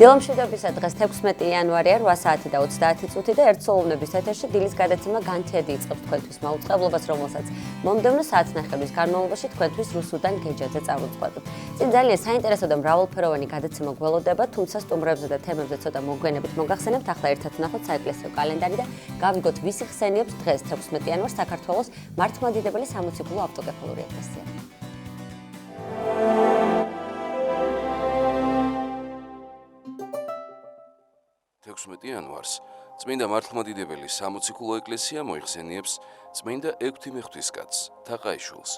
დილომშვიდობისა დღეს 16 იანვარია 8 საათი და 30 წუთი და ერთსულოვნების ეთერში დილის გადაცემა განთიადი იწყებს თქვენთვის მაუწყებლობას, რომელსაც მომდევნო საათნახევრის განმავლობაში თქვენთვის რუსუდან გეჯაძე წავუწყობთ. წინ ძალიან საინტერესო და მრავალფეროვანი გადაცემა გველოდება, თუმცა სტუმრებზე და თემებზე ცოტა მოგვიანებით მოგახსენებთ. ახლა ერთად ვნახოთ საეკლესიო კალენდარი და გავიგოთ ვისი ხსენიებს დღეს 16 იანვარს საქართველოს მართლმადიდებელი სამოციქულო ავტოკეფალური ეკლესია. 16 იანვარს წმინდა მართლმადიდებელი სამოციქულო ეკლესია მოიხსენიებს წმინდა ექვთი მეხუთისკაცს თაყაიშვილს,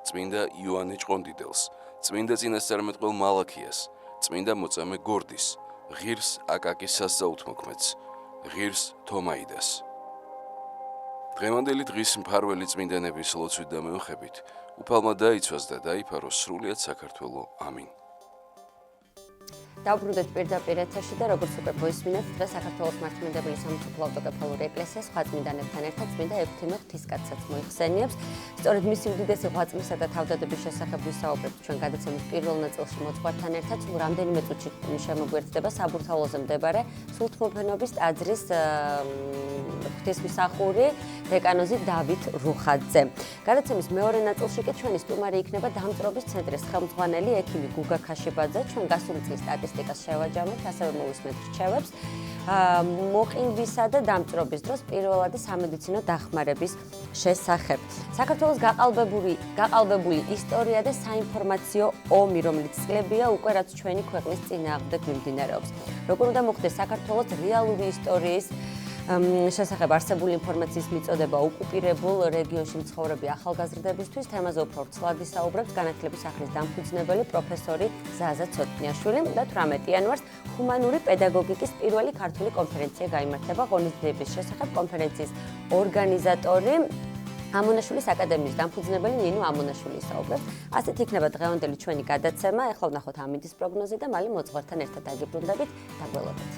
წმინდა იოანე ჭყონდიდელს, წმინდა წინასწარმეტყველ მალაქიას, წმინდა მოწამე გორდის, ღირს აკაკის სასწაულთმოქმედს, ღირს თომაიდას. დღევანდელი დღის მფარველი წმინდანების ლოცვით და მეოხებით უფალმა დაიცვას და დაიფაროს სრულიად საქართველო. ამინ. დავბრუნდეთ პირდაპირ ეთერში და როგორც უკვე მოისმინეთ, დღეს საქართველოს მართლმადიდებელი სამოციქულო ავტოკეფალური ეკლესია სხვა წმინდანებთან ერთად წმინდა ექვთი მეხუთისკაცსაც მოიხსენიებს. სწორედ მისი უდიდესი ღვაწლისა და თავდადების შესახებ ვისაუბრებთ ჩვენ გადაცემის პირველ ნაწილში მოძღვართან ერთად. სულ რამდენიმე წუთში შემოგვერთდება საბურთალოზე მდებარე სულთმოფენობის ტაძრის ღვთისმსახური დეკანოზი დავით რუხაძე. გადაცემის მეორე ნაწილში კი ჩვენი სტუმარი იქნება დამწრობის ცენტრის ხელმძღვანელი ექიმი გუგა ქაშიბაძე. ჩვენ გასული წლის სტატისტიკას შევაჯამოთ, ასევე მოვისმენთ რჩევებს მოყინვისა და დამწრობის დროს პირველადი სამედიცინო დახმარების შესახებ. საქართველოს გაყალბებული ისტორია და საინფორმაციო ომი, რომელიც წლებია უკვე რაც ჩვენი ქვეყნის წინააღმდეგ მიმდინარეობს. როგორ უნდა მოხდეს საქართველოს რეალური ისტორიის შესახებ არსებული ინფორმაციის მიწოდება ოკუპირებულ რეგიონში მცხოვრები ახალგაზრდებისთვის, თემაზე უფრო ვრცლად ისაუბრებს განათლების სახლის დამფუძნებელი პროფესორი ზაზა ცოტნიაშვილი და 18 იანვარს ჰუმანური პედაგოგიკის პირველი ქართული კონფერენცია გაიმართება ღონისძიების შესახებ. კონფერენციის ორგანიზატორი ამონაშვილის აკადემიის დამფუძნებელი ნინო ამონაშვილი ისაუბრებს. ასეთ იქნება დღევანდელი ჩვენი გადაცემა. ახლა ვნახოთ ამინდის პროგნოზი და მალე მოძღვართან ერთად დაგიბრუნდებით. დაგველოდეთ.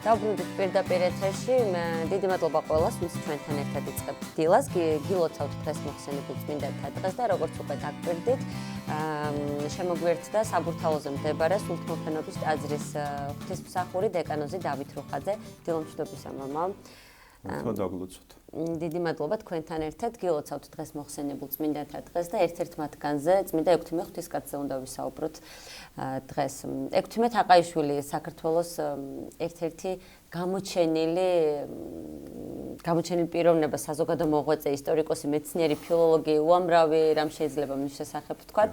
დავბრუნდით პირდაპირ ეთერში. დიდი მადლობა ყველას, ვინც ჩვენთან ერთად იწყებთ დილას. გილოცავთ დღეს მოხსენებულ წმინდანთა დღეს და როგორც უკვე დაგვირდით, შემოგვერთდა საბურთალოზე მდებარე სულთმოფენობის ტაძრის ღვთისმსახური დეკანოზი დავით რუხაძე. დილომშვიდობისა მამა. მართლა დაგლოცოთ. დიდი მადლობა თქვენთან ერთად გილოცავთ დღეს მოხსენებულ წმინდანთა დღეს და ერთ-ერთ მათგანზე წმინდა ექვთიმე ღვთისკაცზე უნდა ვისაუბროთ დღეს. ექვთიმე თაყაიშვილი საქართველოს ერთ-ერთი გამოჩენილი პიროვნება, საზოგადო მოღვაწე, ისტორიკოსი, მეცნიერი, ფილოლოგი, უამრავი რამ შეიძლება მის შესახებ ვთქვათ.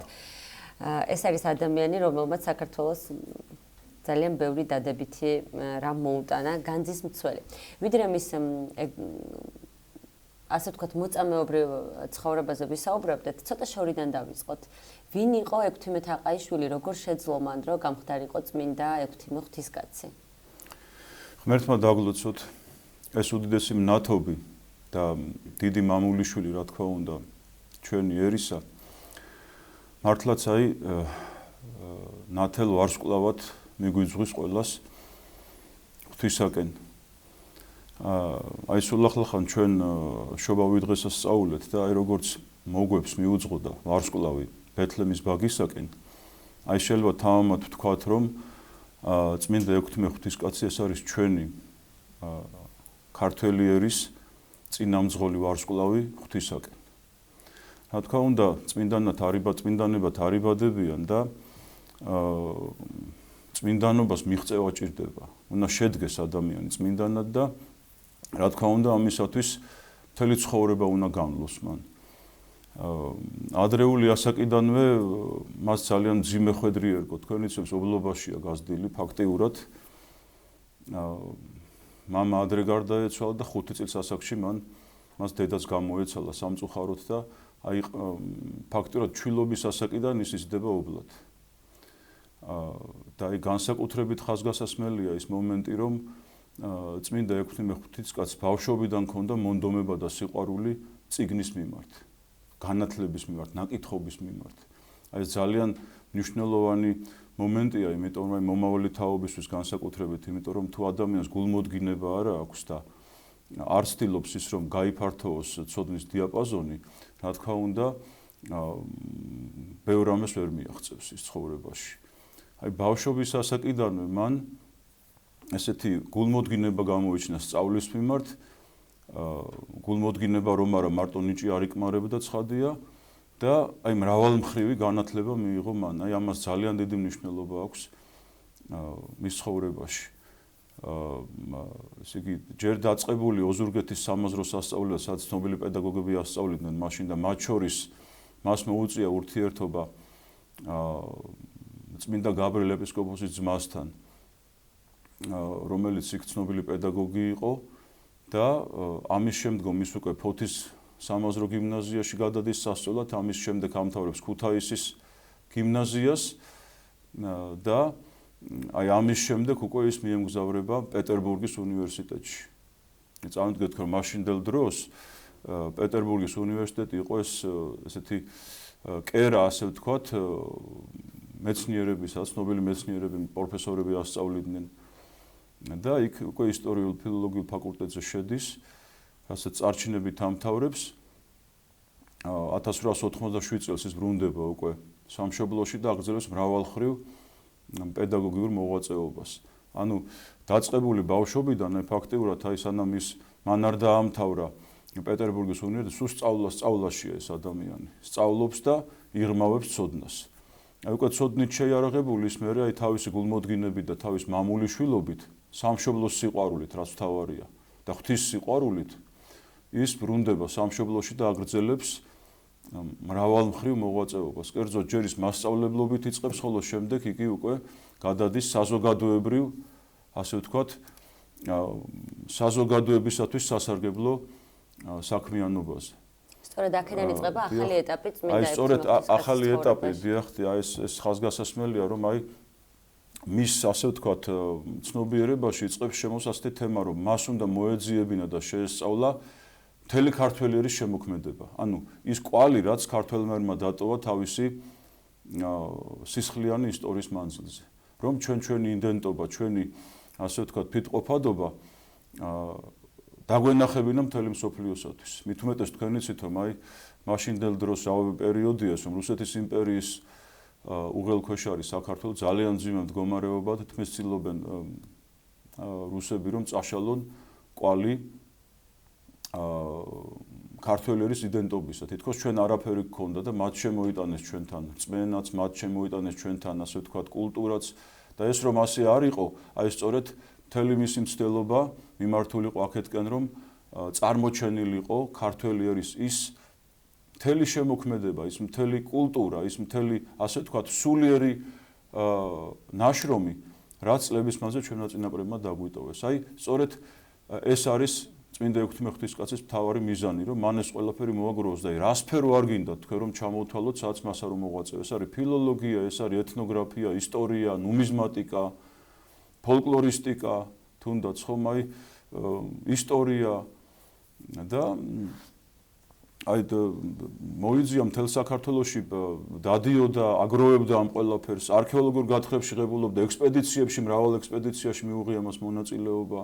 ეს არის ადამიანი, რომელმაც საქართველოს ძალიან ბევრი დადებითი რამ მოუტანა, განძის მცველი. ვიდრე მის ასე ვთქვათ, მოწამეობრივ ცხოვრებაზე ვისაუბრებდეთ, ცოტა შორიდან დავიწყოთ. ვინ იყო ექვთიმე თაყაიშვილი, როგორ შეძლო მან, რომ გამხდარიყო წმინდა ექვთიმე ღვთისკაცი? ღმერთმა დაგლოცოთ, ეს უდიდესი მნათობი და დიდი მამულიშვილი, რა თქმა უნდა, ჩვენი ერისა. მართლაც ნათელ ვარსკვლავად მიგვიძღვის ყველას ღვთისაკენ. სულახლახან ჩვენ შობავი დღესას სწავლეთ და როგორც მოგვებს მიუძღოდა ვარსკვლავი ბეთლემის ბაგისაკენ, შეიძლება თამამად ვთქვათ, რომ წმინდა ექვთიმე ღვთისკაცი ეს არის ჩვენი ქართველი ერის წინამძღოლი ვარსკვლავი ღვთისაკენ. რა თქმა უნდა, წმინდანებად არიბადებიან და წმინდანობას მიღწევა ჭირდება. უნდა შედგეს ადამიანი წმინდანად და რა თქმა უნდა, ამისათვის მთელი ცხოვრება უნდა განვლოს მან. ადრეული ასაკიდანვე მას ძალიან მძიმე ხვედრი ერგო, თქვენ იცით, ობლობაშია გაზრდილი ფაქტიურად. მამა ადრე გარდაეცვალა და 5 წლის ასაკში მას დედაც გამოეცალა სამწუხაროდ და ფაქტიურად ჩვილობის ასაკიდან ის იზრდება ობლად. და განსაკუთრებით ხაზგასასმელია ის მომენტი, რომ წმინდა ექვთიმე ღვთისკაცს ბავშვობიდან ჰქონდა მონდომება და სიყვარული წიგნის მიმართ, განათლების მიმართ, ნაკითხობის მიმართ. ეს ძალიან მნიშვნელოვანი მომენტია, იმიტომ რომ მომავალი თაობისთვის განსაკუთრებით, იმიტომ რომ თუ ადამიანს გულმოდგინება არ აქვს და არ ცდილობს ის, რომ გაიფართოვოს ცოდნის დიაპაზონი, რა თქმა უნდა, ბევრ რამეს ვერ მიაღწევს ის ცხოვრებაში. ბავშვობის ასაკიდანვე მან ესეთი გულმოდგინება გამოიჩინა სწავლის მიმართ, გულმოდგინება რომ არა მარტო ნიჭი არ იკმარებდა ცხადია და მრავალმხრივი განათლება მიიღო მან. ამას ძალიან დიდი მნიშვნელობა აქვს მის ცხოვრებაში. ესე იგი, ჯერ დაწყებული ოზურგეთის სამაზრო სასწავლებელი, სადაც ცნობილი პედაგოგები ასწავლიდნენ მაშინ და მათ შორის მას მოუწია ურთიერთობა წმინდა გაბრიელ ეპისკოპოსის ძმასთან, რომელიც იქ ცნობილი პედაგოგი იყო და ამის შემდგომ ის უკვე ფოთის სამაზრო გიმნაზიაში გადადის სასწავლად, ამის შემდეგ ამთავრებს ქუთაისის გიმნაზიას და ამის შემდეგ უკვე ის მიემგზავრება პეტერბურგის უნივერსიტეტში. წამოვიდგეთ, რომ მაშინდელ დროს პეტერბურგის უნივერსიტეტი იყო ესეთი კერა, ასე ვთქვათ, მეცნიერებისა, ცნობილი მეცნიერები, პროფესორები ასწავლიდნენ და იქ უკვე ისტორიულ-ფილოლოგიურ ფაკულტეტზე შედის, რასაც წარჩინებით ამთავრებს. 1887 წელს ის ბრუნდება უკვე სამშობლოში და აგრძელებს მრავალმხრივ პედაგოგიურ მოღვაწეობას. ანუ დაწყებული ბავშვობიდან ფაქტიურად სანამ ის მან არ დაამთავრა პეტერბურგის უნივერსიტეტი, სულ სწავლაშია ეს ადამიანი. სწავლობს და იღრმავებს ცოდნას. უკვე ცოდნით შეიარაღებული ის მერე თავისი გულმოდგინებით და თავის მამულიშვილობით, სამშობლოს სიყვარულით, რაც მთავარია და ღვთის სიყვარულით, ის ბრუნდება სამშობლოში და აგრძელებს მრავალმხრივ მოღვაწეობას. კერძოდ ჯერ ის მასწავლებლობით იწყებს, ხოლო შემდეგ იგი უკვე გადადის საზოგადოებრივ, ასე ვთქვათ, საზოგადოებისათვის სასარგებლო საქმიანობაზე. სწორედ აქედან იწყება ახალი ეტაპი წმინდა ექვთიმე ღვთისკაცის სწორედ ახალი ეტაპი, დიახ, ეს ხაზგასასმელია, რომ მის, ასე ვთქვათ, ცნობიერებაში იწყებს შემოსასწრე თემა, რომ მას უნდა მოეძიებინა და შეესწავლა მთელი ქართველი ერის შემოქმედება. ანუ ის კვალი, რაც ქართველმა დატოვა თავისი სისხლიანი ისტორიის მანძილზე. რომ ჩვენი იდენტობა, ჩვენი, ასე ვთქვათ, ფიტყოფადობა დაგვენახებინა მთელი მსოფლიოსათვის. მით უმეტეს თქვენ იცით, რომ მაშინდელ დროს რავი პერიოდია, რომ რუსეთის იმპერიის უღელქვეშ არის საქართველო, ძალიან მძიმე მდგომარეობად თმის ცდილობენ რუსები, რომ წაშალონ კვალი ქართველი არის იდენტობისა. თითქოს ჩვენ არაფერი გქონდა და მათ შემოიტანეს ჩვენთან რწმენაც, მათ შემოიტანეს ჩვენთან ასე ვთქვათ კულტურაც და ეს რომ ასე არ იყო, აი სწორედ მთელი მისი მცდელობა მიმართული იყო აქეთკენ რომ წარმოჩენილიყო ქართველი არის ის მთელი შემოქმედება, ის მთელი კულტურა, ის მთელი ასე ვთქვათ სულიერი ნაშრომი, რაც წლების მანძილზე ჩვენმა წინაპრებმა დაგვიტოვეს. აი სწორედ ეს არის წმინდა ექვთიმეღვთისკაცის მთავარი მიზანი, რომ მან ეს ყველაფერი მოაგროვოს და რა სფერო არ გინდა თქვენ რომ ჩამოვთვალოთ, სადაც მას არ მოღვაწეო. ეს არის ფილოლოგია, ეს არის ეთნოგრაფია, ისტორია, ნუმიზმატიკა, ფოლკლორისტიკა, თუნდაც ხომ აი ისტორია და აი მოიძია მთელ საქართველოში დადიოდა, აგროვებდა ამ ყველაფერს, არქეოლოგიურ გათხრებში ღებულობდა, ექსპედიციებში, მრავალ ექსპედიციაში მიუღია მას მონაწილეობა.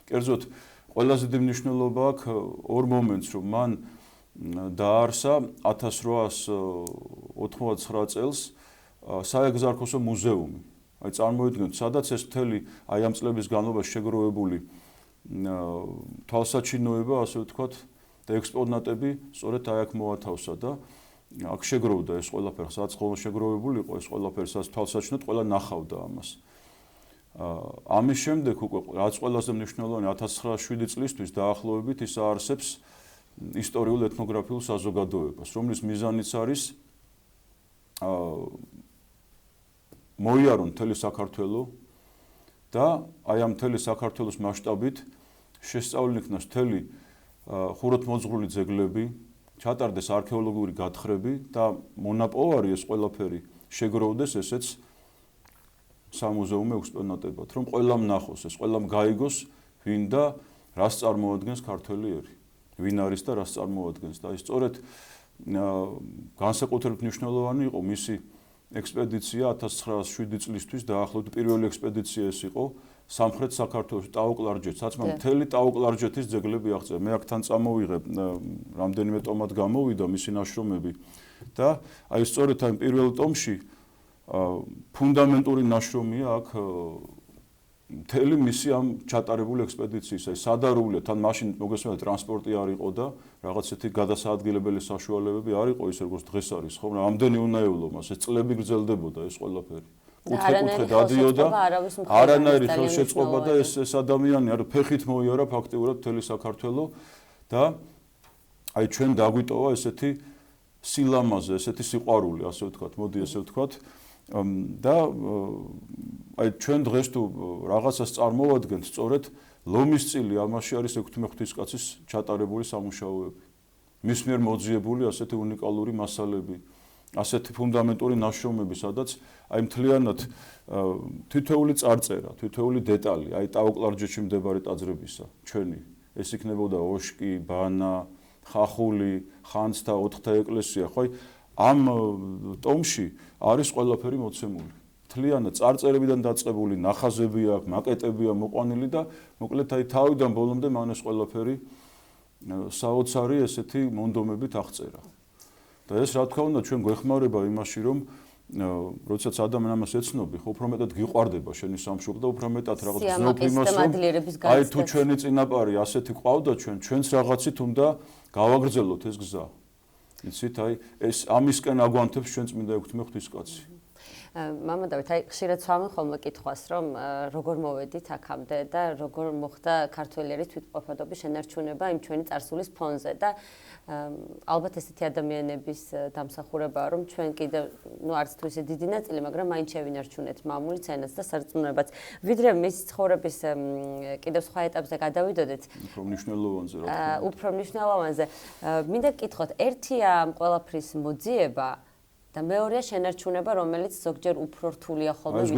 კერძოდ ყველაზე დიდი მნიშვნელობა აქვს ორ მომენტს, რომ მან დააარსა 1889 წელს საეგზარქოსო მუზეუმი. აი წარმოიდგინოთ, სადაც ეს მთელი აი ამ წლების განმავლობაში შეგროვებული თვალსაჩინოება, ასე ვთქვათ, და ექსპონატები სწორედ აი აქ მოათავსა და აქ შეგროვდა ეს ყველაფერი, სადაც ხოლმე შეგროვებული იყო ეს ყველაფერი, სადაც თვალსაჩინოდ ყველა ნახავდა ამას. ამის შემდეგ უკვე რაც ყველაზე მნიშვნელოვანი 1907 წლისთვის დაახლოებით ის აარსებს ისტორიულ ეთნოგრაფიულ საზოგადოებას, რომლის მიზანიც არის მოიარონ მთელი საქართველო და აი ამ მთელი საქართველოს მასშტაბით შესწავლილი იქნას მთელი ხუროთმოძღვრული ძეგლები, ჩატარდეს არქეოლოგიური გათხრები და მონაპოვარი ეს ყველაფერი შეგროვდეს ესეც სამუზეუმო ექსპონატებად, რომ ყველამ ნახოს ეს, ყველამ გაიგოს ვინ და რას წარმოადგენს ქართველი ერი, ვინ არის და რას წარმოადგენს და ის სწორედ განსაკუთრებით მნიშვნელოვანი იყო მისი ექსპედიცია 1907 წლისთვის დაახლოებით პირველი ექსპედიცია ეს იყო სამხრეთ საქართველოში ტაო-კლარჯეთს, სადაც მან მთელი ტაო-კლარჯეთის ძეგლები აღწერა. მე აქთან წამოვიღე რამდენიმე ტომად გამოვიდა მისი ნაშრომები და აი სწორედ ამ პირველ ტომში ფუნდამენტური ნაშრომია აქ მთელი მისი ამ ჩატარებული ექსპედიციის, აი სადარულია, თან მაშინ მოგესმენთ ტრანსპორტი არ იყო და რაღაც ესეთი გადასაადგილებელი საშუალებები არ იყო ისე როგორც დღეს არის, ხო? ამდენი უნაეულო მას ეს წლები გრძელდებოდა ეს ყველაფერი. კუთხე დადიოდა, არანაირი ხელშეწყობა და ეს ადამიანი არ ფეხით მოიარა ფაქტიურად მთელი საქართველო და აი ჩვენ დაგვიტოვა ესეთი სილამაზე, ესეთი სიყვარული, ასე ვთქვათ, მოდი ესე ვთქვათ. და აი ჩვენ დღეს თუ რაღაცას წარმოვადგენთ, სწორედ ლომის წილი ამაში არის ექვთიმეღვთისკაცის ჩატარებული სამუშაოები. მის მიერ მოძიებული ასეთი უნიკალური მასალები, ასეთი ფუნდამენტური ნაშრომები, სადაც აი მთლიანად თითოეული წარწერა, თითოეული დეტალი, აი ტაო-კლარჯეთში მდებარე ტაძრებისა, ჩვენი, ეს იქნებოდა ოშკი, ბანა, ხახული, ხანძთა, ოთხთა ეკლესია, ხო აი ამ ტომში არის ყველაფერი მოცემული. მთლიანად წარწერებიდან დაწყებული ნახაზები აქვს, მაკეტები აქვს მოყვანილი და მოკლედ აი თავიდან ბოლომდე მან ეს ყველაფერი საოცარი ესეთი მონდომებით აღწერა. და ეს რა თქმა უნდა ჩვენ გვეხმარება იმაში, რომ როდესაც ადამიანი ამას ეცნობი, ხო უფრო მეტად გიყვარდება შენი სამშობლო და უფრო მეტად რაღაც გზნობ იმას, რომ აი თუ ჩვენი წინაპარი ასეთი ყავდა ჩვენც რაღაცით უნდა გავაგრძელოთ ეს გზა. იცით, აი ეს ამისკენ აგვანთებს ჩვენ წმინდა ექვთიმეღვთისკაცი. მამა დავით, აი ხშირად ვამბობ ხოლმე კითხვას, რომ როგორ მოვედით აქამდე და როგორ მოხდა ქართველი ერის თვითმყოფადობის შენარჩუნება იმ ჩვენი წარსულის ფონზე და ალბათ ესეთი ადამიანების დამსახურებაა, რომ ჩვენ კიდევ არც თუ ისე დიდი ნაწილი, მაგრამ მაინც შევინარჩუნეთ მამული ცენაც და სარწმუნოებაც. ვიდრე მის ცხოვრების კიდევ სხვა ეტაპზე გადავიდოდეთ. უფრო მნიშვნელოვანზე რა თქმა უნდა. უფრო მნიშვნელოვანზე. მინდა გკითხოთ, ერთია ამ ყველაფრის მოძიება და მეორეა შენარჩუნება, რომელიც ზოგჯერ უფრო რთულია ხოლმე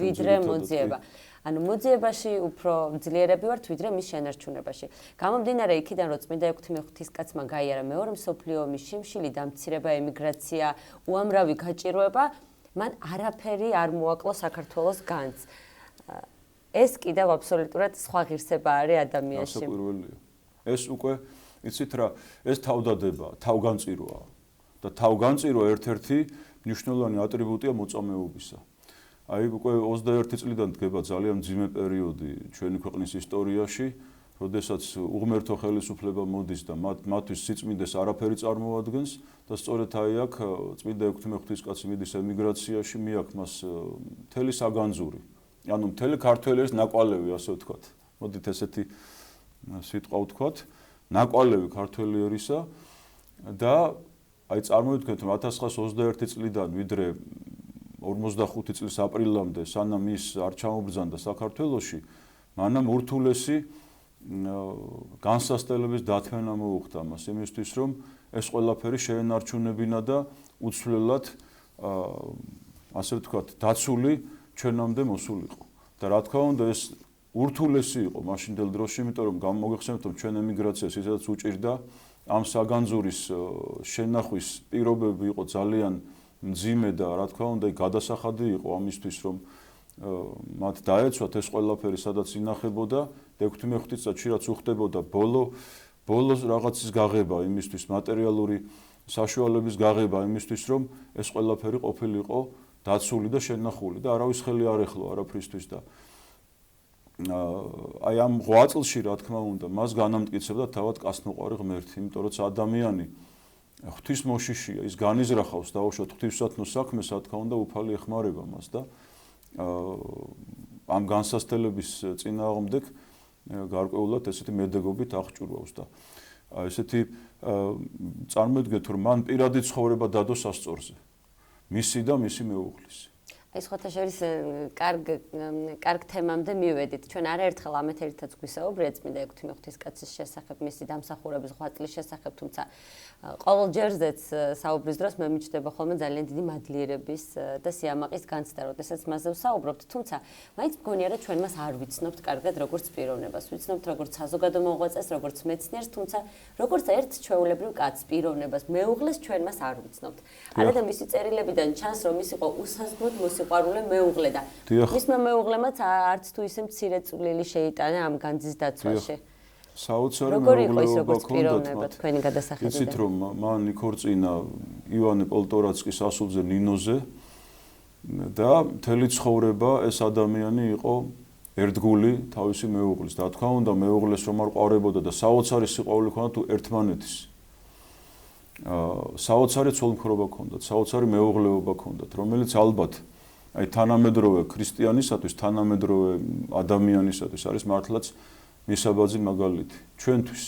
ვიდრე მოძიება. ანუ მოძიებაში უფრო ძლიერები ვართ ვიდრე მის შენარჩუნებაში. გამომდინარე იქიდან, რომ წმინდა ექვთიმეღვთისკაცმა გაიარა მეორე მსოფლიო ომის შიმშილი დამცირება, ემიგრაცია, უამრავი გაჭირვება, მან არაფერი არ მოაკლო საქართველოს განძს. ეს კიდევ აბსოლუტურად სხვა ღირსება არის ადამიანში. ასაკურველია. ეს უკვე იცით რა, ეს თავდადება, თავგანწირვაა. და თავგანწირვა ერთ-ერთი მნიშვნელოვანი ატრიბუტია მოწამეობისა. აი უკვე 21 წლიდან დგება ძალიან მძიმე პერიოდი ჩვენი ქვეყნის ისტორიაში, როდესაც უღმერთო ხელისუფლება მოდის და მათთვის სიწმინდეს არაფერი წარმოადგენს და სწორედ აი აქ წმინდა ექვთიმე ღვთისკაცი მიდის ემიგრაციაში, მიაქვს მას მთელი საგანძური. ანუ მთელი ქართველი არის ნაკვალევი, ასე ვთქვათ. მოდით ესეთი სიტყვა ვთქვათ, ნაკვალევი ქართველი ერისა და აი წარმოვიდგინოთ, რომ 1921 წლიდან ვიდრე 45 წლის აპრილამდე, სანამ ის არ ჩამობრძანდა საქართველოში, მანამ ურთულესი განსასწრების დათმენა მოუხდა მას იმისთვის, რომ ეს ყველაფერი შეენარჩუნებინა და უცვლელად ასე ვთქვათ, დაცული ჩვენამდე მოსულიყო. და რა თქმა უნდა, ეს ურთულესი იყო მაშინდელ დროში, იმიტომ რომ გამოგეხსენებთ, რომ ჩვენ ემიგრაციას ისაც უჭირდა ამ საგანძურის შენახვის პირობები იყო ძალიან მძიმე და რა თქმა უნდა, გადასახადი იყო ამისთვის, რომ მათ დაეცვათ ეს ყველაფერი, სადაც ინახებოდა და ექვთიმე ღვთისკაცი რაც უხდებოდა ბოლოს რაღაცის გაღება იმისთვის, მატერიალური საშუალების გაღება იმისთვის, რომ ეს ყველაფერი ყოფილიყო დაცული და შენახული და არავის ხელი არ ეხლო არაფრისთვის და აი ამ 8 წელში რა თქმა უნდა მას განამტკიცებდა თავად კაცნუყვარი ღმერთი, იმიტომ რომ ადამიანი ღვთის მოშიშია, ის განიზრახავს დაუშვათ ღვთისსათნო საქმეს, რა თქმა უნდა უფალი ეხმარება მას და ამ განსასწრების წინააღმდეგ გარკვეულად ესეთი მედეგობით აღჭურვავს და ესეთი წარმოიდგინეთ, რომ მან პირადი ცხოვრება დადო სასწორზე. მისი და მისი მეუღლის. აი სხვათა შორის კარგ თემამდე მივედით. ჩვენ არაერთხელ ამ ეთერითაც გვისაუბრეთ წმინდა ექვთიმე ღვთისკაცის შესახებ, მისი დამსახურების 8 წლის შესახებ, თუმცა ყოველ ჯერზეც საუბრის დროს მე მიჩნდება ხოლმე ძალიან დიდი მადლიერების და სიამაყის განცდა, როდესაც მასზე ვსაუბრობთ. თუმცა მაინც მგონია, რომ ჩვენ მას არ ვიცნობთ კარგად როგორც პიროვნებას. ვიცნობთ როგორც საზოგადო მოღვაწეს, როგორც მეცნიერს, თუმცა როგორც ერთ ჩვეულებრივ კაცს, პიროვნებას, მეუღლეს ჩვენ მას არ ვიცნობთ. არა და მისი წერილებიდან ჩანს, რომ ის იყო უსაზღვროდ მოსიყვარულე მეუღლე და მისმა მეუღლემაც არც თუ ისე მცირე წვლილი შეიტანა ამ განძის დაცვაში. საოცარი მეუღლეობა ქონდათ თქვენი გადასახედიდან. იცით რომ მან იქორწინა ივანე პოლტორაცკის ასულზე ნინოზე და მთელი ცხოვრება ეს ადამიანი იყო ერთგული თავისი მეუღლის. რა თქმა უნდა მეუღლეს რომ არ ყვარებოდა და საოცარი სიყვარული ჰქონდა თუ ერთმანეთის. საოცარი ცოლმქრობა ჰქონდათ, საოცარი მეუღლეობა ჰქონდათ, რომელიც ალბათ აი თანამედროვე ქრისტიანისათვის, თანამედროვე ადამიანისათვის არის მართლაც მისაბაძი მაგალითი ჩვენთვის.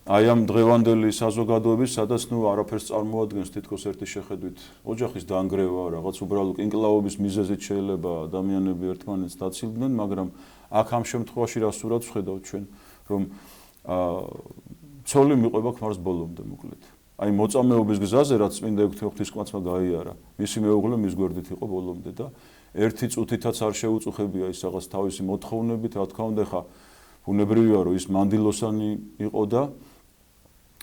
აი ამ დღევანდელი საზოგადოების, სადაც ნუ არაფერს წარმოადგენს თითქოს ერთი შეხედვით ოჯახის დანგრევა, რაღაც უბრალო კინკლაობის მიზეზით შეიძლება ადამიანები ერთმანეთს დაცილდნენ, მაგრამ აქ ამ შემთხვევაში რა სურათს ვხედავთ ჩვენ, რომ ცოლი მიყვება ქმარს ბოლომდე მოკლედ. აი მოწამეობის გზაზე რაც წმინდა ექვთიმე ღვთისკაცმა გაიარა, მისი მეუღლე მის გვერდით იყო ბოლომდე და ერთი წუთითაც არ შეუწუხებია ის რაღაც თავისი მოთხოვნებით, რა თქმა უნდა, ხა ბუნებრივია რომ ის მანდილოსანი იყო და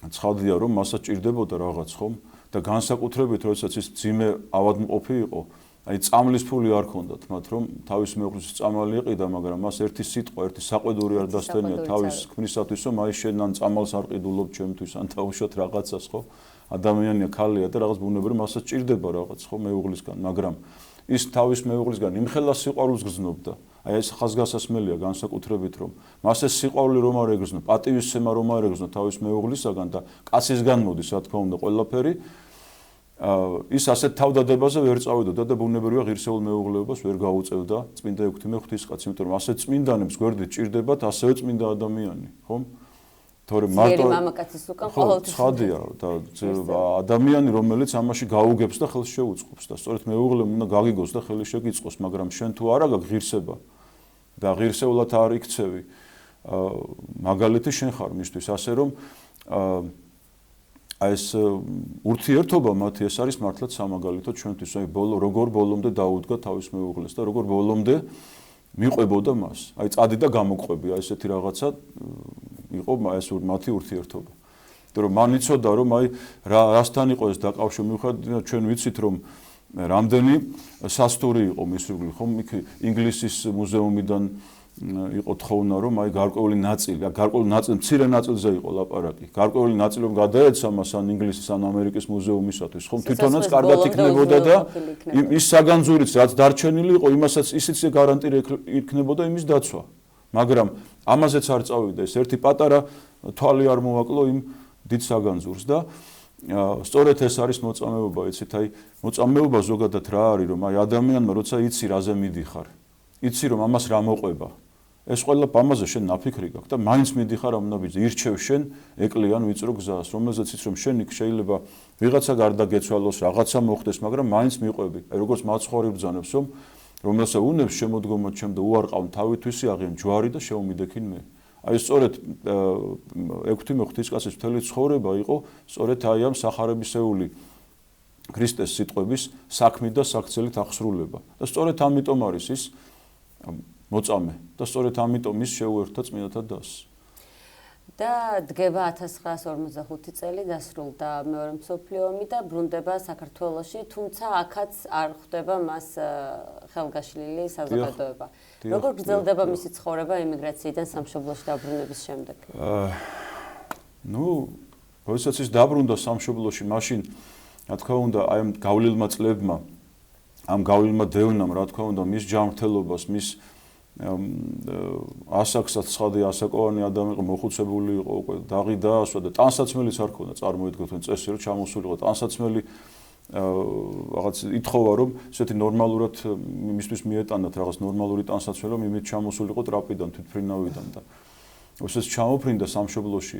ცხადია რომ მასაც ჭირდებოდა რაღაც ხომ და განსაკუთრებით როდესაც ის ძიმე ავადმყოფი იყო, აი წამლის ფული არ ჰქონდათ მათ რომ თავის მეუღლის წამალი ეყიდა, მაგრამ მას ერთი სიტყვა, ერთი საყვედური არ დასთენია თავის ქმრისათვის, რომ აი შენ ან წამალს არ ყიდულობ ჩემთვის, ან თავშოთ რაღაცას ხო? ადამიანია, ქალია და რაღაც ბუნებრივია მასაც ჭირდება რაღაც ხო მეუღლისგან, მაგრამ ის თავის მეუღლისგან იმხელა სიყვარულს გრძნობდა. აი ეს ხაზგასასმელია განსაკუთრებით რომ მას ეს სიყვარული რომ არ ეგრძნო, პატივისცემა რომ არ ეგრძნო თავის მეუღლისაგან და კაცისგან მოდის, რა თქმა უნდა, ყველაფერი ის ასეთ თავდადებაზე ვერ წავიდოდა და ბუნებრივია ღირსეულ მეუღლეობას ვერ გაუწევდა წმინდა ექვთიმე ღვთისკაცი, იმიტომ რომ ასეთ წმინდანებს გვერდით ჭირდებათ ასევე წმინდა ადამიანი, ხომ? თორემ მარტო მამაკაცის უკან ყოველთვის ცხადია და ადამიანი რომელიც ამაში გაუგებს და ხელს შეუწყობს და სწორედ მეუღლემ უნდა გაგიგოს და ხელი შეგიწყოს, მაგრამ შენ თუ არა გაქვს ღირსება და ღირსეულად არ იქცევი, მაგალითი შენ ხარ მისთვის, ასე რომ ეს ურთიერთობა მათი ეს არის მართლაც სამაგალითო ჩვენთვის, აი როგორ ბოლომდე დაუდგა თავის მეუღლეს და როგორ ბოლომდე მიყვებოდა მას. აი წადი და გამოყვები, აი ესეთი რაღაცა იყო ეს მათი ურთიერთობა. იმიტომ რომ მან იცოდა რომ აი რასთან იყო ეს დაკავშირებული, მიუხედავად ჩვენ ვიცით რომ რამდენი სასტური იყო მის ირგვლივ, ხომ იქ ინგლისის მუზეუმიდან იყო თხოვნა რომ აი გარკვეული ნაწილი, მცირე ნაწილზე იყო ლაპარაკი. გარკვეული ნაწილი რომ გადაეცა მას ან ინგლისის ან ამერიკის მუზეუმისათვის, ხომ თვითონაც კარგად იქნებოდა და ის საგანძურიც რაც დარჩენილი იყო, იმასაც ისიც გარანტია იქნებოდა იმის დაცვა. მაგრამ ამაზეც არ წავიდა ეს ერთი პატარა თვალი არ მოვაკლო იმ დიდ საგანძურს და სწორედ ეს არის მოწამეობა, იცით, აი მოწამეობა ზოგადად რა არის, რომ აი ადამიანმა როცა იცი რაზე მიდიხარ, იცი რომ ამას რა მოყვება. ეს ყველა ამაზე შენ ნაფიქრი გაქვს და მაინც მიდიხარ ამ ნაბიჯზე, ირჩევ შენ ეკლიან ვიწრო გზას, რომელზეც იცი რომ შენ იქ შეიძლება ვიღაცა გარდაგეცვალოს, რაღაცა მოხდეს, მაგრამ მაინც მიყვები. აი როგორც მაცხოვრი ბრძანებს, რომელსაც უნებს შემოდგომოთ ჩემ და უარყავ თავითვისი აღიან ჯვარი და შეუმიდექინ მე. აი სწორედ 6 ღვთისკაცის მთელი ცხოვრება იყო სწორედ აი ამ სახარებისეული ქრისტეს სიტყვების საქმით და საქცელით აღსრულება. და სწორედ ამიტომ არის ის მოწამე და სწორედ ამიტომ ის შეუერთდა წმინდათა დასს. და დგება 1945 წელი დასრულდა მეორე მსოფლიო ომი და ბრუნდება საქართველოში, თუმცა აქაც არ ხვდება მას ხელგაშლილი საზოგადოება. როგორ გრძელდება მისი ცხოვრება ემიგრაციიდან სამშობლოში დაბრუნების შემდეგ? როდესაც ის დაბრუნდა სამშობლოში, მაშინ რა თქმა უნდა, აი ამ გავლილმა წლებმა, ამ გავლილმა დევნამ, რა თქმა უნდა, მის ჯანმრთელობას, მის ასაკსაც ცხადი ასაკოვანი ადამიანი იყო, მოხუცებული იყო, უკვე დაღი დაასვა და ტანსაცმელიც არ ქონდა, წარმოიდგინეთ თქვენ წესი რომ ჩამოსულიყო ტანსაცმელი რაღაც ითხოვა რომ ესეთი ნორმალურად იმისთვის მიეტანათ რაღაც ნორმალური ტანსაცმელი რომ იმით ჩამოსულიყო ტრაპიდან თვითფრინავიდან და ოსეს ჩამოფრინდა სამშობლოში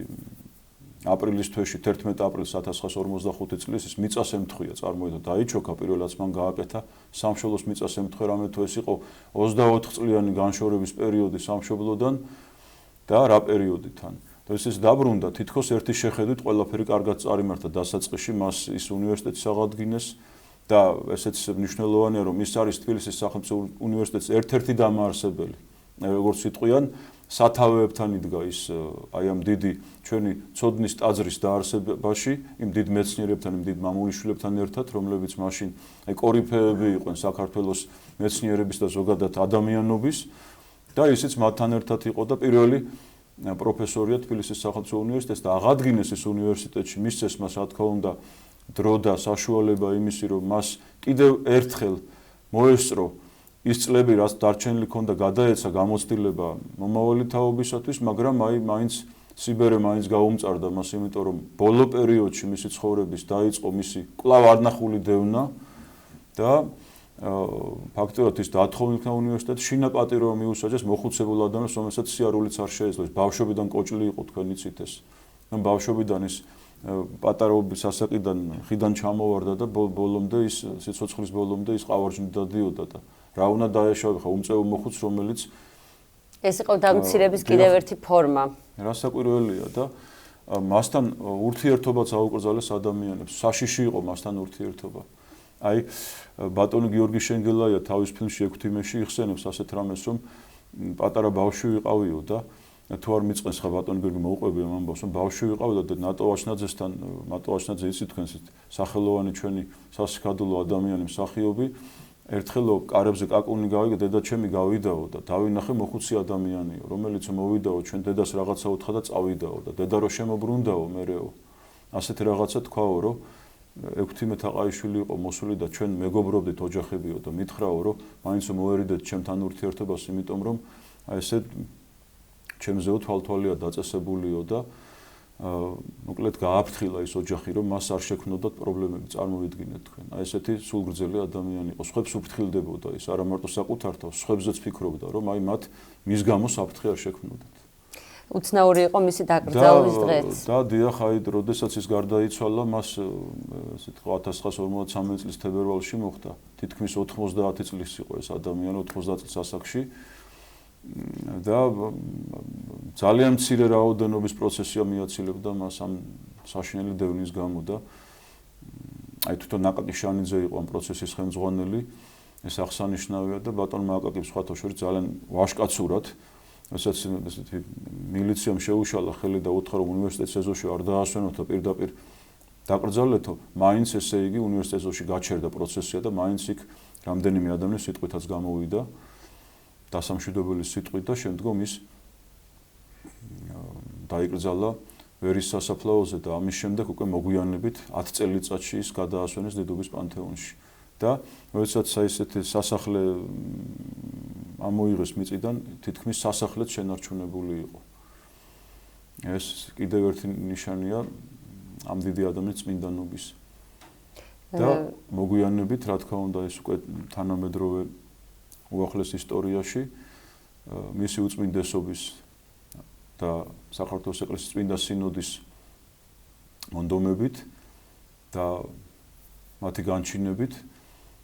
აპრილის თვეში 11 აპრილს 1945 წლის ის მიწას ემთხვია წარმოიდგინეთ დაიჩოქა პირველად მან გააკეთა სამშობლოს მიწას ემთხვე რამე თუ ეს იყო 24 წლიანი განშორების პერიოდი სამშობლოდან და რა პერიოდიდან და ეს დაბრუნდა თითქოს ერთი შეხედვით ყველაფერი კარგად წარიმართა დასაწყისში მას ის უნივერსიტეტის აღადგინეს და ესეც მნიშვნელოვანია რომ ის არის თბილისის სახელმწიფო უნივერსიტეტის ერთ-ერთი დამაარსებელი როგორც სიტყვიან სათავეებთან იდგა ის აი ამ დიდი ჩვენი ცოდნის ტაძრის დაარსებაში იმ დიდ მეცნიერებთან იმ დიდ მამულიშვილებთან ერთად რომლებიც მაშინ აი კორიფეები იყვნენ საქართველოს მეცნიერების და ზოგადად ადამიანობის და ისიც მათთან ერთად იყო და პირველი პროფესორია თბილისის სახელმწიფო უნივერსიტეტის და აღადგინეს ეს უნივერსიტეტში მისცეს მას რა თქმა უნდა დრო და საშუალება იმისი რომ მას კიდევ ერთხელ მოესწრო ის წლები რაც დარჩენილი ქონდა გადაეცა გამოცდილება მომავალი თაობისათვის მაგრამ აი მაინც სიბერე მაინც გაუმწარდა მას იმიტომ რომ ბოლო პერიოდში მისი ცხოვრების დაიწყო მისი კვლავ არნახული დევნა და ფაქტობრივად ის დათხოვილი იქნა უნივერსიტეტში შინაპატირო მიუსაჯეს მოხუცებულ ადამიანს რომელსაც სიარულიც არ შეეძლო ბავშვობიდან კოჭლი იყო თქვენ იცით ეს რომ ბავშვობიდან ის პატარაობის ასაკიდან ხიდან ჩამოვარდა და ბოლომდე ის სიცოცხლის ბოლომდე ის ყავარჯნით დადიოდა და რა უნდა დაეშავა ხა უმწეო მოხუც რომელიც ეს იყო დამცირების კიდევ ერთი ფორმა რასაკვირველია და მასთან ურთიერთობაც აუკრძალეს ადამიანებს საშიში იყო მასთან ურთიერთობა აი ბატონი გიორგი შენგელაია თავის ფილმში 6 თიმეში იხსენებს ასეთ რამეს რომ პატარა ბავშვი ვიყავიო და თუ არ მიწყენს ხა ბატონი გიორგი მოუყვებია ამ ამბავს რომ ბავშვი ვიყავი და ნატო ვაშნაძესთან მატო ვაშნაძე იცით თქვენს სახელოვანი ჩვენი სასიქადულო ადამიანი მსახიობი ერთხელ კარებზე კაკუნი გავიგე დედა ჩემი გავიდაო და დავინახე მოხუცი ადამიანიო რომელიც მოვიდაო ჩვენ დედას რაღაცა უთხრა და წავიდაო და დედა რო შემოbrunდაო მერეო ასეთი რაღაცა თქვაო რომ 6 თაყაიშვილი იყო მოსული და ჩვენ მეგობრობდით ოჯახებიო და მითხრაო რომ მაინც მოერიდეთ ჩემთან ურთიერთობას იმიტომ რომ აი ესე ჩემზეო თვალთვალია დაწესებულიო და მოკლედ გააფრთხილა ის ოჯახი რომ მას არ შექმნოდათ პრობლემები წარმოვიდგინეთ თქვენ აი ესეთი სულგრძელი ადამიანი იყო სხვებს უფრთხილდებოდა ის არა მარტო საკუთარ თავს სხვებზეც ფიქრობდა რომ აი მათ მის გამო საფრთხე არ შექმნოდათ უცნაური იყო მისი დაკრძალვის დღეც და დიახ აი როდესაც ის გარდაიცვალა მას ესე თქვა 1953 წლის თებერვალში მოხდა თითქმის 90 წლის იყო ეს ადამიანი 90 წლის ასაკში და ძალიან მცირე რაოდენობის პროცესია მიაცილებდა მას ამ საშინელი დევნის გამო და აი თვითონ ნაკაკი შანიძე იყო ამ პროცესის ხელმძღვანელი ეს აღსანიშნავია და ბატონმა აკაკი სხვათა შორის ძალიან ვაშკაცურად რასაც ესეთი მილიციამ შეუშალა ხელი და უთხრა რომ უნივერსიტეტის ეზოში არ დაასვენოთ და პირდაპირ დაკრძალეთო მაინც ესე იგი უნივერსიტეტის ეზოში გაჩერდა პროცესია და მაინც იქ რამდენიმე ადამიანის სიტყვითაც გამოვიდა დასამშვიდობელი სიტყვით და შემდგომ ის დაიკრძალა ვერის სასაფლაოზე და ამის შემდეგ უკვე მოგვიანებით 10 წელიწადში ის გადაასვენეს დედობის პანთეონში და როდესაც ესეთი სასახლე ამოიღეს მიწიდან თითქმის სასახლეც შენარჩუნებული იყო. ეს კიდევ ერთი ნიშანია ამ დიდი ადამიანის წმინდანობის. და მოგვიანებით, რა თქმა უნდა, ეს უკვე თანამედროვე უახლეს ისტორიაში მისი უწმინდესობის და საქართველოს ეკლესიის წმინდა სინოდის მონდომებით და მათი განჩინებით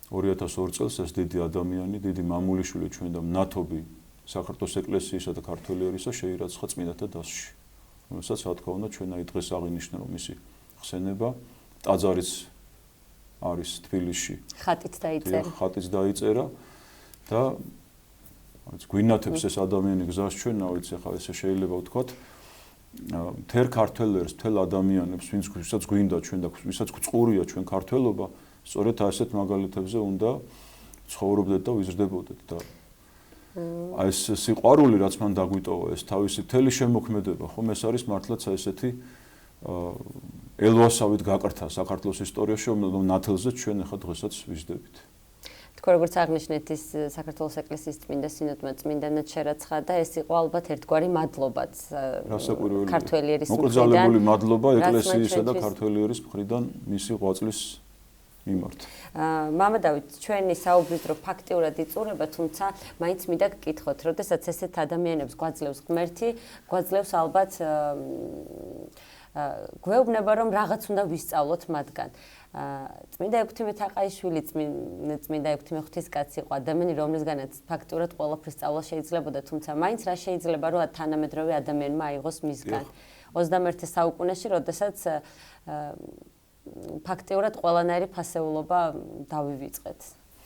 2002 წელს ეს დიდი ადამიანი, დიდი მამულიშვილი ჩვენ და მნათობი საქართველოს ეკლესიისა და ქართველი ერისა შეირაცხა წმინდათა დასში. რომელსაც რა თქმა უნდა ჩვენ აი დღეს აღინიშნა რომ მისი ხსენება ტაძარიც არის თბილისში. ხატიც დაიწერა და გვინათებს ეს ადამიანი გზას ჩვენ, რა ვიცი, ახლა ესე შეიძლება ვთქვათ, მთელ ქართველებს, მთელ ადამიანებს, ვისაც გვინდა ჩვენ და ვისაც გწყურია ჩვენ ქართველობა, სწორედ ასეთ მაგალითებზე უნდა ცხოვრობდეთ და ვიზრდებოდეთ და აი ეს სიყვარული, რაც მან დაგვიტოვა, ეს თავისი მთელი შემოქმედება, ხომ ეს არის მართლაც ესეთი ელვასავით გაკრთა საქართველოს ისტორიაში, რომ ნათელზე ჩვენ ახლა დღესაც ვიზრდებით. თქვენ როგორც აღნიშნეთ, ის საქართველოს ეკლესიის წმინდა სინოდმა წმინდანად შერაცხა და ეს იყო ალბათ ერთგვარი მადლობაც ქართველი ერის მხრიდან. მოკრძალებული მადლობა ეკლესიისა და ქართველი ერის მხრიდან მისი ღვაწლის მიმართ. მამა დავით, ჩვენი საუბრის დრო ფაქტიურად იწურება, თუმცა მაინც მინდა გკითხოთ, როდესაც ესეთ ადამიანებს გვაძლევს ღმერთი, გვაძლევს ალბათ გვეუბნება, რომ რაღაც უნდა ვისწავლოთ მათგან. წმინდა ექვთიმე თაყაიშვილი წმინდა ექვთიმე ღვთისკაცი იყო ადამიანი, რომლისგანაც ფაქტურად ყველაფრის სწავლა შეიძლებოდა, თუმცა მაინც რა შეიძლება რომ თანამედროვე ადამიანმა აიღოს მისგან. 21 საუკუნეში, როდესაც ფაქტიურად ყველანაირი ფასეულობა დავივიწყეთ.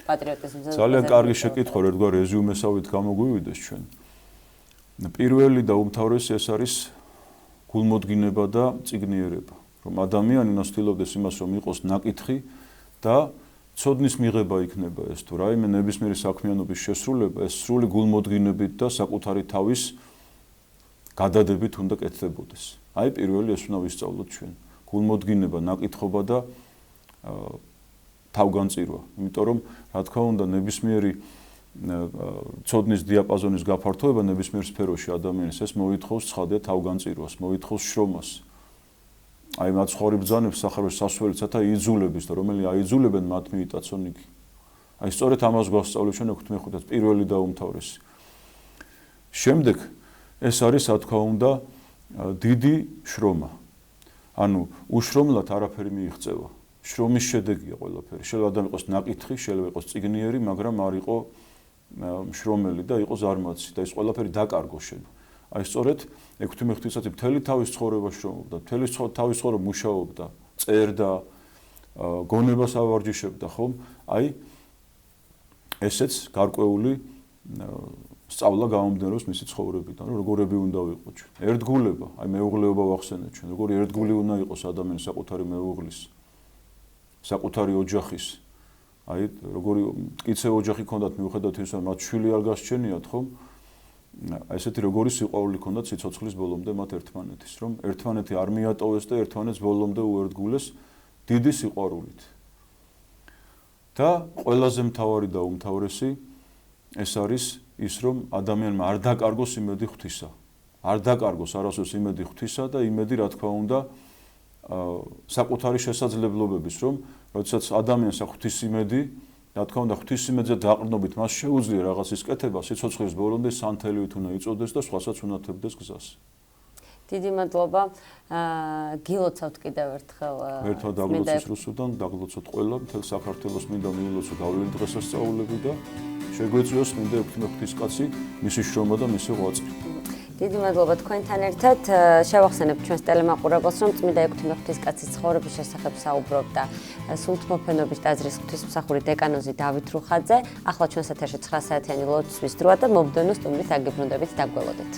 პატრიოტიზმზე. ძალიან კარგი შეკითხვა, ერთგვარ რეზიუმესავით გამოგვივიდეს ჩვენ. პირველი და უმთავრესი ეს არის გულმოდგინება და წიგნიერება. რომ ადამიანი უნდა ცდილობდეს იმას, რომ იყოს ნაკითხი და ცოდნის მიღება იქნება ეს თუ რაიმე ნებისმიერი საქმიანობის შესრულება, ეს სრული გულმოდგინებით და საკუთარი თავის გადადებით უნდა კეთდებოდეს. აი პირველი ეს უნდა ვისწავლოთ ჩვენ. გულმოდგინება, ნაკითხობა და თავგანწირვა. იმიტომ რომ რა თქმა უნდა ნებისმიერი ცოდნის დიაპაზონის გაფართოება ნებისმიერ სფეროში ადამიანის ეს მოითხოვს ცხადია თავგანწირვას, მოითხოვს შრომას. აი მათ ხორი ბრძანებს სახაროს სასველიცათა იძულების და რომელი აიძულებენ მათ მიიტაცონ იგი. აი სწორედ ამას გვასწავლებს ჩვენ ექვთიმე ხუთად პირველი და უმთავრესი. შემდეგ ეს არის რა თქმა უნდა დიდი შრომა. ანუ უშრომლად არაფერი მიიღწევა. შრომის შედეგია ყველაფერი. შეიძლება ადამიანი იყოს ნაკითხი, შეიძლება იყოს წიგნიერი, მაგრამ არ იყო შრომელი და იყო ზარმაცი და ეს ყველაფერი დაკარგო შენ. აი სწორედ ექვთიმე ღვთისკაცი მთელი თავის ცხოვრება შრომობდა, მთელი თავის ცხოვრება მუშაობდა, წერდა, გონებას ავარჯიშებდა, ხომ? აი ესეც გარკვეული სწავლა გამომდინარეობს მისი ცხოვრებიდან, რომ როგორები უნდა ვიყოთ ჩვენ. ერთგულება, აი მეუღლეობა ვახსენეთ ჩვენ, როგორი ერთგული უნდა იყოს ადამიანის საკუთარი მეუღლის, საკუთარი ოჯახის. აი როგორი მტკიცე ოჯახი ქონდათ მიუხედავად იმისა, რომ მათ შვილი არ გასჩენიათ, ხომ? ესეთი როგორი სიყვარული ქონდათ სიცოცხლის ბოლომდე მათ ერთმანეთის, რომ ერთმანეთი არ მიატოვეს და ერთმანეთს ბოლომდე უერთგულეს დიდი სიყვარულით. და ყველაზე მთავარი და უმთავრესი ეს არის ის, რომ ადამიანმა არ დაკარგოს იმედი ღვთისა. არ დაკარგოს არასოდეს იმედი ღვთისა და იმედი, რა თქმა უნდა, საკუთარი შესაძლებლობების, რომ როდესაც ადამიანს აქვს ღვთის იმედი, რა თქმა უნდა, ღვთის იმედზე დაყრდნობით მას შეუძლია რაღაცის კეთება, სიცოცხლის ბოლომდე სანთელივით უნდა იწოდეს და სხვასაც უნათებდეს გზას. დიდი მადლობა. გილოცავთ კიდევ ერთხელ. ერთად დაგლოცოთ რუსუდან, დაგლოცოთ ყველა, მთელ საქართველოს მინდა მიილოცოთ გავლილი დღესასწაულები და შეგვეწიოს მინდა ექვთიმე ღვთისკაცი, მისი შრომა და მისი ღვაწლი. დიდი მადლობა თქვენთან ერთად. შევახსენებთ ჩვენს ტელემაყურებელს, რომ წმინდა ექვთიმე ღვთისკაცის ცხოვრების შესახებ საუბრობდა სულთმოფენობის ტაძრის ღვთისმსახური დეკანოზი დავით რუხაძე. ახლა ჩვენს ეთერში 9 საათიანი ლოცვის დროა და მომდევნო სტუმრის აგიბრუნდებით დაგველოდეთ.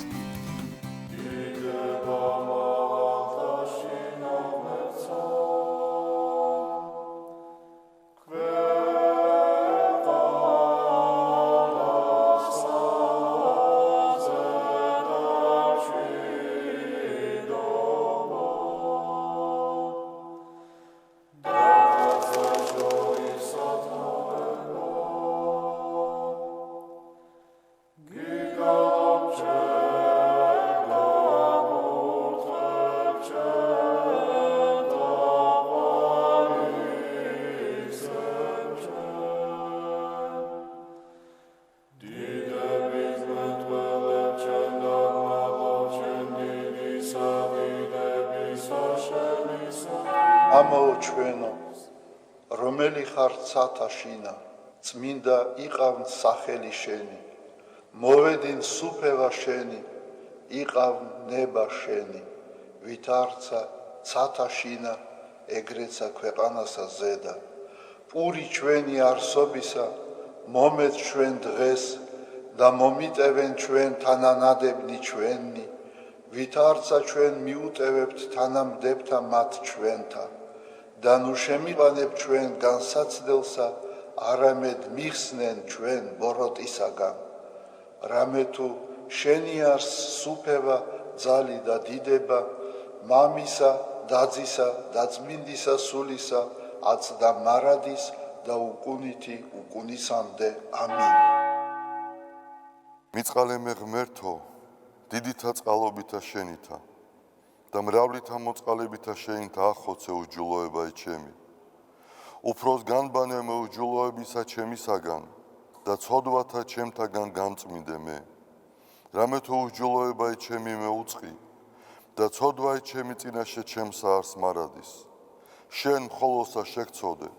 მამაო ჩვენო, რომელი ხარ ცათაშინა, წმინდა იყავნ სახელი შენი, მოვედინ სუფევა შენი, იყავნ ნება შენი, ვით არცა ცათაშინა, ეგრეცა ქვეყანასა ზედა, პური ჩვენი არსობისა, მომეც ჩვენ დღეს და მომიტევენ ჩვენ თანანადებნი ჩვენი, ვით არცა ჩვენ მიუტევებთ თანამდებთა მათ ჩვენთა, და ნუ შემიყანებ ჩვენ განსაცდელსა, არამედ მიხსნენ ჩვენ ბოროტისაგან. რამე თუ შენი არს სუფევა, ძალი და დიდება, მამისა, დაძისა და წმინდისა სულისა, აც და მარადის და უკუნითი უკუნისამდე. ამინ. მიწყალე მე ღმერთო, დიდითა წყალობითა შენითა და მრავლითა მოწყალებითა შენითა ახოცე უჯულოებაი ჩემი. უფროს განბანე მე უჯულოებისა ჩემისაგან და ცოდვათა ჩემთაგან გამწმინდე მე. რამე თუ უჯულოებაი ჩემი მე უწყი და ცოდვაი ჩემი წინაშე ჩემსა არს მარადის. შენ მხოლოსა შეგწოდე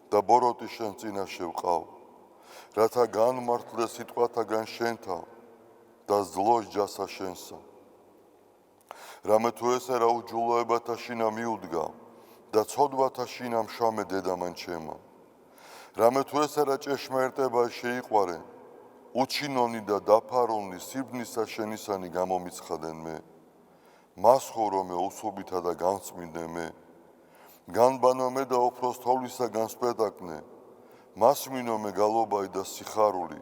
და ბოროტი შენ წინაშე ვყავ, რათა განმართლე სიტყვათაგან შენთა და ზლოს ჯასა შენსა. რამე თუ ესე რა უჯულოებათა შინა მიუდგა და ცოდვათა შინა მშამე დედამან ჩემა. რამე თუ ესე რა ჭეშმარიტება შეიყვარე, უჩინონი და დაფარონი სიბნისა შენისანი გამომიცხადენ მე. მასხურო მე უსუბითა და განწმინდე მე. განბანო მე და უფროს თოვლისა განსპეტაკნე, მასმინო მე გალობაი და სიხარული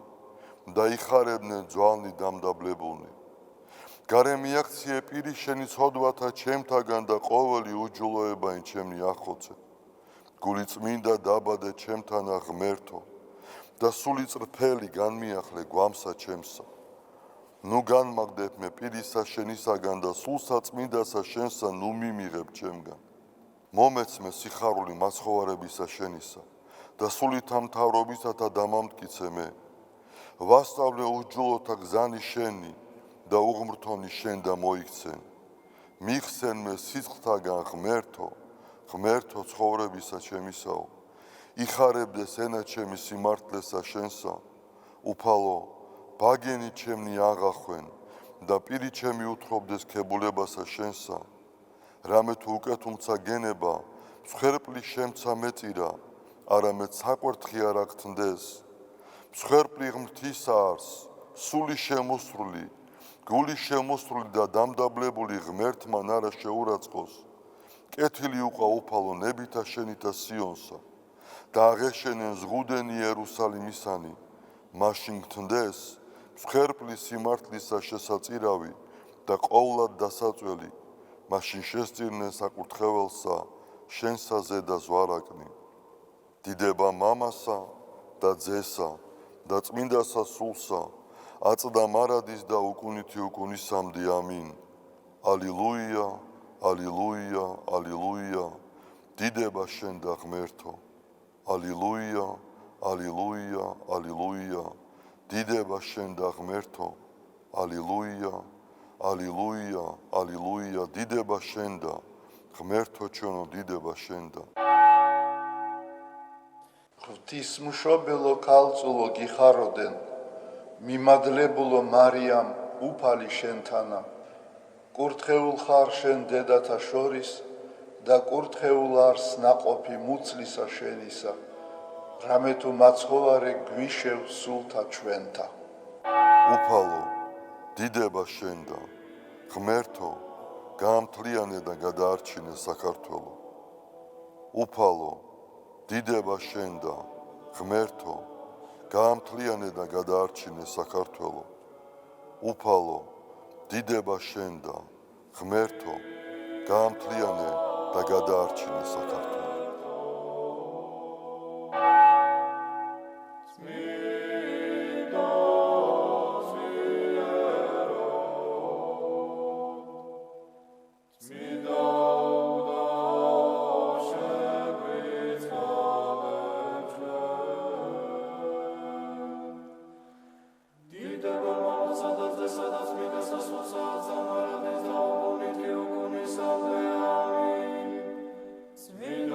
და იხარებნე ძვალნი დამდაბლებულნი. გარე მიაქციე პირი შენი ცოდვათა ჩემთაგან და ყოველი უჯულოებაი ჩემი ახოცე. გული წმინდა დაბადე ჩემთანა ღმერთო და სული წრფელი განმიახლე გვამსა ჩემსა. ნუ განმაგდებ მე პირისა შენისაგან და სულსა წმინდასა შენსა ნუ მიმიღებ ჩემგან. მომეც მე სიხარული მაცხოვარებისა შენისა და სულითა მთავრობისათა დამამტკიცე მე. ვასწავლე უჯულოთა გზანი შენი და უღმრთონი შენ და მოიქცენ. მიხსენ მე სიცხთაგან ღმერთო, ღმერთო ცხოვრებისა ჩემისაო. იხარებდეს ენა ჩემი სიმართლესა შენსა, უფალო, ბაგენი ჩემნი აღახვენ და პირი ჩემი უთხრობდეს ქებულებასა შენსა. რამე თუ უკეთუმცა გენება, მსხვერპლი შემცა მეწირა, არამედ საკვერთხი არ აგთნდეს. მსხვერპლი ღმრთისა არს, სული შემოსრული, გული შემოსრული და დამდაბლებული ღმერთმან არა შეურაცხყოს. კეთილი უყვა უფალო ნებითა შენითა სიონსა და აღეშენენ ზღუდენი იერუსალიმისანი, მაშინ გთნდეს მსხვერპლი სიმართლისა შესაწირავი და ყოვლად დასაწველი, მაშინ შესწირნენ საკურთხეველსა შენსა ზედა ზვარაკნი. დიდება მამასა და ძესა და წმინდასა სულსა, აწდა მარადის და უკუნითი უკუნისამდე. ამინ. ალილუია, ალილუია, ალილუია, დიდება შენ და ღმერთო. ალილუია, ალილუია, ალილუია, დიდება შენ და ღმერთო. ალილუია, ალილუია, ალილუია, დიდება შენ და ღმერთო ჩვენო, დიდება შენ და. ღვთისმშობელო ქალწულო გიხაროდენ, მიმადლებულო მარიამ უფალი შენთანა, კურთხეულ ხარ შენ დედათა შორის და კურთხეულ არს ნაყოფი მუცლისა შენისა, რამე თუ მაცხოვარე გვიშევ სულთა ჩვენთა. უფალო, დიდება შენ და ღმერთო, გაამთლიანე და გადაარჩინე საქართველო. უფალო, დიდება შენ და ღმერთო, გაამთლიანე და გადაარჩინე საქართველო. უფალო, დიდება შენ და ღმერთო, გაამთლიანე და გადაარჩინე საქართველო. Sweet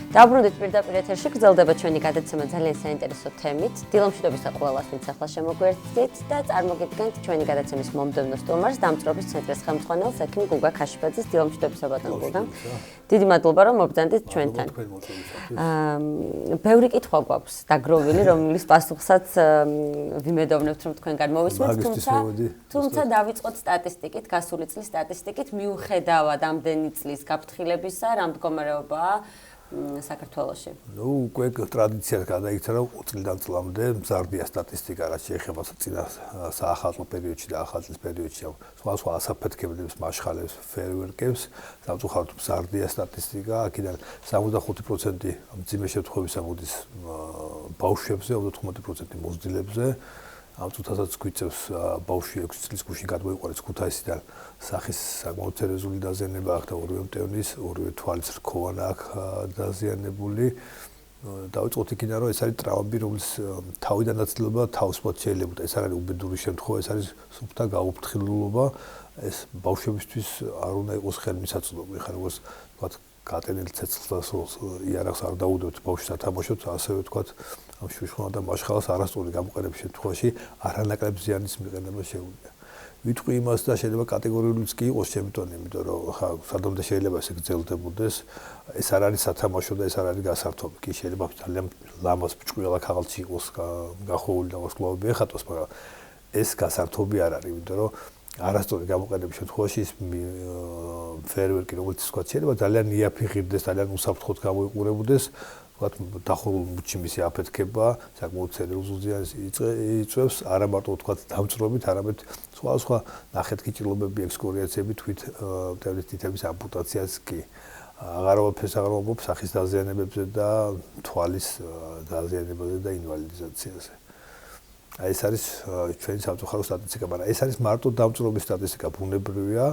დაბრუნდით პირდაპირ ეთერში, გრძელდება ჩვენი გადაცემა ძალიან საინტერესო თემით. დილომშვიდობისა ყველას, ვინც ახლა შემოგვერთდით და წარმოგიდგენთ ჩვენი გადაცემის მომდევნო სტუმარს, დამწრობის ცენტრის ხელმძღვანელს, ექიმ გუგა ქაშიბაძის. დილომშვიდობისა ბატონ გუგა. დიდი მადლობა, რომ მობრძანდით ჩვენთან. ბევრი კითხვა გვაქვს დაგროვილი, რომლის პასუხსაც ვიმედოვნებთ, რომ თქვენგან მოვისმენთ, თუმცა დავიწყოთ სტატისტიკით, გასული წლის სტატისტიკით, მიუხედავად ამდენი წლის გაფრთხილებისა, რა მდგომარეობაა საქართველოში. უკვე ტრადიციად გადაიქცა, რომ წლიდან წლამდე მზარდია სტატისტიკა, რაც შეეხება წინა საახალწლო პერიოდში და ახალ წლის პერიოდში სხვა ასაფეთქებლებს, მაშხალებს, ფეერვერკებს, სამწუხაროდ მზარდია სტატისტიკა, აქედან 75% მძიმე შემთხვევისა მოდის ბავშვებზე, 90% მოზრდილებზე. ამ წუთასაც გვიწევს ბავშვი 6 წლის გუშინ გადმოიყვანეს ქუთაისიდან სახის საკმაოდ სერიოზული დაზიანება აქვს და ორივე მტევნის, ორივე თვალის რქოვანა აქვს დაზიანებული. დავიწყოთ იქიდან, რომ ეს არის ტრავმები, რომლის თავიდან აცილება თავისუფლად შეიძლება. ეს არ არის უბედური შემთხვევა, ეს არის სუფთა გაუფრთხილება. ეს ბავშვებისთვის არ უნდა იყოს ხელმისაწვდომი. ხარ როგორც ვთქვათ, გატენილი ცეცხლსა იარაღს არ დაუდევთ ბავშვს ათამაშოთ, ასევე ვთქვათ, ამ შუშხონა და მაშხალას არასწორი გამოყენების შემთხვევაში არანაკლებ ზიანის მიყენება შეუძლია. ვიტყვი იმას და შეიძლება კატეგორიულიც კი იყოს ჩემთვის, იმიტომ რომ ხა სადამდე შეიძლება ესე გრძელდებოდეს, ეს არ არის სათამაშო და ეს არ არის გასართობი. კი შეიძლება ძალიან ლამაზ ბრჭყვიალა ქაღალდში იყოს გახოვული და ვარსკვლავები ეხატოს, მაგრამ ეს გასართობი არ არის, იმიტომ რომ არასწორი გამოყენების შემთხვევაში ის ფეერვერკი, როგორც თქვა, შეიძლება ძალიან იაფი ღირდეს, ძალიან უსაფრთხოდ გამოიყურებოდეს. ვთქვათ, დახურულ მუჩში მისი აფეთქება, საკმაოდ სერიოზულ ზიანს იწვევს, არა მარტო ვთქვათ დამწრობით, არამედ სხვა ნახეთქიჭილობები, ექსკორიაციები, თვით მტევნის თითების ამპუტაციაც კი. აღარავაფერს აღარ ვამბობ სახის დაზიანებებზე და თვალის დაზიანებებზე და ინვალიდიზაციაზე. ეს არის ჩვენი სამწუხარო სტატისტიკა, მაგრამ ეს არის მარტო დამწრობის სტატისტიკა, ბუნებრივია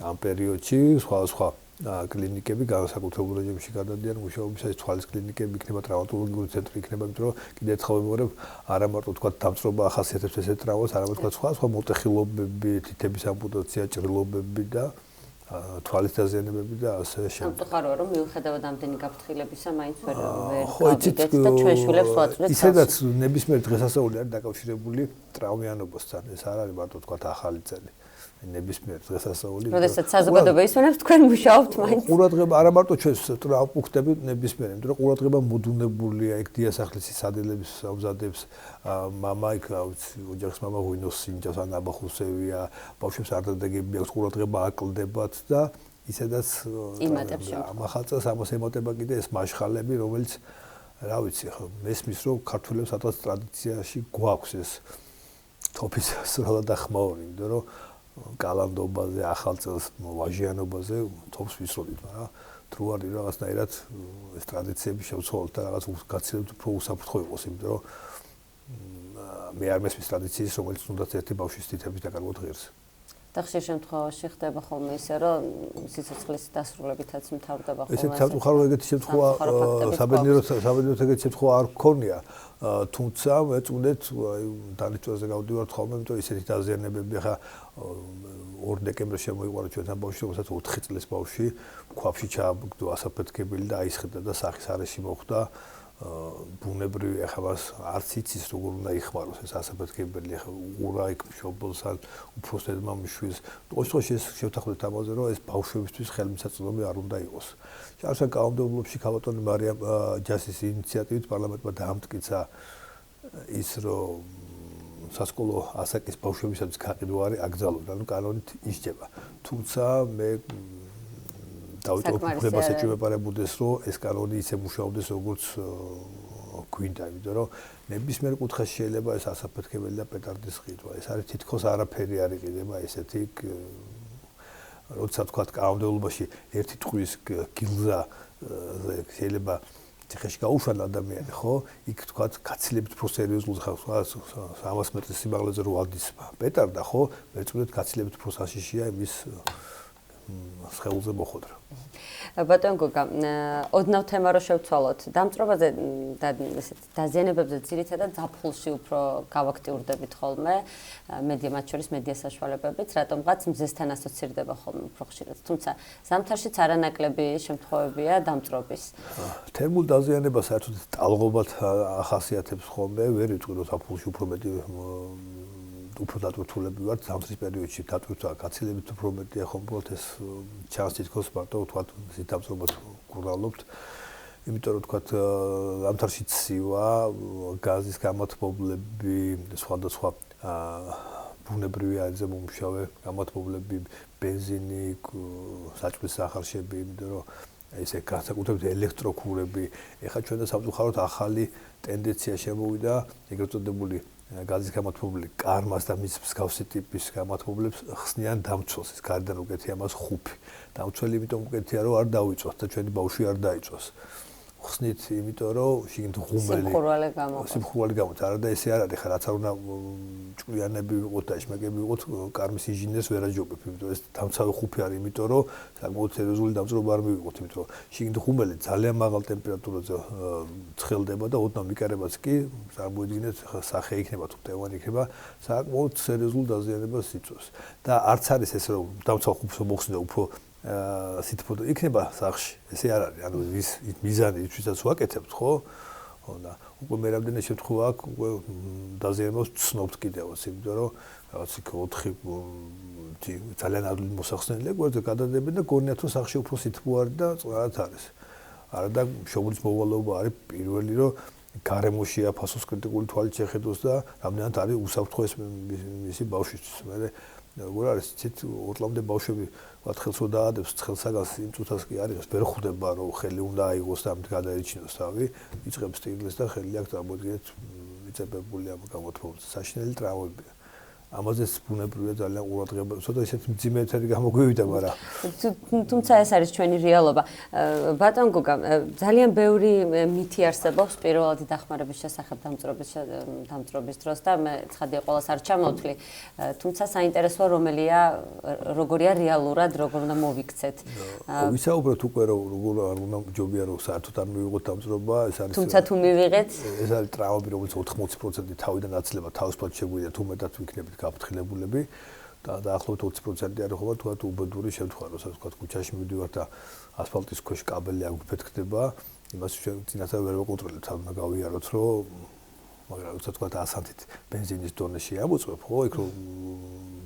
ამ პერიოდში სხვა კლინიკები განსაკუთრებულ რეჟიმში გადადიან მუშაობისას, თვალის კლინიკები იქნება, ტრავმატოლოგიური ცენტრი იქნება, იმიტომ რომ კიდევ ერთხელ ვიმეორებ, არა მარტო თქვა დამწრობა ახასიათებს ესეთ ტრავმას, არამედ თქვა სხვა მოტეხილობები, თითების ამპუტაცია, ჭრილობები და თვალის დაზიანებები და ასე შემდეგ. სამწუხაროა, რომ მიუხედავად ამდენი გაფრთხილებისა, მაინც ვერ გავიგეთ და ჩვენ შვილებს ვაწვდეთ. ისედაც ნებისმიერ დღესასწაული არის დაკავშირებული ტრავმიანობასთან. ეს არ არის მარტო თქვა ახალი წელი. ნებისმიერ დღესასწაული. როდესაც საზოგადოება ისვენებს, თქვენ მუშაობთ მაინც. ყურადღება არა მარტო ჩვენს ტრავმპუნქტები ნებისმიერ, იმიტომ რომ ყურადღება მოდუნებულია ეგ დიასახლისი სადელების სამზადებს, მამა იქ ოჯახის მამა ღვინოს სინჯავს ან აბახუსევია, ბავშვებს არ დადებები აქვს, ყურადღება აკლდებათ და ისედაც ამახალწელს ამას ემატება კიდე ეს მაშხალები, რომელიც რა ვიცი, ხო, მესმის რომ ქართველებს სადღაც ტრადიციაში გვაქვს ეს თოფის სროლა და ხმაური, იმიტომ რომ კალანდობაზე, ახალწელს, ვაჟიანობაზე თოფს ვისროდით, მაგრამ თუ არის რაღაცნაირად ეს ტრადიციები შევცვალოთ და რაღაც გაცილებთ უფრო უსაფრთხო იყოს, იმიტომ რომ მე არ მესმის ტრადიციის, რომელიც თუნდაც ერთი ბავშვის თითების დაკარგვად ღირს. და ხშირ შემთხვევაში ხდება ხოლმე ისე, რომ სიცოცხლის დასრულებითაც მთავრდება ხოლმე. ესეთ სამწუხარო ეგეთი შემთხვევა საბედნიეროდ ეგეთი შემთხვევა არ გქონია. თუმცა მეწუნეთ დანიჭვაზე გავდივართ ხოლმე, იმიტომ რომ ისეთი დაზიანებები ხა 2 დეკემბერში შემოიყვანა ჩვენთან ბავშვი, რომელსაც 4 წლის ბავშვი ქვაფში ჩააბგდო ასაფეთქებელი და აისხდა და სახის არეში მოხვდა. ბუნებრივია, ხა მას არც იცის როგორ უნდა იხმაროს ეს ასაფეთქებელი, ხა უყურა იქ მშობელს ან უფროსებმა მშვილს. ოღონდ ეს შევთანხმდით ამაზე, რომ ეს ბავშვებისთვის ხელმისაწვდომი არ უნდა იყოს. შარშან კანონმდებლობაში ქალბატონი მარიამ ჯასის ინიციატივით პარლამენტმა დაამტკიცა ის, რომ სასკოლო ასაკის ბავშვებისათვის გაყიდვა არის აკრძალული, ანუ კანონით ისჯება. თუმცა მე დავიწყო უფლებას ეჭვმეპარებოდეს, რომ ეს კანონი ისე მუშაობდეს, როგორც გვინდა, იმიტომ რომ ნებისმიერ კუთხეში შეიძლება ეს ასაფეთქებელი და პეტარდის ყიდვა. ეს არის თითქოს არაფერი არ იყიდება ესეთი, როცა თქვა კანონმდებლობაში ერთი ტყვის გილზა შეიძლება ციხეში გაუშვან ადამიანი, ხო? იქ თქვა გაცილებით უფრო სერიოზული ხალხა 300 მეტრის სიმაღლეზე რო ადის პეტარდა, ხო? მეწუნეთ გაცილებით უფრო საშიშია იმის ხელზე მოხდრა. ბატონ გოგა, ოდნავ თემა რო შევცვალოთ, დამწრობაზე და ესეთ დაზიანებებზე ძირითადად ზაფხულში უფრო გავაქტიურდებით ხოლმე, მედია მათ შორის მედია საშუალებებით, რატომღაც მზესთან ასოცირდება ხოლმე უფრო ხშირად. თუმცა ზამთარშიც არანაკლები შემთხვევებია დამწრობის. თერმულ დაზიანებას საერთოდ ტალღობად ახასიათებს ხოლმე, ვერ ვიტყვი რომ ზაფხულში უფრო მეტი უფრო დატვირთულები ვართ, ზამთრის პერიოდში დატვირთვა გაცილებით უფრო მეტია ხოლმე, ეს ჩანს თითქოს მარტო ვთქვათ ზედამწრობას გურალობთ. იმიტომ რომ ვთქვათ ზამთარში ცივა, გაზის გამათბობლები, სხვადასხვა ბუნებრივი აირზე მომუშავე გამათბობლები, ბენზინი, საჭმლის სახარშები, იმიტომ რომ ესე განსაკუთრებით ელექტროქურები, ეხლა ჩვენ და სამწუხაროდ ახალი ტენდენცია შემოვიდა, ეგრეთ წოდებული გაზის გამათბობლები კარმას და მის მსგავსი ტიპის გამათბობლებს ხსნიან დამცველს, ეს გარდან უკეთია მას ხუფი. დამცველი იმიტომ უკეთია, რომ არ დავიწვათ და ჩვენი ბავშვი არ დაიწვას. ხსნით, იმიტომ რომ შიგნით ღუმელი სიმხურვალე გამოდის. არა და ესე არ არის, ხა რაც არ უნდა ჭკვიანები ვიყოთ და შმაკები ვიყოთ, კარმის ინჟინერს ვერ აჯობებ, იმიტომ ეს დამცავი ხუფი არის, იმიტომ რომ საკმაოდ სერიოზული დამწრობა არ მივიღოთ, იმიტომ რომ შიგნით ღუმელი ძალიან მაღალ ტემპერატურაზე ცხელდება და ოდნავ მიკარებაც კი წარმოიდგინეთ სახე იქნება თუ მტევანი იქნება, საკმაოდ სერიოზულ დაზიანებას იწვევს. და არც არის ეს რომ დამცავ ხუფს მოხსნიდა უფრო სითბო იქნება სახში. ესე არ არის. ანუ ის მიზანი ისაც ვაკეთებთ, ხო? და უკვე მე რამდენი შემთხვევა აქვს, უკვე დაზიანებას ვცნობთ კიდევაც, იმიტომ რომ რაღაც იქ 4 ძალიან ადვილი მოსახსნელია, გვერდზე გადადებენ და გონიათ რომ სახში უფრო სითბო არის და წყალად არის. არა და მშობლის მოვალეობა არის პირველი რომ გარემოშია ფასოს კრიტიკული თვალით შეხედოს და რამდენად არის უსაფრთხო ეს მისი ბავშვისთვის. მე როგორ არის ცით 2 წლამდე ბავშვები ვათხელს რო დაადებს ცხელსაგანს იმ წუთას კი არის ვერ ხვდება რომ ხელი უნდა აიღოს და ამით გადაეჩინოს თავი იწყებს ტირლეს და ხელი აქ წარმოიდგინეთ მიწებებული ამ გამოთხოვს საშინელი ტრავმებია ამაზეც ბუნებრივია ძალიან ყურადღება ცოტა ისეთ მძიმე ეთერი გამოგვივიდა მაგრამ თუმცა ეს არის ჩვენი რეალობა ბატონ გოგა ძალიან ბევრი მითი არსებობს პირველადი დახმარების შესახებ დამწრობის დროს და მე ცხადია ყოველას არ ჩამოვთვლი თუმცა საინტერესოა როგორია რეალურად როგორ უნდა მოვიქცეთ ვისაუბროთ უკვე როგორ არ უნდა ჯობია რომ საერთოდ არ მივიღოთ დამწრობა ეს არის თუმცა თუ მივიღეთ ეს არის ტრავმები რომელიც 80% თავიდან აცლება თავისუფლად შეგვიძლია თუ მეტად ვიქნებით გაფრთხილებულები და დაახლოებით 20% არის ხოლმე თქვათ უბედური შემთხვევა, როდესაც თქვათ ქუჩაში მივიდივართ და ასფალტის ქვეშ კაბელი აგვიფეთქდება, იმას ჩვენ წინასწარ ვერ ვაკონტროლებთ, უნდა გავიაროთ, რომ მაგრამ როდესაც თქვათ 100 სანტით ბენზინის დონეში ამოწმებ, ხო, იქ რომ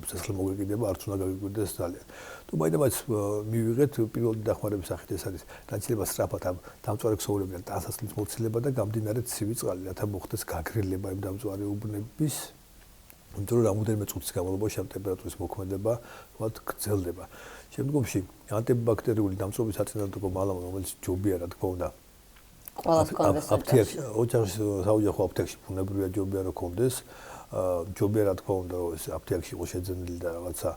სესხლი მოგვიკიდება, არც უნდა გაგიკვირდეს ძალიან. თუ მაინც მივიღეთ პირველი დახმარების სახით ეს არის დაჩილება სწრაფად ამ დამწვარი ქსოვილებიდან ტანსაცმლის მოცილება და გამდინარე ცივი წყალი, რათა მოხდეს გაგრილება იმ დამწვარი უბნების იმიტომ რომ რამოდენიმე წუთის განმავლობაში ამ ტემპერატურის მოქმედება ვთქვათ გრძელდება. შემდგომში ანტიბაქტერიული დამწრობის საწინააღმდეგო მალამა რომელიც ჯობია რა თქმა უნდა ყველას კონდეს აფთიაქში ოჯახის საოჯახო აფთიაქში ბუნებრივია ჯობია რომ კონდეს ჯობია რა თქმა უნდა რომ ეს აფთიაქში იყო შეძენილი და რაღაცა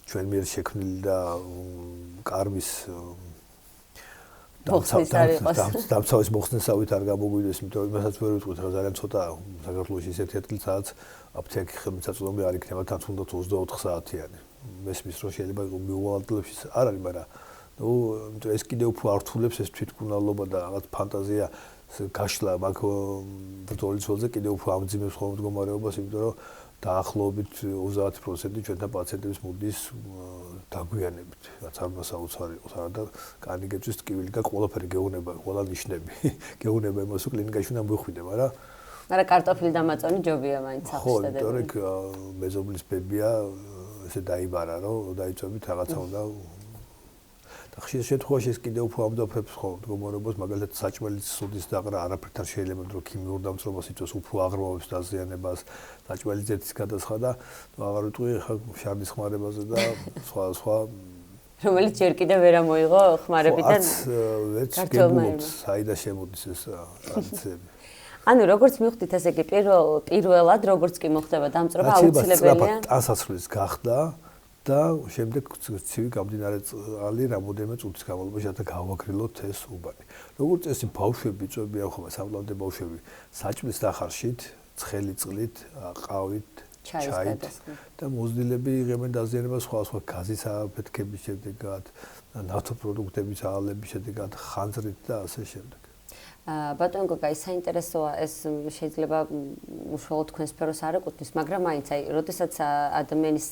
ჩვენ მიერ შექმნილი და კარმის დამცავის მოხსნესავით არ გამოგვიდეს, იმიტომ რომ იმასაც ვერ ვიტყვით, რა ძალიან ცოტა საქართველოში ისეთი ადგილი, სადაც აფთიაქი ხელმისაწვდომი არ იქნება თან თუნდაც 24 საათიანი. მესმის რომ შეიძლება იყოს მიუვალებლებში არ არის, მაგრამ ნუ იმიტომ ეს კიდევ უფრო ართულებს ეს თვითმკურნალობა და რაღაც ფანტაზია გაშლა მაგ ბრძოლის ველზე კიდევ უფრო ამძიმებს ხოლმე მდგომარეობას, იმიტომ რომ დაახლოებით 30% ჩვენთან პაციენტების მოდის დაგვიანებით, რაც არ უნდა საოცარი იყოს, არა და კანი გეწვის ტკივილი და ყველაფერი გეუბნება, ყველა ნიშნები. გეუბნება იმას, რომ კლინიკაში უნდა მოხვიდე, მაგრამ კარტოფილი და მაწონი ჯობია მაინც ახსნედები. ხო, იმიტომ რომ მეზობლის ბებია ესე დაიბარა, რომ დაიწვევით რაღაცა უნდა და ხშირ შემთხვევაში ეს კიდევ უფრო ამძაფრებს ხოლმე მდგომარეობას, მაგალითად საჭმელის სუდის დაყრა არაფერთან შეიძლება რომ ქიმიურ დამწრობას იწვევს, უფრო აღრმავებს დაზიანებას, საჭმელის ზეთის გადასხმა და აღარ ვიტყვი ხა შარდის ხმარებაზე და სხვა რომელიც ჯერ კიდევ ვერ ამოიღო ხმარებიდან გართულმაიბ საიდან შემოდის ეს ტრადიციები ანუ როგორც მივხვდით ესე იგი პირველად როგორც კი მოხდება დამწრობა აუცილებელია ტანსაცმლის გახდა და შემდეგ ცივი გამდინარე წყალი რამოდენიმე წუთის განმავლობაში რათა გავაგრილოთ ეს უბანი. როგორც წესი ბავშვები წვებიან ხოლმე სამწლამდე ბავშვები საჭმლის დახარშით, ცხელი წყლით, ყავით, ჩაით და მოზრდილები იღებენ დაზიანებას სხვა გაზის აფეთქების შედეგად, ნავთობპროდუქტების აღლების შედეგად ხანძრით და ასე შემდეგ. ბატონო გოგა, საინტერესოა ეს შეიძლება უშუალოდ თქვენ სფეროს არ ეკუთვნის, მაგრამ მაინც აი, როდესაც ადამიანის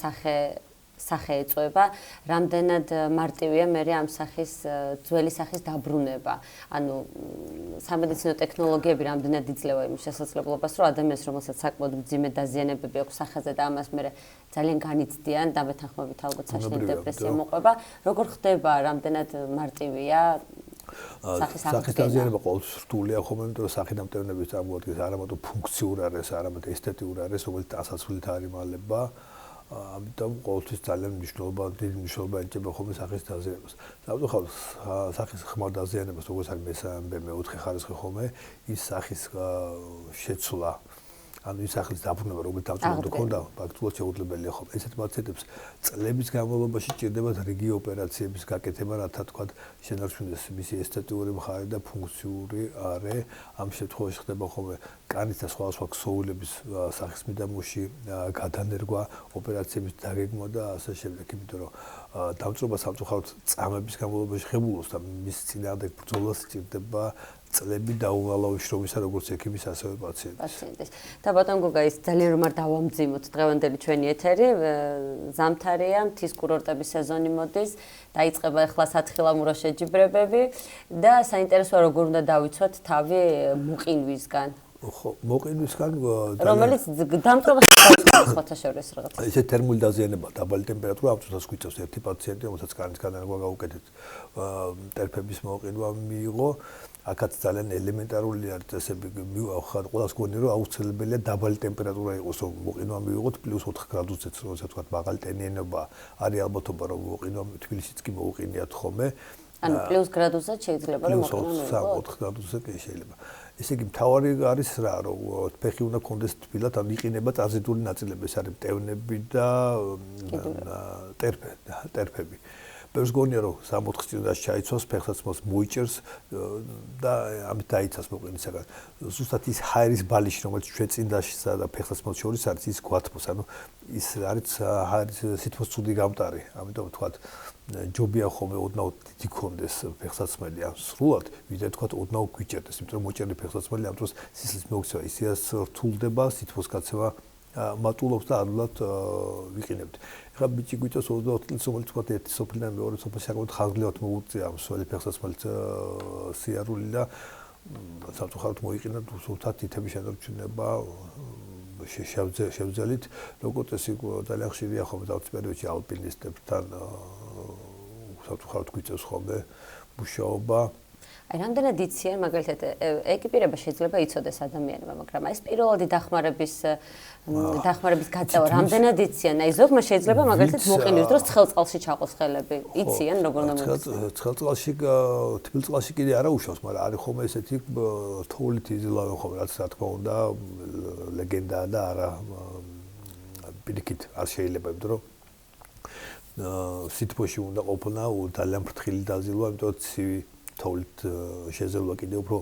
სახე ეწოება, რამდენად მარტივია მე ამ სახის ძველი სახის დაბრუნება. ანუ სამედიცინო ტექნოლოგიები რამდენად იძლევა იმ შესაძლებლობას, რომ ადამიანს, რომელსაც საკმაოდ მძიმე დაზიანებები აქვს სახეზე და ამას მე ძალიან განიცდიან, დამეთანხმებით ალბათ საშინელი დეპრესია მოყვება, როგორ ხდება, რამდენად მარტივია სახის დაზიანება ყოველთვის რთულია ხოლმე, იმიტომ რომ სახი დამტევნების წარმოადგენს არამატო ფუნქციურ არეს, არამედ ესთეტიურ არეს, რომელიც დასასრულით არ იმალება. ამიტომ ყოველთვის ძალიან დიდი მნიშვნელობა ენიჭება ხოლმე სახის დაზიანებას. დავუხავთ სახის ხმარ დაზიანებას, როგორც არის მესამე, მეოთხე ხარისხი ხოლმე, ის სახის შეცვლა, ანუ ის სახის დაბრუნება, რომელიც დავწუნდა ქონდა, ფაქტობრივად შეუძლებელია ხოლმე. ესეთ პაციენტებს წლების განმავლობაში ჭირდებათ რიგი ოპერაციების გაკეთება, რათა თქვა შენარჩუნდეს მისი ესთეტიური მხარე და ფუნქციური არე. ამ შემთხვევაში ხდება ხოლმე კანის და სხვა ქსოვილების სახის მიდამოში გადანერგვა, ოპერაციების დაგეგმვა და ასე შემდეგ, იმიტომ რომ დამწრობა სამწუხაროდ წამების განმავლობაში ხებულობს და მის წინააღმდეგ ბრძოლას სჭირდება წლები დაუვალავი შრომისა, როგორც ექიმის, ასევე პაციენტის. და ბატონ გოგა, ის ძალიან რომ არ დავამძიმოთ დღევანდელი ჩვენი ეთერი, ზამთარია, მთის კურორტების სეზონი მოდის, დაიწყება ახლა სათხილამურო შეჯიბრებები და საინტერესოა როგორ უნდა დავიცვათ თავი მოყინვისგან. ხო, მოყინვისგან რომელიც დამწრობას სხვათა შორის რაღაც. ესე თერმული დაზიანება, დაბალი ტემპერატურა ამ წუთას გვიწევს ერთი პაციენტი, რომელსაც კანის განარგვა გაუკეთეთ, ტერფების მოყინვა მიიღო. აქაც ძალიან ელემენტარული არის წესები, ხარ ყველას გონი რომ აუცილებელია დაბალი ტემპერატურა იყოს, რომ მოყინვა მივიღოთ +4 გრადუსზეც, როცა თქვა მაღალი ტენიანობა არის ალბათობა, რომ მოყინვა თბილისიც კი მოუყინიათ ხოლმე. ანუ +4 გრადუსზე შეიძლება რომ მოყინვა მივიღოთ. 4 გრადუსზე კი შეიძლება. ესე იგი მთავარი არის რა, რომ ფეხი უნდა კონდეს თბილად, ან იყინება ტრანზიტული ნაწილები, ეს არის მტევნები და ტერფები. ბევრს გონია რომ 64 წინდაში ჩაიცვას, ფეხსაცმელს მოიჭერს და ამით დაიცავს მოყინვისაგან. ზუსტად ის ჰაერის ბალიში, რომელიც ჩვენ წინდაშისა და ფეხსაცმელს შორის არის, ის გვათმოს, ანუ ის არის ჰაერის სითბოს ცუდი გამტარი. ამიტომ ვთქვათ, ჯობია ხოლმე ოდნავ დიდი კონდეს ფეხსაცმელი, ან სრულად, ვიდრე ვთქვათ ოდნავ გვიჭერდეს, იმიტომ რომ მოჭერილი ფეხსაცმელი ამ დროს სისხლის მოქცევა ისეაც რთულდება, სითბოს გაცემა მატულობს და ადვილად ვიყინებთ. ეხლა ბიჭი გვიწევს 24 წელს, რომელიც თქვა ერთი სოფლიდან მეორე სოფელში საკმაოდ ხანგრძლივად მოუწია ამ სველი ფეხსაცმელით სიარული და სამწუხაროდ მოიყინა სულთა თითების შენარჩუნება შევძელით, როგორც წესი ძალიან ხშირია ხოლმე დავწ პერიოდში ალპინისტებთან სამწუხაროდ გვიწევს ხოლმე მუშაობა. აი, რამდენად იციან, მაგალითად, ეკიპირება შეიძლება იცოდეს ადამიანმა, მაგრამ აი ეს პირველადი დახმარების გაწევა რამდენად იციან? აი, ზოგმა შეიძლება მაგალითად მოყინვის დროს ცხელწყალში ჩაყოს ხელები. იციან, როგორ უნდა მოიქცნენ? ცხელწყალში, თბილ წყალში კიდე არა უშავს, მაგრამ არის ხოლმე ესეთი თოვლით იზილავენ ხოლმე, რაც რა თქმა უნდა ლეგენდაა და არა პირიქით არ შეიძლება, იმიტომ რომ სითბოში უნდა ყოფნა ძალიან ფრთხილი დაზილვა, იმიტომ ცივი თოვლით შეზელვა კიდევ უფრო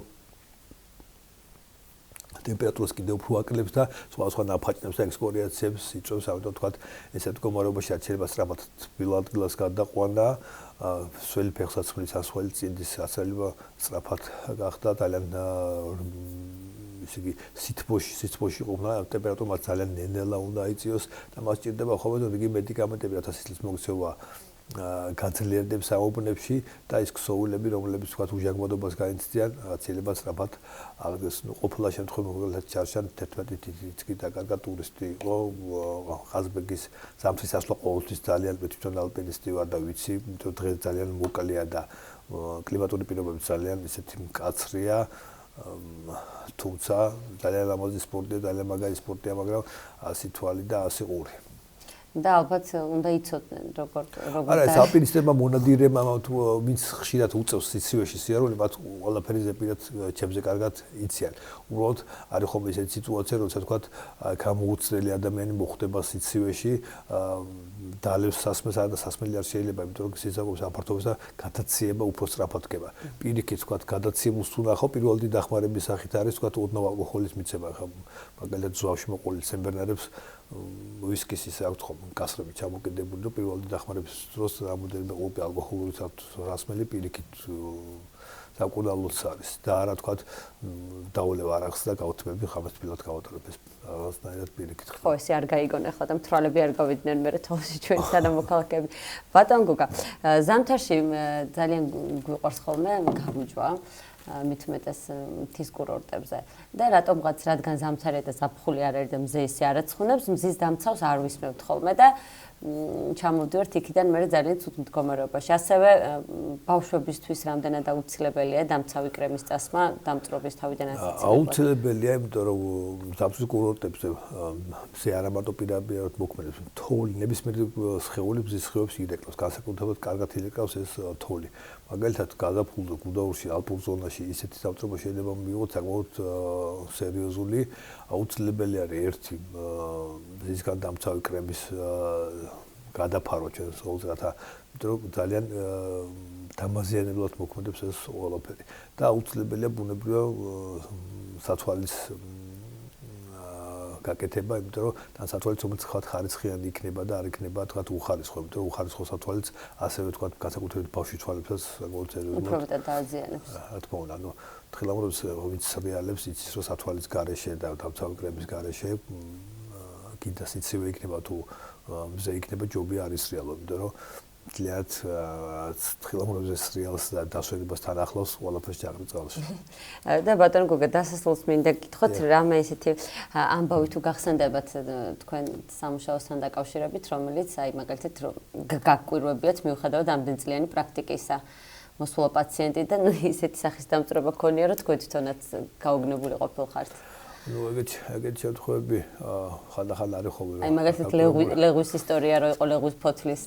ტემპერატურას კიდევ უფრო აკლებს და სხვა ნაფაჭნებს და ექსკორიაციებს იწვევს, ამიტომ თქვა ესეთ მდგომარეობაში რაც შეიძლება სწრაფად თბილ ადგილას გადაყვანა, სველი ფეხსაცმლის ან სველი წინდის ასალება სწრაფად გახდა ძალიან ისე იგი სითბოში ყოფნა, ტემპერატურა მას ძალიან ნენელა უნდა იწიოს და მას ჭირდება ხოლმე რიგი მედიკამენტები, რათა სისხლის მოქცევა გაძლიერდებს საუბნებში და ის ქსოვილები, რომლებიც თქვა უჟანგბადობას გაინცდიან, შეიძლება სწრაფად აღდგეს. ყოფილა შემთხვევაში ჩარშან 11 თითიც კი დაკარგა ტურისტი იყო, ყაზბეგის ზამთრის ასვლა ყოველთვის ძალიან თვითონ ალპინისტი ვარ და ვიცი, იმიტომ დღეს ძალიან მოკლეა და კლიმატური პირობები ძალიან ისეთი მკაცრია. თუმცა ძალიან ლამაზი სპორტია, ძალიან მაგარი სპორტია, მაგრამ 100 თვალი და 100 ყური. და ალბათ უნდა იცოდნენ როგორ არა ეს ალპინისტებმა მონადირეებმა ვინც ხშირად უწევს სიცივეში სიარული მათ ყველაფერი ზეპირად ჩემზე კარგად იციან. უბრალოდ არის ხოლმე ესეთი სიტუაცია, როცა თქვათ გამოუცდელი ადამიანი მოხვდება სიცივეში დალევს სასმელს და სასმელი არ შეიძლება, იმიტომ რომ სიზაგოს აფართოვებს და გადაციება უფრო სწრაფად ხდება. პირიქით თქვათ გადაციებულს თუ ნახო პირველი დახმარების სახით არის თქვათ ოდნავ ალკოჰოლის მიცემა, ხა მაგალითად ზღვაში მოყოლილ სემბერნარებს ვისკის ის აქვს ხომ გასრები ჩამოკიდებული და პირველი დახმარების დროს რამოდენიმე ყლუპი ალკოჰოლური სასმელი პირიქით საკურნალოც არის და არა თქვა დაულევ არ ახს და გავთმები ხამას თბილად გავატარებ ეს რაღაცნაირად პირიქით. ხო, ესე არ გაიგონ ახლა და მთვრალები არ გავიდნენ მე თვალში ჩვენი თანამოქალაქეები. ბატონ გუგა, ზამთარში ძალიან გვიყვარს ხოლმე გამუჯვა მით უმეტეს მთის კურორტებზე და რატომღაც რადგან ზამთარია და ზაფხული არ არის და მზე ისე არ აცხუნებს, მზის დამცავს არ ვისმევთ ხოლმე და ჩამოვდივართ იქიდან მე ძალიან ცუდ მდგომარეობაში. ასევე ბავშვებისთვის რამდენად აუცილებელია დამცავი კრემის წასმა დამწრობის თავიდან ასაცილებლად. აუცილებელია, იმიტომ რომ ზაფხულის კურორტებზე მზე არა მარტო პირდაპირ მოქმედებს, თოვლი ნებისმიერი სხეული მზის სხეულებს ირეკლავს, განსაკუთრებულად კარგად ირეკლავს ეს თოვლი. მაგალითად, გაზაფხულ და გუდაურში, ალპურ ზონაში ისეთი დამწრობა შეიძლება მიიღოთ საკმაოდ სერიოზული. აუცილებელი არის ერთი მზისგან დამცავი კრემის გადაფარო ჩვენს სხეულზე, რათა იმიტომ რომ ძალიან დამაზიანებლად მოქმედებს ეს ყველაფერი. და აუცილებელია ბუნებრივია სათვალის გაკეთება, იმიტომ რომ თან სათვალიც რომელიც თქვა ხარისხიანი იქნება და არ იქნება თქვა უხარისხო, იმიტომ რომ უხარისხო სათვალიც ასევე თქვა განსაკუთრებით ბავშვი თვალებსაც საკმაოდ სერიოზულად უფრო მეტად დააზიანებს. რა თქმა უნდა, ანუ თხილამურებს ვინც რეალებს იცის რომ სათვალის გარეშე და დამცავი კრემის გარეშე კიდე სიცივე იქნება თუ მზე იქნება ჯობი არის რეალო, იმიტომ რომ ძალიან თხილამურებს ეს რეალს და დასვენებასთან ახლავს ყველაფერს ჯაგრი წყალში. და ბატონ გუგა, დასასრულს მინდა გითხოთ რამე ისეთი ამბავი თუ გახსენდებათ თქვენ სამუშაოსთან დაკავშირებით, რომელიც აი მაგალითად რომ გაგკვირვებიათ მიუხედავად ამდენწლიანი პრაქტიკისა. მოსულა პაციენტი და ისეთი სახის დამწრობა ქონია, რომ თქვენ თვითონაც გაუგნებული ყოფილხართ. ნუ ეგეთი შემთხვევები ხანდახან არის ხოლმე. აი მაგალითად ლეღვის ისტორია რო იყო ლეღვის ფოთლის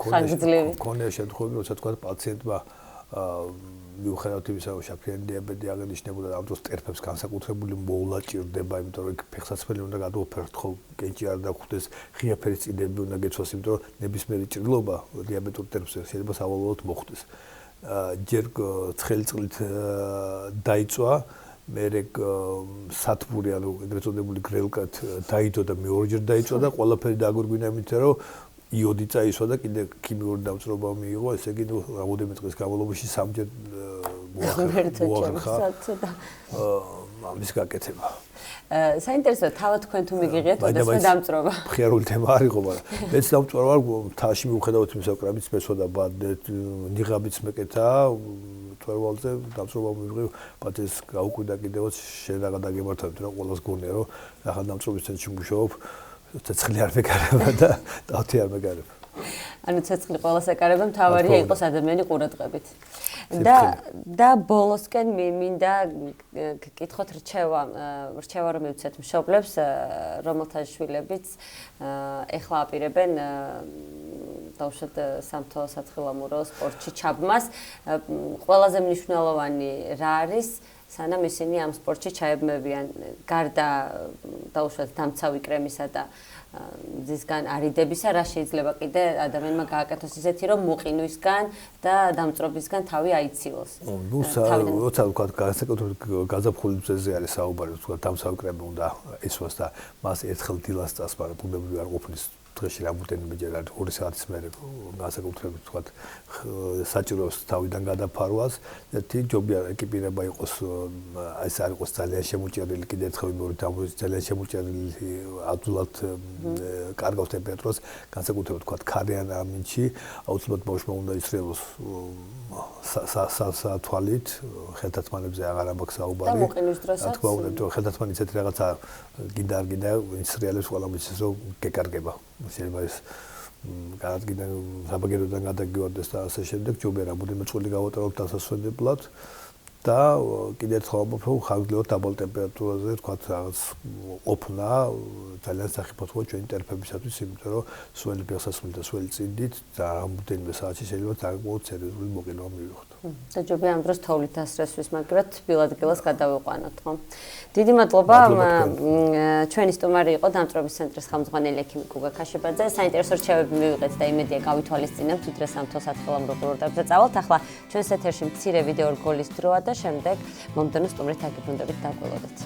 ხანგრძლივი. ქონია შემთხვევები, როცა თქვა პაციენტმა მიუხედავად იმისა, რომ შაქრიანი დიაბეტი აღნიშნებოდა და ამ დროს ტერფებს განსაკუთრებული მოვლა ჭირდება, იმიტომ რომ ფეხსაცმელი უნდა გადაუფერთ ხო, კენჭი არ დაგხვდეს, ღია ფერის წინები უნდა გეცვას, იმიტომ რომ ნებისმიერი ჭრილობა დიაბეტურ ტერფს შეიძლება სავალალოდ მოხდეს. ჯერ ცხელი წყლით დაიწვა მერე სათბური ანუ ეგრეთ წოდებული გრელკად დაიდო და მეორჯერ დაიწვა და ყველაფერი დაგვირგვინა იმით რომ იოდი წაისვა და კიდე ქიმიური დამწრობა მიიღო, ესე იგი რამოდენიმე დღის განმავლობაში სამჯერ მოახერხა ამის გაკეთება. საინტერესოა თავად თქვენ თუ მიგიღეთ ოდესმე დამწრობა. მხიარული თემა არ იყო, მაგრამ მეც დამწრობა ვარ თაში მიუხედავად იმისა, კრებიც მეცოდა ბადეთ, ნიღაბიც მეკეთა თვალზე დამწრობა მივიღე, პატეს გაუკვირდა კიდევაც შენ რა გადაგემართა, იმიტომ რომ ყველას გონია რომ ახლა დამწრობის ცენტრში მუშაობ, ცეცხლი არ მეკარება და დავთი არ მეკარება. ანუ ცეცხლი ყველას ეკარება, მთავარია იყოს ადამიანი ყურადღებით. და ბოლოსკენ მინდა გკითხოთ რჩევა რომ მივცეთ მშობლებს, რომელთა შვილებიც ეხლა აპირებენ დაუშვათ სამთო სათხილამურო სპორტში ჩაბმას. ყველაზე მნიშვნელოვანი რა არის სანამ ისინი ამ სპორტში ჩაებმებიან, გარდა დაუშვათ დამცავი კრემისა და მზისგან არიდებისა, რა შეიძლება კიდე ადამიანმა გააკეთოს ისეთი, რომ მოყინვისგან და დამწრობისგან თავი აიცილოს. ნუ როცა ვქოთ განსაკუთრებით გაზაფხულის მზეზე არის საუბარი, ვთქვათ დამცავი კრემი უნდა ესვას და მას ერთხელ დილას წასვლა ბუნებრივი არ ყოფნის დღეში რამოდენიმეჯერ არის 2 საათის მერე განსაკუთრებით ვთქვათ საჭიროებს თავიდან გადაფარვას. ერთი ჯობია ეკიპირება იყოს ეს არ იყოს ძალიან შემოჭერილი, კიდე ერთხელ მეორე დამოწი ძალიან შემოჭერილი ადვილად კარგავს ტემპერატურას, განსაკუთრებით ვთქვათ ქარიან ამინჩი, აუცილებლად ბავშვმა უნდა ისრიალოს სათვალით, ხელთათმანებზე აღარ აქვს საუბარი. და მოყინვის დროსაც ხელთათმანი ისეთი რაღაცა გინდა არ გინდა ისრიალებს ყველა მისის რომ გეკარგება. შეიძლება ეს გადაგიდან საბაგეროდან გადაგივარდეს და ასე შემდეგ ჯობია რამოდენიმე წვლილი გავატაროთ დასასვენებლად და კიდევ ერთხელ ვამბობ რომ ხანგრძლივად დაბალ ტემპერატურაზე თქვათ რაღაც ყოფნა ძალიან სახიფათოა ჩვენი ტერფებისათვის, იმიტომ რომ სველი ფეხსაცმელი და სველი წინდით და რამოდენიმე საათში შეიძლება საკმაოდ სერიოზული მოყინვა მივიღოთ. და ჯობია ამ დროს თოვლით ასრესვის მაგრად თბილადგილას გადავიყვანოთ, ხო? დიდი მადლობა. ჩვენი სტუმარი იყო დამწრობის ცენტრის ხელმძღვანელი ექიმი გუგა ქაშებაძე. საინტერესო რჩევები მივიღეთ და იმედია გავითვალისწინებთ ვიდრე სამთო სათხილამურო კურორტებზე წავალთ. ახლა ჩვენს ეთერში მცირე ვიდეო რგოლის დროა და შემდეგ მომდევნო სტუმრით აგიბრუნდებით, დაგველოდეთ.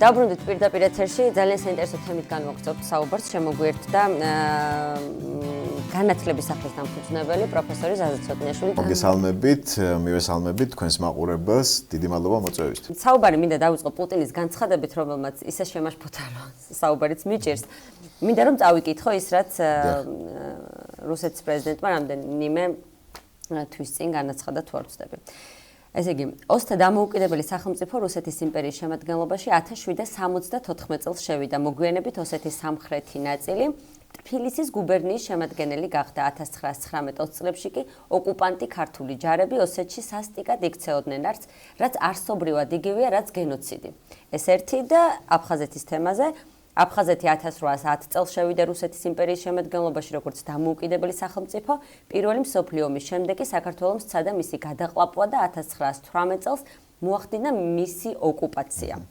დავბრუნდით პირდაპირ ეთერში, ძალიან საინტერესო თემით განვაგრძობთ საუბარს, შემოგვიერთდა განათლების სახლის დამფუძნებელი პროფესორი ზაზა ცოტნიაშვილი. მოგესალმებით, მივესალმებით თქვენს მაყურებელს, დიდი მადლობა მოწვევისთვის. საუბარი მინდა დავიწყო პუტინის განცხადებით, რომელმაც ისე შემაშფოთა, რომ საუბარიც მიჭირს. მინდა რომ წავიკითხო ის, რაც რუსეთის პრეზიდენტმა რამდენიმე თვის წინ განაცხადა, თუ არ ვცდები. ესე იგი, ოსთა დამოუკიდებელი სახელმწიფო რუსეთის იმპერიის შემადგენლობაში 1774 წელს შევიდა, მოგვიანებით ოსეთის სამხრეთი ნაწილი თბილისის გუბერნიის შემადგენელი გახდა. 1919 წლებში კი ოკუპანტი ქართული ჯარები ოსეთში სასტიკად იქცეოდნენ არც, რაც არსობრივად იგივეა, რაც გენოციდი. ეს ერთი და აფხაზეთის თემაზე. აფხაზეთი 1810 წელს შევიდა რუსეთის იმპერიის შემადგენლობაში როგორც დამოუკიდებელი სახელმწიფო. პირველი მსოფლიო ომის შემდეგ კი საქართველოს სცადა მისი გადაყლაპვა და 1918 წელს მოახდინა მისი ოკუპაცია.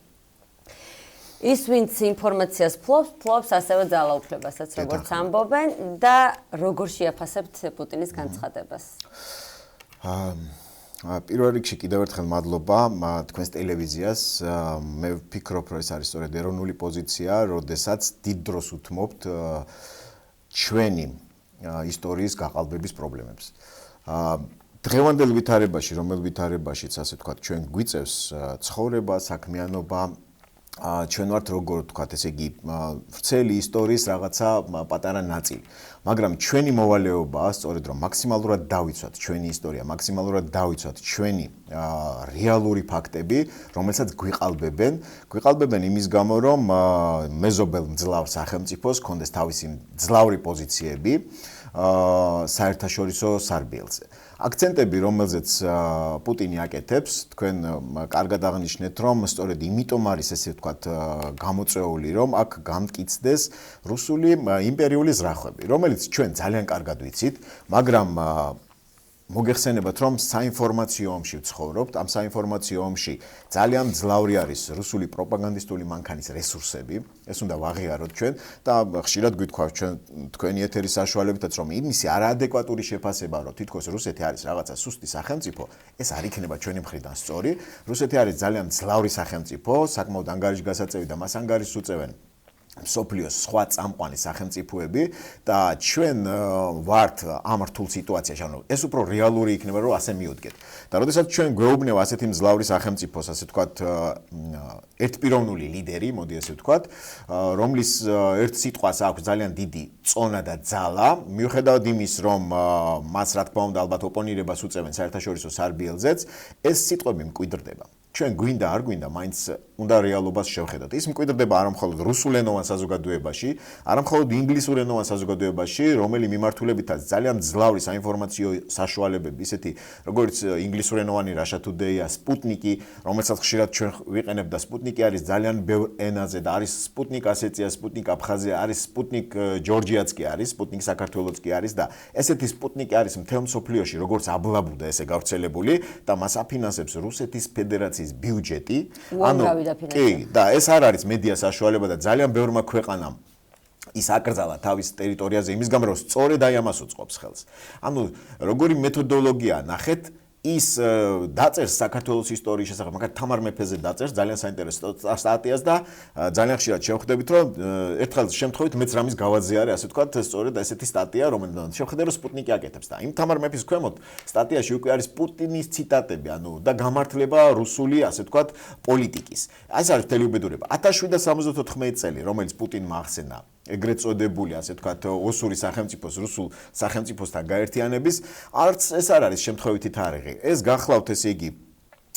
ის ვინც ინფორმაციას ფლობს ასევე ძალაუფლებასაც როგორც ამბობენ და როგორ შეაფასებთ პუტინის განცხადებას? პირველ რიგში კიდევ ერთხელ მადლობა თქვენს ტელევიზიას. მე ვფიქრობ, რომ ეს არის სწორედ ეროვნული პოზიცია, როდესაც დიდ დროს უთმობთ ჩვენი ისტორიის გაყალბების პრობლემებს. დღევანდელ ვითარებაში, რომელ ვითარებაშიც, ასე ვთქვათ, ჩვენ გვიწევს ცხოვრება, საქმიანობა, ჩვენ ვართ როგორ ვთქვათ, ესე იგი, ვრცელი ისტორიის რაღაცა პატარა ნაწილი. მაგრამ ჩვენი მოვალეობაა სწორედ რომ მაქსიმალურად დავიცვათ ჩვენი ისტორია, მაქსიმალურად დავიცვათ ჩვენი რეალური ფაქტები, რომელსაც გვიყალბებენ იმის გამო, რომ მეზობელ მძლავრ სახელმწიფოს ჰქონდეს თავისი მძლავრი პოზიციები საერთაშორისო სარბიელზე. აქცენტები, რომელზეც პუტინი აკეთებს, თქვენ კარგად აღნიშნეთ, რომ სწორედ იმიტომ არის ესე ვთქვათ გამოწვეული, რომ აქ გამტკიცდეს რუსული იმპერიული ზრახვები, რომელიც ჩვენ ძალიან კარგად ვიცით, მაგრამ მოგეხსენებათ, რომ საინფორმაციო ომში ვცხოვრობთ, ამ საინფორმაციო ომში ძალიან მძლავრი არის რუსული პროპაგანდისტული მანქანის რესურსები, ეს უნდა ვაღიაროთ ჩვენ და ხშირად გვითხოვთ ჩვენ თქვენი ეთერის საშუალებითაც, რომ იმისი არაადეკვატური შეფასება, რომ თითქოს რუსეთი არის რაღაცა სუსტი სახელმწიფო, ეს არ იქნება ჩვენი მხრიდან სწორი. რუსეთი არის ძალიან მძლავრი სახელმწიფო, საკმაოდ ანგარიშგასაწევი და მას ანგარიშს უწევენ მსოფლიოს სხვა წამყვანი სახელმწიფოები და ჩვენ ვართ ამ რთულ სიტუაციაში, ანუ ეს უფრო რეალური იქნება, რომ ასე მივდგეთ. და როდესაც ჩვენ გვეუბნევ ასეთი მძლავრი სახელმწიფოს, ასე ვთქვათ, ერთპიროვნული ლიდერი, მოდი ასე ვთქვათ, რომლის ერთ სიტყვას აქვს ძალიან დიდი წონა და ძალა, მიუხედავად იმის, რომ მას რა თქმა უნდა ალბათ ოპონირებას უწევენ საერთაშორისო სარბიელზეც, ეს სიტყვები მკვიდრდება. ჩვენ გვინდა არ გვინდა, მაინც უნდა რეალობას შევხედოთ. ის მკვიდრდება არა მხოლოდ რუსულენოვან საზოგადოებაში, არა მხოლოდ ინგლისურენოვან საზოგადოებაში, რომელი მიმართულებითაც ძალიან მძლავრი საინფორმაციო საშუალებები, ისეთი როგორც ინგლისურენოვანი Russia Today-ა, სპუტნიკი, რომელსაც ხშირად ჩვენ ვიყენებთ და სპუტნიკი არის ძალიან ბევრ ენაზე და არის სპუტნიკ ასეცია, სპუტნიკ აფხაზია, არის სპუტნიკ ჯორჯიაც კი არის, სპუტნიკ საქართველოც კი არის და ესეთი სპუტნიკი არის მთელ მსოფლიოში, როგორც აბლაბუდა ესე გავრცელებული და მას აფინანსებს რუსეთის ფედერაციის ბიუჯეტი. კი, და ეს არ არის მედია საშუალება და ძალიან ბევრმა ქვეყანამ ის აკრძალა თავის ტერიტორიაზე იმის გამო, რომ სწორედ აი ამას უწყობს ხელს. ანუ როგორი მეთოდოლოგია ნახეთ ის დაწერს საქართველოს ისტორიის შესახებ, მაგალითად თამარ მეფეზე დაწერს ძალიან საინტერესო სტატიას და ძალიან ხშირად შევხვდებით, რომ ერთხელ შემთხვევით მეც რამის გავაზიარე, ასე ვთქვათ, სწორედ ესეთი სტატია, რომელიც შევხვდე, რომ სპუტნიკი აკეთებს და იმ თამარ მეფის ქვემოთ სტატიაში უკვე არის პუტინის ციტატები, ანუ და გამართლება რუსული, ასე ვთქვათ, პოლიტიკის. ეს არის მთელი უბედურება. 1774 წელი, რომელიც პუტინმა ახსენა ეგრეთ წოდებული, ასე ვთქვათ, ოსური სახელმწიფოს რუსულ სახელმწიფოსთან გაერთიანების, არც ეს არ არის შემთხვევითი თარიღი. ეს გახლავთ, ესე იგი,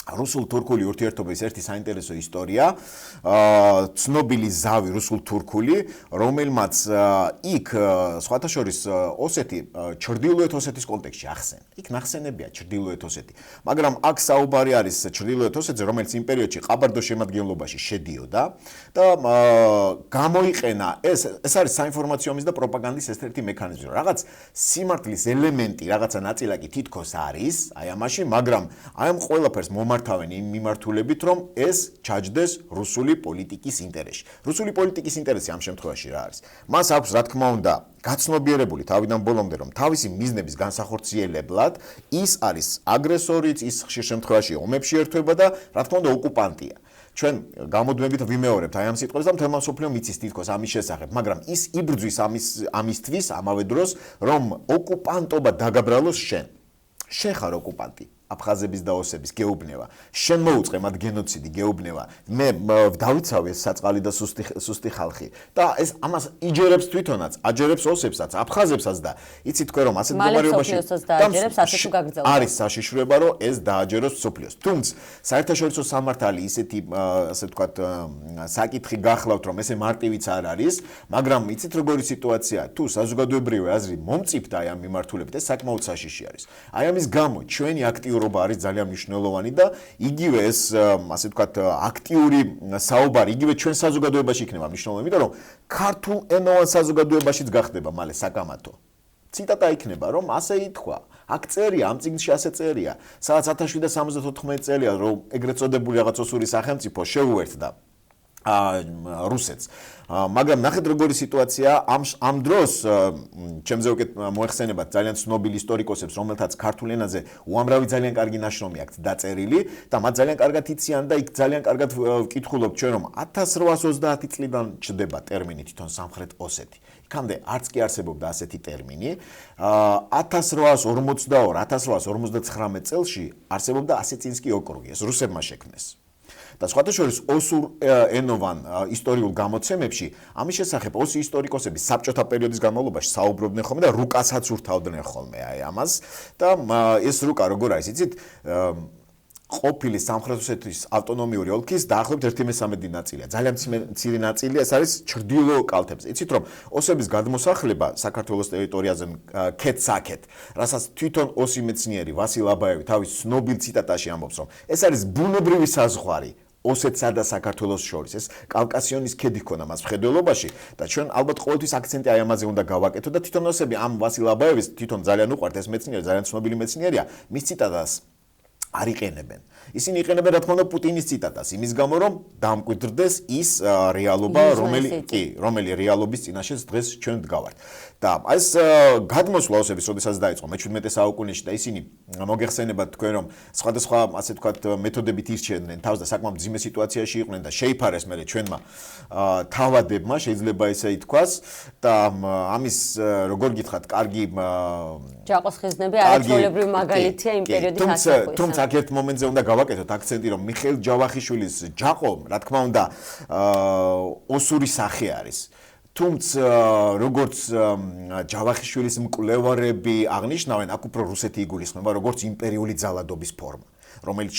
რუსულ-თურქული ურთიერთობის ერთი საინტერესო ისტორია, ცნობილი ზავი რუსულ-თურქული, რომელმაც იქ სხვათა შორის ოსეთი, ჩრდილოეთ ოსეთის კონტექსტში ახსენა. იქ ნახსენებია ჩრდილოეთ ოსეთი. მაგრამ აქ საუბარი არის ჩრდილოეთ ოსეთზე, რომელიც იმ პერიოდში ყაბარდოს შემადგენლობაში შედიოდა და გამოიყენა ეს არის საინფორმაციო ომის და პროპაგანდის ერთ-ერთი მექანიზმი. რაღაც სიმართლის ელემენტი, რაღაცა ნაწილაკი თითქოს არის აი ამაში, მაგრამ აი ამ ყველაფერს მართავენ იმ მიმართულებით, რომ ეს ჩაჯდეს რუსული პოლიტიკის ინტერესში. რუსული პოლიტიკის ინტერესი ამ შემთხვევაში რა არის? მას აქვს, რა თქმა უნდა, გაცნობიერებული თავიდან ბოლომდე, რომ თავისი მიზნების განსახორციელებლად ის არის აგრესორიც, ის ხშირ შემთხვევაში ომებში ერთვება და რა თქმა უნდა ოკუპანტია. ჩვენ გამოდმებით ვიმეორებთ აი ამ სიტყვებს და მთელმა მსოფლიომ იცის თითქოს ამის შესახებ, მაგრამ ის იბრძვის ამისთვის ამავე დროს, რომ ოკუპანტობა დაგაბრალოს შენ. შენ ხარ ოკუპანტი. აფხაზების და ოსების გეუბნება. შენ მოუწყე მათ გენოციდი, გეუბნება. მე დავიცავე ეს საწყალი და სუსტი ხალხი. და ეს ამას იჯერებს თვითონაც, აჯერებს ოსებსაც, აფხაზებსაც და იცი თქვენ რომ ასეთ მდგომარეობაში არის საშიშროება, რომ ეს დააჯეროს მსოფლიოს. თუმცა საერთაშორისო სამართალი ისეთი ასე ვთქვათ საკითხი გახლავთ, რომ ესე მარტივიც არ არის, მაგრამ იცით როგორი სიტუაციაა? თუ საზოგადოებრივი აზრი მომწიფდა აი ამ მიმართულებით, ეს საკმაოდ საშიში არის. აი ამის გამო ჩვენი აქტიურობა არის ძალიან მნიშვნელოვანი და იგივე ეს ასე ვთქვათ აქტიური საუბარი იგივე ჩვენ საზოგადოებაში იქნება მნიშვნელოვანი, იმიტომ რომ ქართულ ენოვან საზოგადოებაშიც გახდება მალე საკამათო. ციტატა იქნება, რომ ასე ითქვა. აქ წერია, ამ წიგნში ასე წერია. სადაც 1774 წელია, რომ ეგრეთ წოდებული რაღაც ოსური სახელმწიფო შეუერთდა რუსეთს. მაგრამ ნახეთ როგორი სიტუაცია ამ დროს ჩემზე უკეთ მოეხსენებათ ძალიან ცნობილი ისტორიკოსებს, რომელთაც ქართულ ენაზე უამრავი ძალიან კარგი ნაშრომი აქვს დაწერილი და მათ ძალიან კარგად იციან და იქ ძალიან კარგად ვკითხულობთ ჩვენ რომ 1830 წლიდან ჩდება ტერმინი თვითონ სამხრეთ ოსეთი. იქამდე არც კი არსებობდა ასეთი ტერმინი. 1842-1859 წელში არსებობდა ასეცინსკი ოკრუგი, ეს რუსებმა შექმნეს. და სხვათა შორის ოსურ ენოვან ისტორიულ გამოცემებში ამის შესახებ ოსი ისტორიკოსები საბჭოთა პერიოდის განმავლობაში საუბრობდნენ ხოლმე და რუკასაც ურთავდნენ ხოლმე აი ამას და ეს რუკა როგორ არის იცით ყოფილი სამხრეთ ოსეთის ავტონომიური ოლქის დაახლოებით 1/13 ნაწილია. ძალიან მცირე ნაწილია, ეს არის ჩრდილო კალთებზე. იცით რომ ოსების გადმოსახლება საქართველოს ტერიტორიაზე ქეთსაკეთ, რასაც თვითონ ოსი მეცნიერი ვასილ აბაევი თავის ცნობილ ციტატაში ამბობს, რომ ეს არის ბუნებრივი საზღვარი ოსეთსა და საქართველოს შორის. ეს კავკასიონის ქედი ქონა მას მხედველობაში და ჩვენ ალბათ ყოველთვის აქცენტი აი ამაზე უნდა გავაკეთოთ და თვითონ ოსები ამ ვასილ აბაევის თვითონ ძალიან უყვართ ეს მეცნიერი, ძალიან ცნობილი მეცნიერია, მის ციტატას არ იყენებენ. ისინი იყენებენ რა თქმა უნდა პუტინის ციტატას, იმის გამო რომ დამკვიდრდეს ის რეალობა, რომელი რეალობის წინაშეც დღეს ჩვენ დგავართ. და ეს გადმოსვლა ოსების, როდესაც დაიწყო მე-17 საუკუნეში და ისინი მოგეხსენებათ თქვენ რომ სხვადასხვა ასე ვთქვათ მეთოდებით ირჩევდნენ თავს და საკმაოდ მძიმე სიტუაციაში იყვნენ და შეიფარეს მერე ჩვენმა თავადებმა, შეიძლება ესე ითქვას და ამის როგორ გითხრათ, კარგი ჯაყოს ხიზნები არაჩვეულებრივი მაგალითია იმ პერიოდის ასახვის. თუმცა აქ ერთ მომენტზე უნდა გავაკეთოთ აქცენტი, რომ მიხეილ ჯავახიშვილის ჯაყო, რა თქმა უნდა, ოსური სახე არის. თუმცა როგორც ჯავახიშვილის მკვლევარები აღნიშნავენ, აქ უფრო რუსეთი იგულისხმება როგორც იმპერიული ძალადობის ფორმა, რომელიც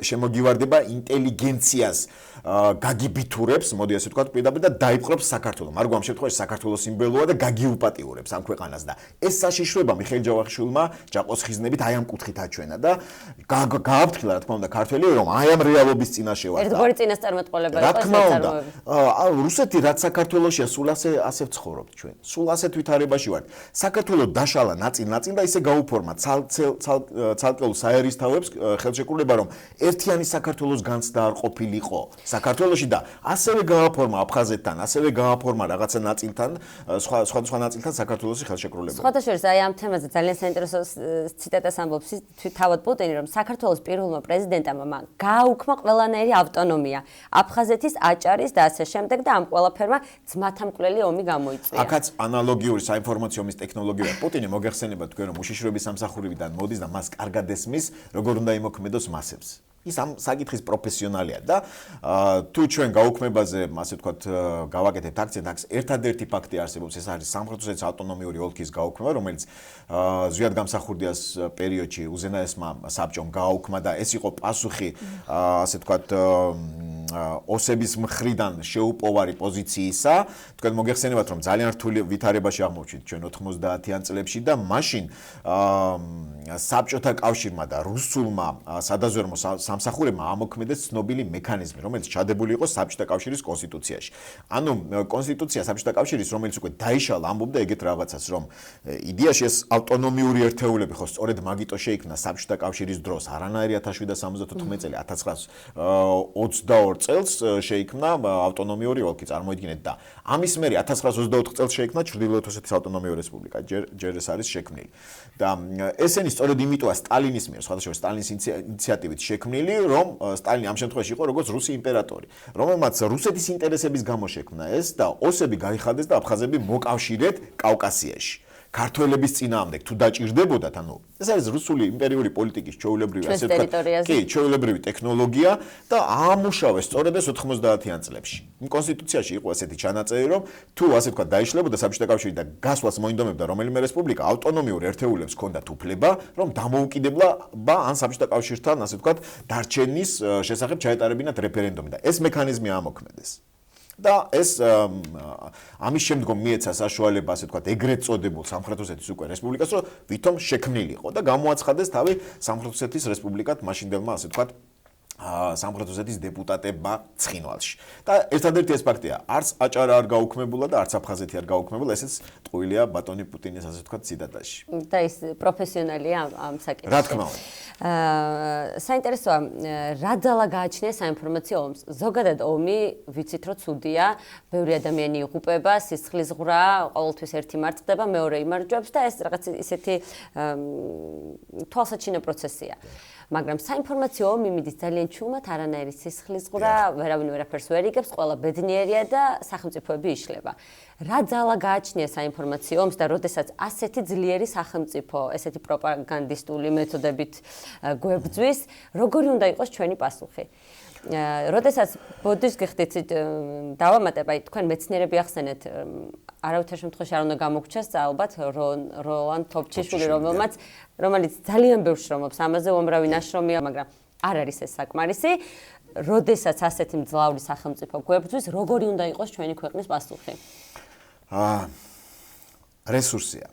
შემოგივარდება ინტელიგენციას გაგიბითურებს, მოდი ასე ვთქვათ, პირდაპირ და დაიპყრობს საქართველოს. მარგო ამ შემთხვევაში საქართველოს სიმბოლოა და გაგიუპატიურებს ამ ქვეყანას და ეს საშიშროება მიხეილ ჯავახიშვილმა ჯაყოს ხიზნებით აი ამ კუთხით აჩვენა და გააფრთხილა რა თქმა უნდა ქართველი, რომ აი ამ რეალობის წინაშე ვარ. ერთგვარი წინასწარმეტყველება იყო ეს ნაწარმოები. რუსეთი რაც საქართველოსია, სულ ასე ვცხოვრობთ ჩვენ. სულ ასეთ ვითარებაში ვართ. საქართველოს დაშალა ნაწილ-ნაწილ და ისე გაუფორმა ცალკეულ საერისთავებს ხელშეკრულება, რომ ერთიანი საქართველოს განცდა არ ყოფილიყო საქართველოში და ასევე გააფორმა აფხაზეთთან, ასევე გააფორმა რაღაცა ნაწილთან, სხვადასხვა ნაწილთან საქართველოს ხელშეკრულება. სხვათა შორის აი ამ თემაზე ძალიან საინტერესო ციტატას ამბობს თავად პუტინი, რომ საქართველოს პირველმა პრეზიდენტმა მან გააუქმა ყველანაირი ავტონომია აფხაზეთის, აჭარის და ასე შემდეგ და ამ ყველაფერმა ძმათამკვლელი ომი გამოიწვია. აქაც ანალოგიური საინფორმაციო ომის ტექნოლოგია. პუტინი მოგეხსენებათ თქვენ რომ უშიშროების სამსახურებიდან მოდის და მას კარგად ესმის, როგორ უნდა იმოქმედოს მასებს. ის ამ საკითხის პროფესიონალია და თუ ჩვენ გაუქმებაზე, ასე ვთქვათ, გავაკეთებთ აქცენტს, აქ ერთადერთი ფაქტი არსებობს, ეს არის სამხრეთ ოსეთის ავტონომიური ოლქის გაუქმება, რომელიც ზვიად გამსახურდიას პერიოდში უზენაესმა საბჭომ გააუქმა და ეს იყო პასუხი, ასე ვთქვათ, ოსების მხრიდან შეუპოვარი პოზიციისა. თქვენ მოგეხსენებათ, რომ ძალიან რთული ვითარებაში აღმოჩნდით ჩვენ 90-იან წლებში და მაშინ საბჭოთა კავშირმა და რუსულმა სადაზვერმო სამსახურებმა ამოქმედეს ცნობილი მექანიზმი, რომელიც ჩადებული იყო საბჭოთა კავშირის კონსტიტუციაში. ანუ კონსტიტუცია საბჭოთა კავშირის, რომელიც უკვე დაიშალა, ამბობდა ეგეთ რაღაცას, რომ იდეაში ეს ავტონომიური ერთეულები ხო სწორედ მაგიტო შეიქმნა საბჭოთა კავშირის დროს, არანაირი 1774 წელი, 1922 წელს შეიქმნა ავტონომიური ოლქი, წარმოიდგინეთ და ამის მერე 1924 წელს შეიქმნა ჩრდილოეთ ოსეთის ავტონომიური რესპუბლიკა, ჯერ ეს არის შექმნილი. და ესენი სწორედ იმიტოა სტალინის მიერ, სხვადასხვა სტალინის ინიციატივით შექმნილი, რომ სტალინი ამ შემთხვევაში იყო როგორც რუსი იმპერატორი, რომელმაც რუსეთის ინტერესების გამო შექმნა ეს და ოსები გაიხადეს და აფხაზები მოკავშირეთ კავკასიაში. ქართველების წინააღმდეგ თუ დაჭირდებოდათ, ანუ ეს არის რუსული იმპერიული პოლიტიკის ჩვეულებრივი, ასე ვთქვათ, კი, ჩვეულებრივი ტექნოლოგია და აამუშავეს სწორედ ეს 90-იან წლებში. იმ კონსტიტუციაში იყო ასეთი ჩანაწერი, რომ თუ ასე ვთქვათ დაიშლებოდა საბჭოთა კავშირი და გასვლას მოინდომებდა რომელიმე რესპუბლიკა, ავტონომიურ ერთეულებს ჰქონდათ უფლება, რომ დამოუკიდებლობა ან საბჭოთა კავშირთან, ასე ვთქვათ, დარჩენის შესახებ ჩაეტარებინათ რეფერენდუმი და ეს მექანიზმი ამოქმედეს. და ეს ამის შემდგომ მიეცა საშუალება, ასე ვთქვათ, ეგრეთ წოდებულ სამხრეთ ოსეთის უკვე რესპუბლიკას, რომ ვითომ შექმნილიყო და გამოაცხადეს თავი სამხრეთ ოსეთის რესპუბლიკად მაშინდელმა, ასე ვთქვათ, სამხრეთ ოსეთის დეპუტატებმა ცხინვალში. და ერთადერთი ეს ფაქტია, არც აჭარა არ გაუქმებულა და არც აფხაზეთი არ გაუქმებულა, ესეც ტყუილია ბატონი პუტინის, ასე ვთქვათ, ციტატაში. და ის პროფესიონალია ამ საკითხში. რა თქმა უნდა. საინტერესოა, რა ძალა გააჩნია საინფორმაციო ომს. ზოგადად ომი ვიცით, რომ ცუდია, ბევრი ადამიანი იღუპება, სისხლისღვრა, ყოველთვის ერთი მარცხდება, მეორე იმარჯვებს და ეს რაღაც ისეთი თვალსაჩინო პროცესია. მაგრამ საინფორმაციო ომი მიდის ძალიან ჩუმად, არანაირი სისხლისღვრა, ვერავინ ვერაფერს ვერ იგებს, ყველა ბედნიერია და სახელმწიფოები იშლება. რა ძალა გააჩნია საინფორმაციო ომს და როდესაც ასეთი ძლიერი სახელმწიფო, ესეთი პროპაგანდისტული მეთოდებით გვებძვის, როგორი უნდა იყოს ჩვენი პასუხი? როდესაც ბოდიშს გიხდით დავამატებ, აი თქვენ მეცნიერები ახსენეთ, არავითარ შემთხვევაში არ უნდა გამოგჩას ალბათ როლან თოფჩიშვილი, რომელიც ძალიან ბევრ შრომობს ამაზე, უამრავი ნაშრომია, მაგრამ არ არის ეს საკმარისი. როდესაც ასეთი მძლავრი სახელმწიფო გვებძვის, როგორი უნდა იყოს ჩვენი ქვეყნის პასუხი? რესურსია.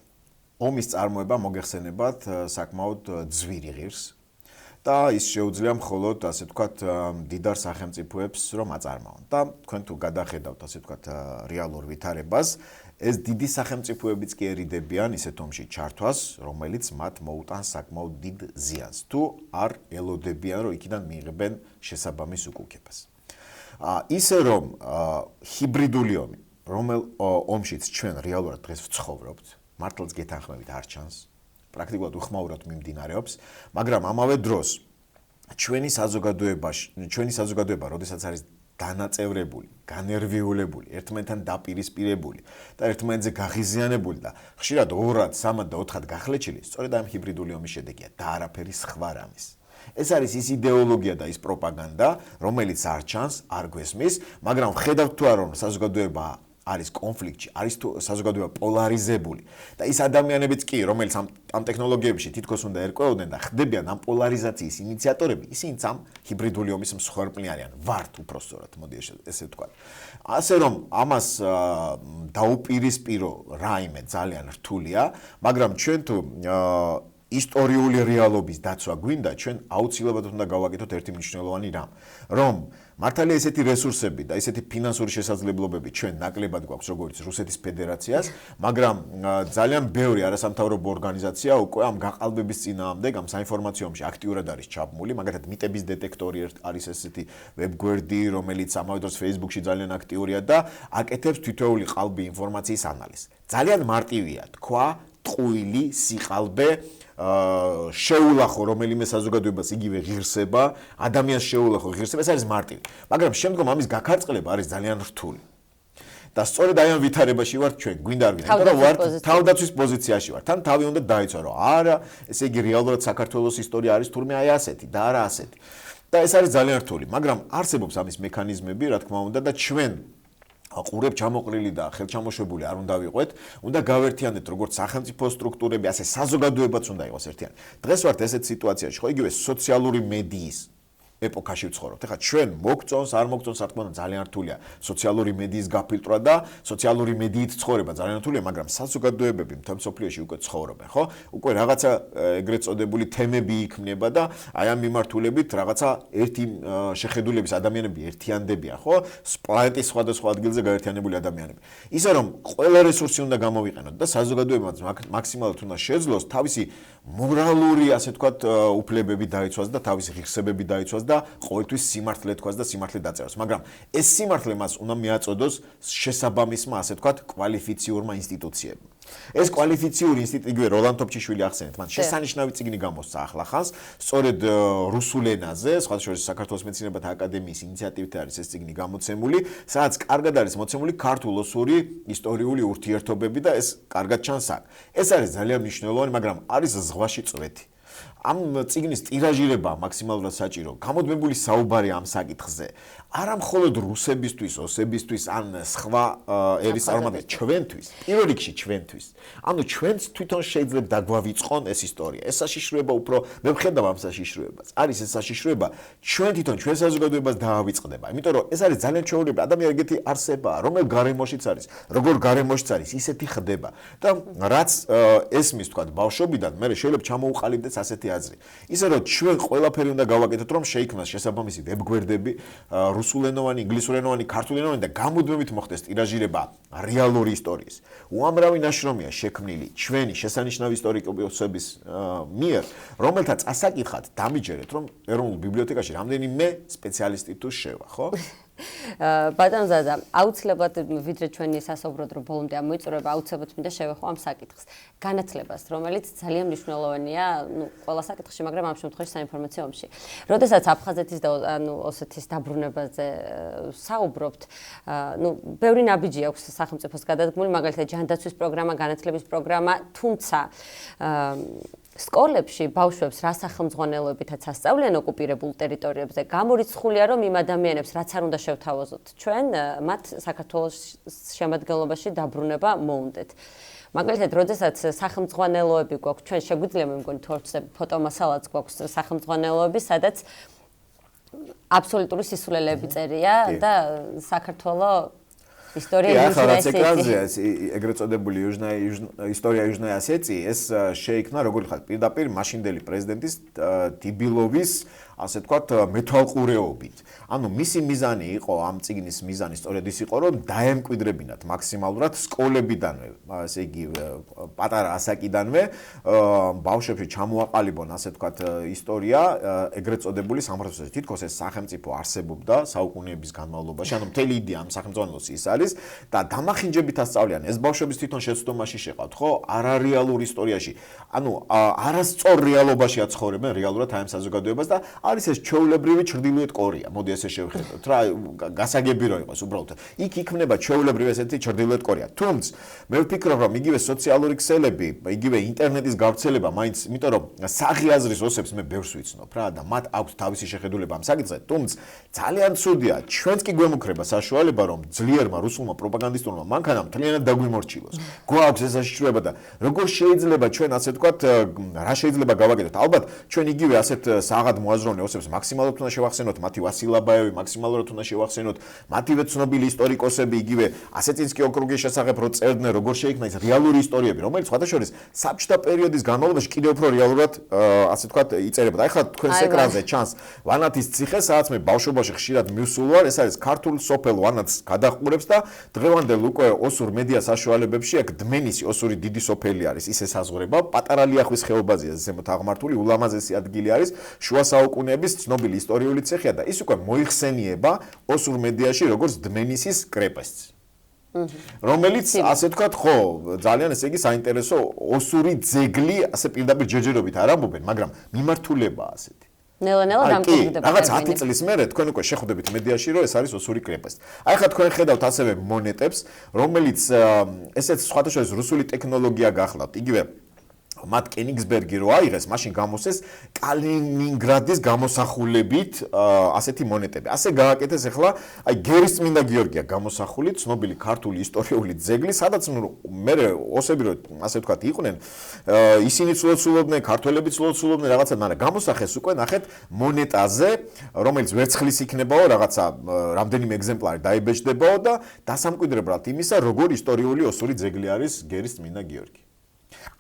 ომის წარმოება მოგეხსენებათ საკმაოდ ძვირი ღირს და ის შეუძლია მხოლოდ, ასე ვთქვათ, დიდარ სახელმწიფოებს რომ აწარმოონ. და თქვენ თუ გადახედავთ, ასე ვთქვათ, რეალურ ვითარებას, ეს დიდი სახელმწიფოებიც კი ერიდებიან ისეთ ომში ჩართვას, რომელიც მათ მოუტანს საკმაოდ დიდ ზიანს, თუ არ ელოდებიან, რომ იქიდან მიიღებენ შესაბამის უკუქებას. ისე რომ ჰიბრიდული ომი, რომელ ომშიც ჩვენ რეალურად დღეს ვცხოვრობთ, მართლაც გეთანხმებით არ ჩანს, პრაქტიკულად უხმაურად მიმდინარეობს, მაგრამ ამავე დროს ჩვენი საზოგადოება, როდესაც არის დანაწევრებული, განერვიულებული, ერთმანეთთან დაპირისპირებული და ერთმანეთზე გაღიზიანებული და ხშირად 2-3 და 4 გახლეჩილი, სწორედ ამ ჰიბრიდული ომის შედეგია და არაფერი სხვა რამის. ეს არის ის იდეოლოგია და ის პროპაგანდა, რომელიც არ ჩანს, არ გვესმის, მაგრამ ხედავთ თუ არა, რომ საზოგადოება არის კონფლიქტში, არის თუ საზოგადოება პოლარიზებული და ის ადამიანებიც კი, რომელიც ამ ტექნოლოგიებში თითქოს უნდა ერკვეოდნენ და ხდებიან ამ პოლარიზაციის ინიციატორები, ისინიც ამ ჰიბრიდული ომის მსხვერპლი არიან, ვართ უпроსტორად, მოდი ესე ვთქვა. ასე რომ ამას დაუპირისპირო რაიმე ძალიან რთულია, მაგრამ ჩვენ თუ ისტორიული რეალობის დაცვა გვინდა, ჩვენ აუცილებლად უნდა გავაკეთოთ ერთი მნიშვნელოვანი რამ, რომ მართალია ესეთი რესურსები და ესეთი ფინანსური შესაძლებლობები ჩვენ ნაკლებად გვაქვს როგორც რუსეთის ფედერაციას, მაგრამ ძალიან ბევრი არასამთავრობო ორგანიზაცია უკვე ამ გაყალბების წინააღმდეგ, ამ საინფორმაციო ომში აქტიურად არის ჩაბმული, მაგალითად მიტების დეტექტორი არის ესეთი ვებგვერდი, რომელიც ამავე დროს Facebook-ში ძალიან აქტიურია და აკეთებს თითოეული ყალბი ინფორმაციის ანალიზს. ძალიან მარტივია თქვა, ტყუილი, სიყალბე შეულახო რომელიმე საზოგადოებას იგივე ღირსება, ადამიანს შეულახო ღირსება, ეს არის მარტივი. მაგრამ შემდგომ ამის გაქარწყლება არის ძალიან რთული. და სწორედ აი ამ ვითარებაში ვართ ჩვენ, გვინდა არ გვინდა, მაგრამ ვართ თავდაცვის პოზიციაში ვართ. თან თავი უნდა დაიცვა, რომ არა, ესე იგი რეალურად საქართველოს ისტორია არის თურმე აი ასეთი და არა ასეთი. და ეს არის ძალიან რთული, მაგრამ არსებობს ამის მექანიზმები, რა თქმა უნდა, და ჩვენ ყურებ ჩამოყრილი და ხელჩამოშვებული არ უნდა ვიყვეთ, უნდა გავერთიანდეთ როგორც სახელმწიფო სტრუქტურები, ასე საზოგადოებაც უნდა იყოს ერთიანი. დღეს ვართ ესეთ სიტუაციაში, ხო, იგივე სოციალური მედიის ეპოქაში ვცხოვრობთ. ეხლა ჩვენ მოგწონს, არ მოგწონს, რა თქმა უნდა, ძალიან რთულია სოციალური მედიის გაფილტრვა და სოციალური მედიით ცხოვრება ძალიან რთულია, მაგრამ საზოგადოებები მთელ მსოფლიოში უკვე ცხოვრობენ, ხო? უკვე რაღაცა ეგრეთ წოდებული თემები იქმნება და აი ამ მიმართულებით რაღაცა ერთი შეხედულების ადამიანები ერთიანდებიან, ხო? პლანეტის სხვადასხვა ადგილზე გაერთიანებული ადამიანები. ისე რომ ყველა რესურსი უნდა გამოვიყენოთ და საზოგადოებაც მაქსიმალურად უნდა შეძლოს თავისი მორალური, ასე ვთქვათ, უფლებები დაიცვას და თავისი ღირსებები დაიცვას და და ყოველთვის სიმართლე თქვას და სიმართლე დაწეროს, მაგრამ ეს სიმართლე მას უნდა მიაწოდოს შესაბამისმა, ასე ვთქვათ, კვალიფიციურმა ინსტიტუციებმა. ეს კვალიფიციური ინსტიტუტი როლან თოფჩიშვილი ახსენეთ, მან შესანიშნავი წიგნი გამოსცა ახლახანს, სწორედ რუსულ ენაზე, სხვათა შორის საქართველოს მეცნიერებათა აკადემიის ინიციატივით არის ეს წიგნი გამოცემული, სადაც კარგად არის მოცემული ქართულ-ოსური ისტორიული ურთიერთობები და ეს კარგად ჩანს აქ. ეს არის ძალიან მნიშვნელოვანი, მაგრამ არის ზღვაში წვეთი. ამ წიგნის ტირაჟირება მაქსიმალურად საჭირო. გამოდმებული საუბარი ამ საკითხზე არა მხოლოდ რუსებისთვის, ოსებისთვის, ან სხვა ერის წარმომადგენლებს, ჩვენთვის, პირველ რიგში ჩვენთვის. ანუ ჩვენც თვითონ შეიძლება დაგვავიწყონ ეს ისტორია. ეს საშიშროება უფრო მე ვხედავ ამ საშიშროებას. არის ეს საშიშროება ჩვენ თვითონ ჩვენ საზოგადოებას დაავიწყდება. იმიტომ რომ ეს არის ძალიან ჩვეულებრივი ადამიანი ეგეთი არსებაა, რომელ გარემოშიც არის, როგორ გარემოშიც არის, ისეთი ხდება. და რაც ესმის თქვა ბავშვობიდან, მე შეიძლება ჩამოუყალიბდეს ასეთი აზრი. ისე რომ ჩვენ ყველაფერი უნდა გავაკეთოთ, რომ შეიქმნას შესაბამისი ვებგვერდები, რუსულენოვანი, ინგლისურენოვანი, ქართულენოვანი და გამუდმებით მოხდეს ტირაჟირება რეალური ისტორიის. უამრავი ნაშრომია შექმნილი ჩვენი შესანიშნავი ისტორიკოსების მიერ, რომელთაც ასაკითხად დამიჯერეთ, რომ ეროვნულ ბიბლიოთეკაში რამდენიმე სპეციალისტი თუ შევა, ხო? ბატონო ზაზა, აუცილებლად ვიდრე ჩვენი სასაუბროდ რომ ბოლომდე ამოიწურება, აუცილებლად მინდა შევეხო ამ საკითხს. განათლებას, რომელიც ძალიან მნიშვნელოვანია, ყველა საკითხში, მაგრამ ამ შემთხვევაში საინფორმაციო ომში. როდესაც აფხაზეთის და ოსეთის დაბრუნებაზე საუბრობთ, ბევრი ნაბიჯი აქვს სახელმწიფოს გადადგმული, მაგალითად ჯანდაცვის პროგრამა, განათლების პროგრამა, თუმცა სკოლებში ბავშვებს რა სახელმძღვანელოებითაც ასწავლიან ოკუპირებულ ტერიტორიებზე, გამორიცხულია, რომ იმ ადამიანებს, რაც არ უნდა შევთავაზოთ ჩვენ, მათ საქართველოს შემადგენლობაში დაბრუნება მოუნდეთ. მაგალითად, როდესაც სახელმძღვანელოები გვაქვს, ჩვენ შეგვიძლია მე მგონი თორცე ფოტომასალაც გვაქვს სახელმძღვანელოები, სადაც აბსოლუტური სისულელეები წერია და საქართველოს ისტორია ახალაც ეკრანზეა ეგრეთ წოდებული ისტორია იუჟნაია ასეთი ეს შეიქმნა როგორი ხარ პირდაპირ მაშინდელი პრეზიდენტის ტიბილოვის ასე ვთქვათ მეთვალყურეობით. ანუ მისი მიზანი იყო ამ წიგნის მიზანი სწორედ ის იყო რომ დაემკვიდრებინათ მაქსიმალურად სკოლებიდანვე, ასე იგი პატარა ასაკიდანვე ბავშვებში ჩამოაყალიბონ ასე ვთქვათ ისტორია ეგრეთ წოდებული სამართლოსი. თითქოს ეს სახელმწიფო არსებობდა საუკუნეების განმავლობაში, ანუ მთელი იდეა ამ სახელმწიფოს ის არის და დამახინჯებით ასწავლიან. ეს ბავშვების თვითონ შეცდომაში შეყავთ, ხო? არარეალურ ისტორიაში. ანუ არასწორ რეალობაში აცხოვრებენ რეალურად აი ამ საზოგადოებას და არის ეს ჩვეულებრივი ჩრდილოეთ კორეა. მოდი ესე შევხედოთ რა გასაგები რო იყოს უბრალოდ. იქ იქმნება ჩვეულებრივი ესეთი ჩრდილოეთ კორეა. თუმცა მე ვფიქრობ რომ იგივე სოციალური ქსელები, იგივე ინტერნეტის გავრცელება, მაინც იმიტომ რომ სახი აზრის ოსებს მე ბევრს ვიცნობ რა და მათ აქვს თავისი შეხედულება ამ საკითხზე. თუმცა ძალიან ცუდია, ჩვენც კი გვემუქრება საშუალება რომ ძლიერმა რუსულმა პროპაგანდისტურმა მანქანამ მთლიანად დაგვიმორჩილოს. გვაქვს ეს საშიშროება და როგორ შეიძლება ჩვენ ასე ვთქვათ რა შეიძლება გავაკეთოთ? ალბათ ჩვენ იგივე ასეთ საღად მოაზროვნე ოსებს მაქსიმალურად უნდა შევახსენოთ, მათი ვასილაბაევი მაქსიმალურად უნდა შევახსენოთ, მათივე ცნობილი ისტორიკოსები იგივე ასეცინსკი ოკრუგის შესახებ რო წერდნენ, როგორ შეიქმნა ეს რეალური ისტორიები, რომელიც სხვათა შორის საბჭოთა პერიოდის განმავლობაში კიდევ უფრო რეალურად ასე ვთქვათ იწერებოდა. ახლა თქვენს ეკრანზე ჩანს ვანათის ციხე, სადაც მე ბავშვობაში ხშირად მივსულ ვარ, ეს არის ქართულ სოფელ ვანათს გადაჰყურებს და დღევანდელ უკვე ოსურ მედია საშუალებებში აქ დმენისი ოსური დიდი სოფელი არის, ის ესაზღვრება, პატარა ლიახვის ხეობაზეა ზემოთ აღმართული, ულამაზესი ადგილი არის, შუა საუკუნეების ცნობილი ისტორიული ციხეა და ის უკვე მოიხსენიება ოსურ მედიაში როგორც დმენისის კრეპესტს. რომელიც ასე ვთქვათ, ხო, ძალიან ესე იგი საინტერესო ოსური ძეგლი, ასე პირდაპირ ჯერჯერობით არ ამბობენ, მაგრამ მიმართულებაა ასეთი. ნელა-ნელა დამკვიდრდება. რაღაც 10 წლის მერე თქვენ უკვე შეხვდებით მედიაში, რომ ეს არის ოსური კრეპესტი. აი ხა თქვენ ხედავთ ასევე მონეტებს, რომელიც ესეც სხვათა შორის რუსული ტექნოლოგია გახლავთ. იგივე მათ კენიგსბერგი რო აიღეს, მაშინ გამოსეს კალინინგრადის გამოსახულებით ასეთი მონეტები. ასე გააკეთეს ახლა აი გერისწმინდა გიორგია გამოსახული, ცნობილი ქართული ისტორიული ძეგლი, სადაც მე ოსები რო ასე ვთქვათ იყვნენ, ისინი ცლოცულობდნენ, ქართველებიც ცლოცულობდნენ რაღაცა, მაგრამ გამოსახეს უკვე ნახეთ მონეტაზე, რომელიც ვერცხლის იქნებაო, რაღაცა რამდენიმე ეგზემპლარი დაიბეჭდებაო და დასამკვიდრებლად იმისა, როგორ ისტორიული ოსური ძეგლი არის გერისწმინდა გიორგი.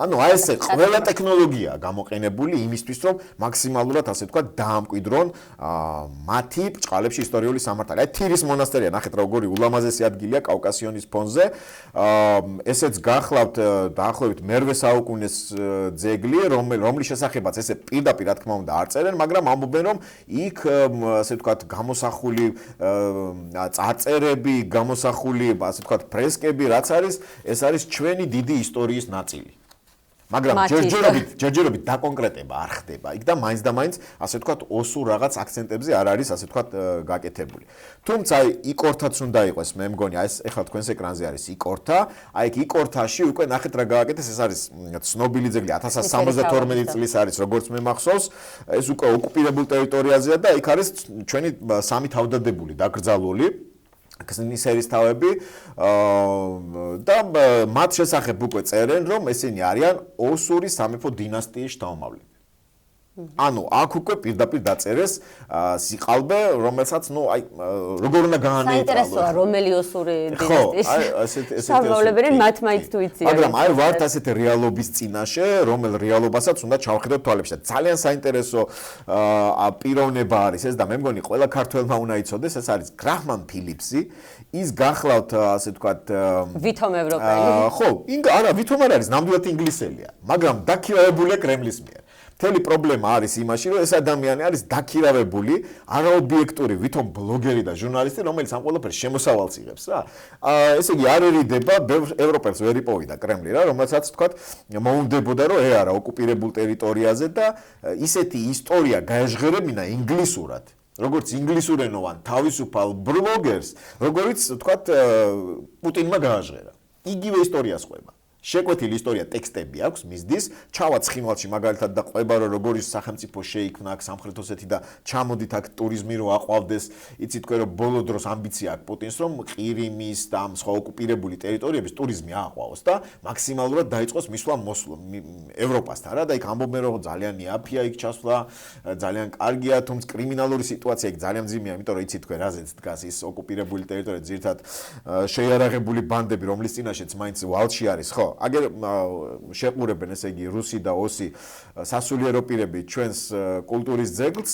ანუ აი ესე ყველა ტექნოლოგია გამოყენებული იმისთვის, რომ მაქსიმალურად ასე ვთქვათ, დაამკვიდრონ მათი ბრჭყალებში ისტორიული სამართალი. აი თირის მონასტერია, ნახეთ როგორი ულამაზესი ადგილია კავკასიონის ფონზე. ესეც გახლავთ დაახლოებით მე-8 საუკუნის ძეგლი, რომლის შესახებაც ესე პირდაპირ რა თქმა უნდა არ წერენ, მაგრამ ამბობენ, რომ იქ ასე ვთქვათ, გამოსახული წარწერები, გამოსახული ასე ვთქვათ, ფრესკები, რაც არის, ეს არის ჩვენი დიდი ისტორიის ნაწილი. მაგრამ ჯერჯერობით დაკონკრეტება არ ხდება იქ და მაინც და მაინც ასე ვთქვათ ოსურ რაღაც აქცენტებზე არ არის ასე ვთქვათ გაკეთებული. თუმცა იკორთაც უნდა იყოს მე მგონი აი ეს ეხლა თქვენს ეკრანზე არის იკორთა, აი იქ იკორთაში უკვე ნახეთ რა გააკეთეს, ეს არის ცნობილი ძეგლი 1172 წლის არის როგორც მე მახსოვს, ეს უკვე ოკუპირებულ ტერიტორიაზეა და იქ არის ჩვენი სამი თავდადებული დაკრძალული ქსნის ერისთავები და მათ შესახებ უკვე წერენ, რომ ესენი არიან ოსური სამეფო დინასტიის შთამომავლები. ანუ აქ უკვე პირდაპირ დაწერეს სიყალბე, რომელსაც ნუ აი როგორ უნდა გაანეიტრალოს. საინტერესოა რომელი ოსური დინასტიის შთამომავლები მათ მაინც თუ იციან. მაგრამ აი ვართ ასეთ რეალობის წინაშე, რომელ რეალობასაც უნდა ჩავხედოთ თვალებში. ძალიან საინტერესო პიროვნება არის ეს და მე მგონი ყველა ქართველმა უნდა იცოდეს, ეს არის გრაჰმან ფილიპსი, ის გახლავთ ასე ვთქვათ ვითომ ევროპელი. ხო, არა, ვითომ არ არის, ნამდვილად ინგლისელია, მაგრამ დაქირავებულია კრემლის მიერ. მთელი პრობლემა არის იმაში, რომ ეს ადამიანი არის დაქირავებული, არაობიექტური, ვითომ ბლოგერი და ჟურნალისტი, რომელიც ამ ყველაფერს შემოსავალს იღებს რა. ესე იგი არ ერიდება, ევროპელს ვერ იპოვიდა კრემლი რა, რომელსაც თქვათ მოუნდებოდა, რომ არა ოკუპირებულ ტერიტორიაზე და ისეთი ისტორია გაეჟღერებინა ინგლისურად. როგორც ინგლისურენოვან თავისუფალ ბლოგერს, როგორც თქვათ პუტინმა გააჟღერა. იგივე ისტორიას ყვება. შეკვეთილი ისტორია ტექსტები აქვს მისდის, ჩავა ცხინვალში მაგალითად და ყვება რომ როგორი სახელმწიფო შეიქმნა აქ სამხრეთ ოსეთი და ჩამოდით აქ ტურიზმი რო აყვავდეს, იცით თქვენ რომ ბოლო დროს ამბიცია აქვს პუტინს რომ ყირიმის და ამ სხვა ოკუპირებული ტერიტორიების ტურიზმი აყვავოს და მაქსიმალურად დაიწყოს მისვლა ევროპასთან რა და იქ ამბობენ რომ ძალიან იაფია იქ ჩასვლა, ძალიან კარგია, თუმცა კრიმინალური სიტუაცია იქ ძალიან მძიმეა, იმიტომ რომ იცით თქვენ რაზეც დგას ის ოკუპირებული ტერიტორია, ძირთად შეიარაღებული ბანდები, რომლის წინაშეც მაინც ვალში არის, ხო? აგერ შეყურებენ ესე იგი რუსი და ოსი სასულიერო პირები ჩვენს კულტურის ძეგლს,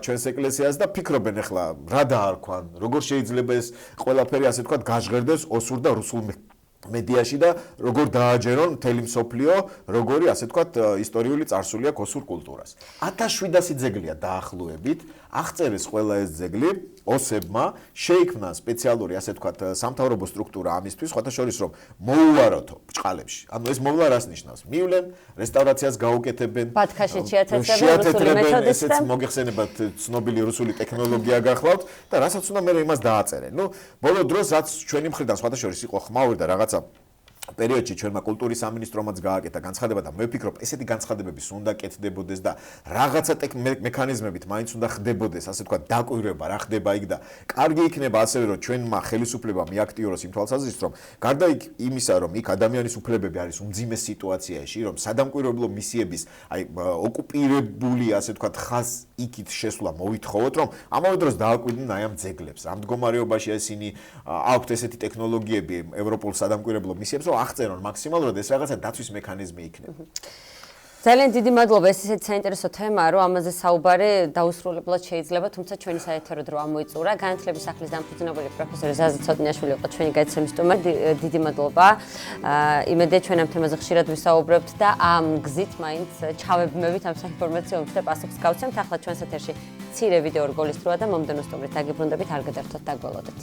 ჩვენს ეკლესიას და ფიქრობენ ახლა რა დაარქვან, როგორ შეიძლება ეს ყველაფერი ასე ვთქვათ გაჟღერდეს ოსურ და რუსულ მედიაში და როგორ დააჯერონ მთელი მსოფლიო, როგორი ასე ვთქვათ ისტორიული წარსული აქვს ოსურ კულტურას. 1700 ძეგლია დაახლოებით, აღწერეს ყველა ეს ძეგლი ოსებმა, შეიქმნა სპეციალური ასე ვთქვათ სამთავრობო სტრუქტურა ამისთვის, სხვათა შორის რომ მოუვაროთო ბრჭყალებში. ანუ ეს მოვლა რას ნიშნავს? მივლენ, რესტავრაციას გაუკეთებენ, ბათქაშით შეათეთრებენ, ესეც მოგეხსენებათ ცნობილი რუსული ტექნოლოგია გახლავთ და რასაც უნდა მე იმას დააწერენ. ნუ ბოლო დროს რაც ჩვენი მხრიდან სხვათა შორის იყო ხმაური და რაღაცა პერიოდში ჩვენმა კულტურის სამინისტრომაც გააკეთა განცხადება და მე ვფიქრობ ესეთი განცხადებების უნდა კეთდებოდეს და რაღაცა მექანიზმებით მაინც უნდა ხდებოდეს ასე ვთქვათ დაკვირვება რა ხდება იქ და კარგი იქნება ასევე რომ ჩვენმა ხელისუფლებამ მიაქტიუროს იმ თვალსაზრისით რომ გარდა იმისა რომ იქ ადამიანის უფლებები არის უმძიმე სიტუაციაში რომ სადამკვირვებლო მისიების აი ოკუპირებული ასე ვთქვათ ხაზ იქით შესვლა მოითხოვოთ რომ ამავე დროს დააკვირდნენ აი ამ ძეგლებს ამ მდგომარეობაში ისინი აქვთ ესეთი ტექნოლოგიები ევროპულ სადამკვირვებლო მისიებს აღწერონ მაქსიმალურად ეს რაღაცა დაცვის მექანიზმი იქნება. ძალიან დიდი მადლობა, ეს ისეთი საინტერესო თემაა, რომ ამაზე საუბარი დაუსრულებლად შეიძლება, თუმცა ჩვენი საეთერო დრო ამოიწურა. განათლების სახლის დამფუძნებელი პროფესორი ზაზა ცოტნიაშვილი იყო ჩვენი გადაცემის სტუმარი. დიდი მადლობა. იმედია ჩვენ ამ თემაზე ხშირად ვისაუბრებთ და ამ გზით მაინც ჩავებმევით ამ საინფორმაციო ომს და პასუხს გავცემთ. ახლა ჩვენს ეთერში მცირე ვიდეო რგოლისდროა და მომდევნო სტუმრით დაგიბრუნდებით, არ გადართოთ, დაგველოდეთ.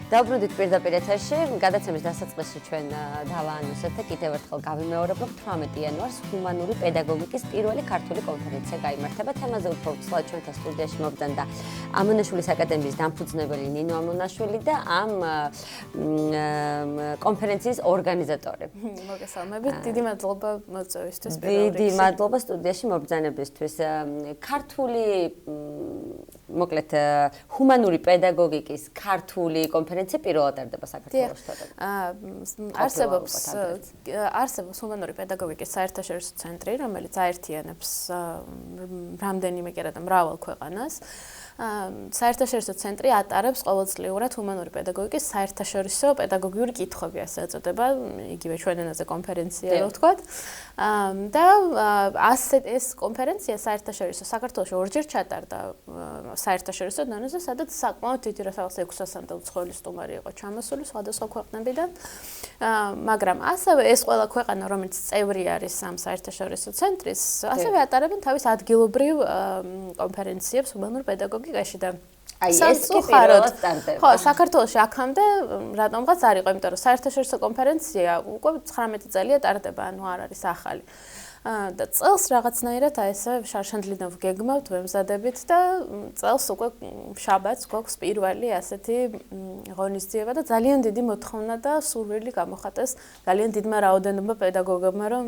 დავბრუნდით პირდაპირ ეთერში. გადაცემის დასაწყისში ჩვენ დავაანონსეთ და კიდევ ერთხელ გავიმეორებთ 18 იანვარს ჰუმანური პედაგოგიკის პირველი ქართული კონფერენცია გაიმართება. თემაზე უფრო ცალ ჩვენთან სტუდიაში მობდანდა ამონაშვილის აკადემიის დამფუძნებელი ნინო ამონაშვილი და ამ კონფერენციის ორგანიზატორი. მოგესალმებით. დიდი მადლობა მოწვევისთვის. დიდი მადლობა სტუდიაში მობრძანებისთვის. ქართული მოკლედ ჰუმანური პედაგოგიკის ქართული კონფერენცია პირველად ტარდება საქართველოში. არსებობს ჰუმანური პედაგოგიკის საერთაშორისო ცენტრი, რომელიც აერთიანებს რამდენიმე კი არა და მრავალ ქვეყანას. საერთაშორისო ცენტრი ატარებს ყოველწლიურად ჰუმანური პედაგოგიკის საერთაშორისო პედაგოგიური კითხვები, ასე ეწოდება, იგივე ჩვენ ენაზე კონფერენცია, რო ვთქვათ. და ეს კონფერენცია საერთაშორისო საქართველოში ორჯერ ჩატარდა საერთაშორისო დონეზე, სადაც საკმაოდ დიდი რაღაც 600-მდე უცხოელი სტუმარი იყო ჩამოსული სხვადასხვა ქვეყნებიდან. მაგრამ ასევე ეს ყველა ქვეყანა, რომელიც წევრი არის ამ საერთაშორისო ცენტრის, ასევე ატარებენ თავის ადგილობრივ კონფერენციებს ჰუმანურ პედაგოგიკაში და აი ეს კი პირველად ტარდება. ხო, საქართველოში აქამდე რატომღაც არ იყო, იმიტომ რომ საერთაშორისო კონფერენცია უკვე 19 წელია ტარდება, ანუ არ არის ახალი. და წელს რაღაცნაირად აი ესე შარშანდლიდან ვგეგმავთ, ვემზადებით და წელს უკვე შაბათს გვაქვს პირველი ასეთი ღონისძიება და ძალიან დიდი მოთხოვნა და სურვილი გამოხატეს ძალიან დიდმა რაოდენობამ პედაგოგებმა რომ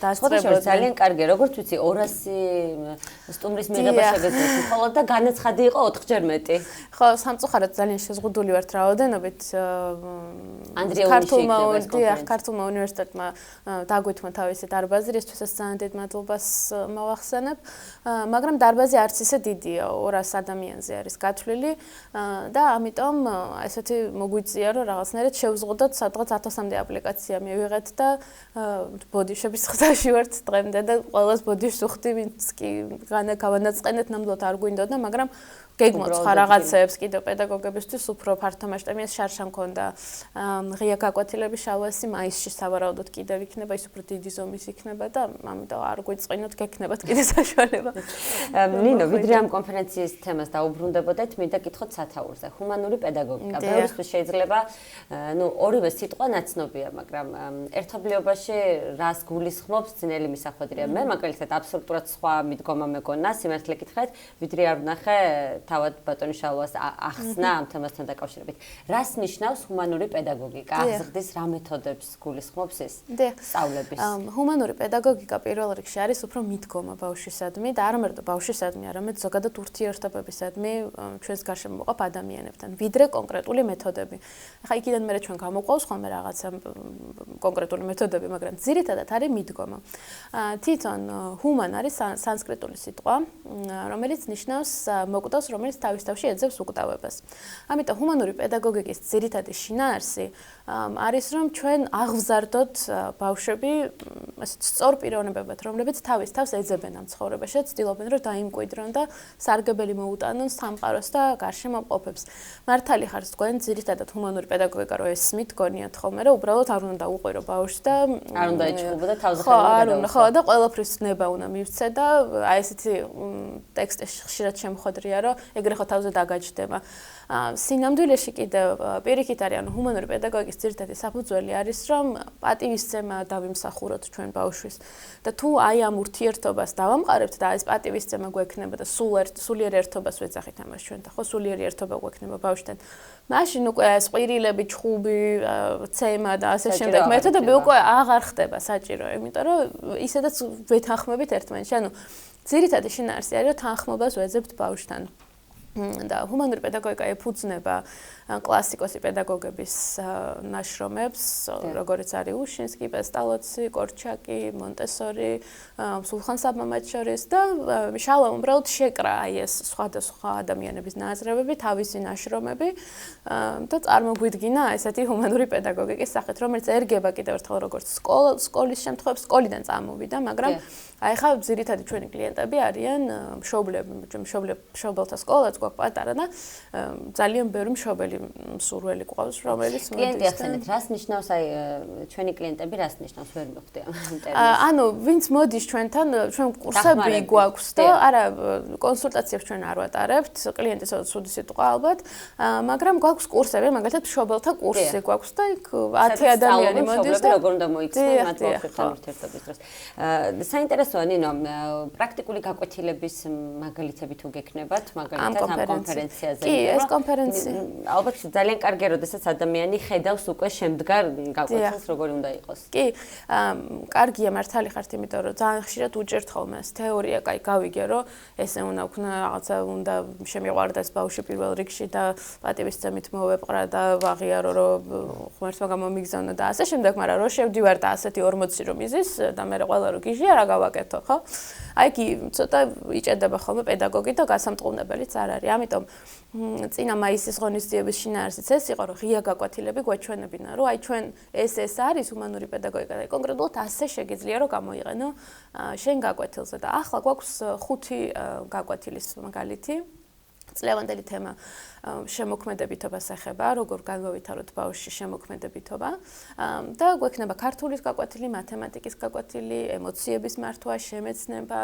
დაასწრებოდნენ. ძალიან კარგი, როგორც ვიცი 200 სტუმრის მიღება შეგეძლოთ, ხოლო და განაცხადი იყო 4-ჯერ მეტი. ხო, სამწუხაროდ ძალიან შეზღუდული ვართ რაოდენობით. ქართულმა უნივერსიტეტმა დაგვითმა თავისი დარბაზი, რისთვისაც ძალიან დიდ მადლობას მოვახსენებ, მაგრამ დარბაზი არც ისე დიდია, 200 ადამიანზე არის გათვლილი და ამიტომ ესეთი მოგვიწია, რომ რაღაცნაირად შევზღუდოთ სადღაც 1000-მდე აპლიკაცია მივიღეთ და ბოდიშების ხდაში ვართ დღემდე და ყველას ბოდიშს ვხდი, ვინც კი გავანაწყენეთ, ნამდვილად არ გვინდოდა, მაგრამ გეგმოთ სხვა რაღაცებს კიდევ პედაგოგებისთვის უფრო ფართო მასშტაბის შარშა მქონდა. ღია გაკვეთილების შალვასი მაისში სავარაუდოდ კიდევ იქნება, ის უფრო დიდი ზომის იქნება და ამიტომ არ გვიწყინოთ, გექნებათ კიდე საშუალება. ნინო, ვიდრე ამ კონფერენციის თემას დაუბრუნდებოდეთ, მინდა გითხოთ სათაურზე. ჰუმანური პედაგოგიკა. ბევრისთვის შეიძლება, ორივე სიტყვა ნაცნობია, მაგრამ ერთობლიობაში რას გულისხმობს ძნელი მისახვედრია. მე მაგალითად აბსოლუტურად სხვა მიდგომა მეგონა, სიმართლე გითხრათ, ვიდრე არ ვნახე თავად ბატონი შალვას ახსნა ამ თემასთან დაკავშირებით. რას ნიშნავს ჰუმანური პედაგოგიკა? აღზრდის რა მეთოდებს გულისხმობს ეს სწავლების? ჰუმანური პედაგოგიკა პირველ რიგში არის უფრო მიდგომა ბავშვისადმი და არა მარტო ბავშვისადმი, არამედ ზოგადად ურთიერთობებისადმი ჩვენს გარშემო მოყოფ ადამიანებთან, ვიდრე კონკრეტული მეთოდები. ახლა იქიდან მერე ჩვენ გამოყვავს ხოლმე რაღაცა კონკრეტული მეთოდები, მაგრამ ძირითადად არის მიდგომა. თვითონ ჰუმან არის სანსკრიტული სიტყვა, რომელიც ნიშნავს მოკვდავს, რომელიც თავის თავში ეძებს უკვდავებას. ამიტომ ჰუმანური პედაგოგიკის ძირითადი შინაარსი არის, რომ ჩვენ აღვზარდოთ ბავშვები ასეთ სწორ პიროვნებებად, რომლებიც თავის თავს ეძებენ ამ ცხოვრებაში, ცდილობენ, რომ დაიმკვიდრონ და სარგებელი მოუტანონ სამყაროს და გარშემო მყოფებს. მართალი ხართ თქვენ, ძირითადად ჰუმანური პედაგოგიკა რო ესმით, გონიათ ხოლმე, რომ უბრალოდ არ უნდა დაუყვირო ბავშვს და არ უნდა ეჭვობა და თავზე ხელმოგვიდაუხო. ხო, და ყველაფრის ნება უნდა მივცე და აი ესეთი ტექსტი ხშირად შემოხვედრია, რომ ეგრე ხო თავზე დაგაჯდება. სინამდვილეში კიდევ პირიქით არის, ანუ ჰუმანური პედაგოგიკის ძირითადი საფუძველი არის, რომ პატივისცემა დავიმსახუროთ ჩვენ ბავშვის და თუ აი ამ ურთიერთობას დავამყარებთ და ეს პატივისცემა გვექნება და სულიერ ერთობას ვეძახით ამას ჩვენთან, ხო, სულიერი ერთობა გვექნება ბავშვთან. მაშინ უკვე ეს ყვირილები, ჩხუბი, ცემა და ასე შემდეგ მეთოდები უკვე აღარ ხდება საჭირო, იმიტომ რომ ისედაც ვეთანხმებით ერთმანეთს. ანუ ძირითადი შინაარსი არის, რომ თანხმობას ვეძებთ ბავშვთან. და ჰუმანური პედაგოგიკა ეფუძნება კლასიკოსი პედაგოგების ნაშრომებს, როგორიც არის უშინსკი, პესტალოცი, კორჩაკი, მონტესორი, სულხან-საბა მათ შორის და შალომ უბრალოდ შეკრა აი ეს სხვადასხვა ადამიანების ნაზრებები, თავისი ნაშრომები და წარმოგვიდგინა ესეთი ჰუმანური პედაგოგიკის სახით, რომელიც ერგება კიდევ ერთხელ როგორც სკოლის შემთხვევებს, სკოლიდან წამოვიდა, მაგრამ აი ხა ძირითადი ჩვენი კლიენტები არიან მშობლები, მშობელთა სკოლაც გვაქვს პატარა და ძალიან ბევრი მშობელი მსურველი გვყავს, რომელიც კლიენტი ახსენეთ, რას ნიშნავს აი ჩვენი კლიენტები რას ნიშნავს ვერ მივხვდი ამ ტერმინს. ანუ ვინც მოდის ჩვენთან, ჩვენ კურსები გვაქვს და არა კონსულტაციებს ჩვენ არ ვატარებთ, კლიენტის სუდი სიტყვა ალბათ, მაგრამ გვაქვს კურსები, მაგალითად მშობელთა კურსი გვაქვს და იქ 10 ადამიანი მოდის და როგორ უნდა მოიცნონ მათ ბავშვებთან ურთიერთობის დროს. საინტერესოა ნინო, პრაქტიკული გაკვეთილების მაგალითები თუ გექნებათ, მაგალითად ამ კონფერენციაზე. კი, ეს კონფერენცია. ალბათ ძალიან კარგია, როდესაც ადამიანი ხედავს უკვე შემდგარ გაკვეთილს როგორი უნდა იყოს. კი, კარგია მართალი ხართ, იმიტომ რომ ძალიან ხშირად უჭერთ ხოლმე ეს თეორია, კაი, გავიგე, რომ ესე უნდა ვქნა, რაღაცა უნდა შემიყვარდეს ბავშვი პირველ რიგში და პატივისცემით მოვეპყრა და ვაღიარო, რომ ღმერთმა გამომიგზავნა და ასე შემდეგ, მაგრამ რო შევდივარ და ასეთი 40 რომ იზის და მე ყველა რო გიჟია რა გავაკეთო, ხო? აი კი ცოტა იჭედება ხოლმე პედაგოგი და გასამწყობლებელიც არ არის. ამიტომ წინა მაისის ღონისძიების შინაარსიც ეს იყო, რომ ღია გაკვეთილები გვაჩვენებინა, რომ აი ჩვენ ეს არის ჰუმანური პედაგოგიკა და კონკრეტულად ასე შეგიძლია რომ გამოიყენო შენ გაკვეთილზე და ახლა გვაქვს 5 გაკვეთილის მაგალითი. წლევანდელი თემა შემოქმედებითობას ეხება, როგორ განვავითაროთ ბავშვში შემოქმედებითობა და გვექნება ქართულის გაკვეთილი, მათემატიკის გაკვეთილი, ემოციების მართვა, შემეცნება,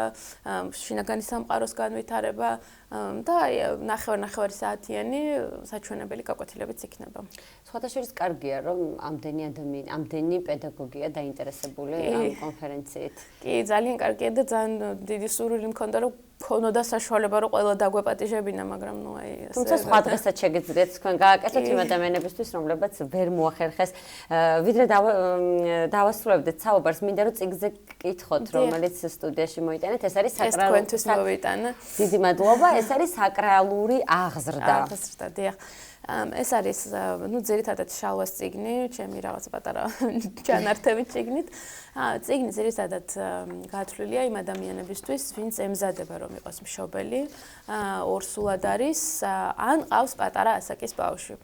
შინაგანი სამყაროს განვითარება და ნახევარ საათიანი საჩვენებელი გაკვეთილებიც იქნება. სხვადასხვა კარგია, რომ ამდენი პედაგოგია დაინტერესებული ამ კონფერენციით. კი, ძალიან კარგია და ძალიან დიდი სურვილი მქონდა, რომ ქონოდა საშუალება, რომ ყველა დაგვეპატიჟებინა, მაგრამ ნუ აი ეს. თუმცა სხვა დღესაც შეგიძლიათ თქვენ გააკეთოთ იმ ადამიანებისთვის, რომლებიც ვერ მოახერხეს. ვიდრე დავასრულებდეთ საუბარს, მინდა რომ წიგნზე გკითხოთ, რომელიც სტუდიაში მოიტანეთ. ეს არის ეს თქვენთვის მოვიტანა. დიდი მადლობა, ეს არის საკრალური აღზრდა. აღზრდა, დიახ. ეს არის, ნუ ძირითადად შალვას წიგნი, ჩემი რაღაც პატარა ჯანართებით წიგნით. წიგნი ძირითადად გათვლილია იმ ადამიანებისთვის, ვინც ემზადება რომ იყოს მშობელი, ორსულად არის, ან ყავს პატარა ასაკის ბავშვი.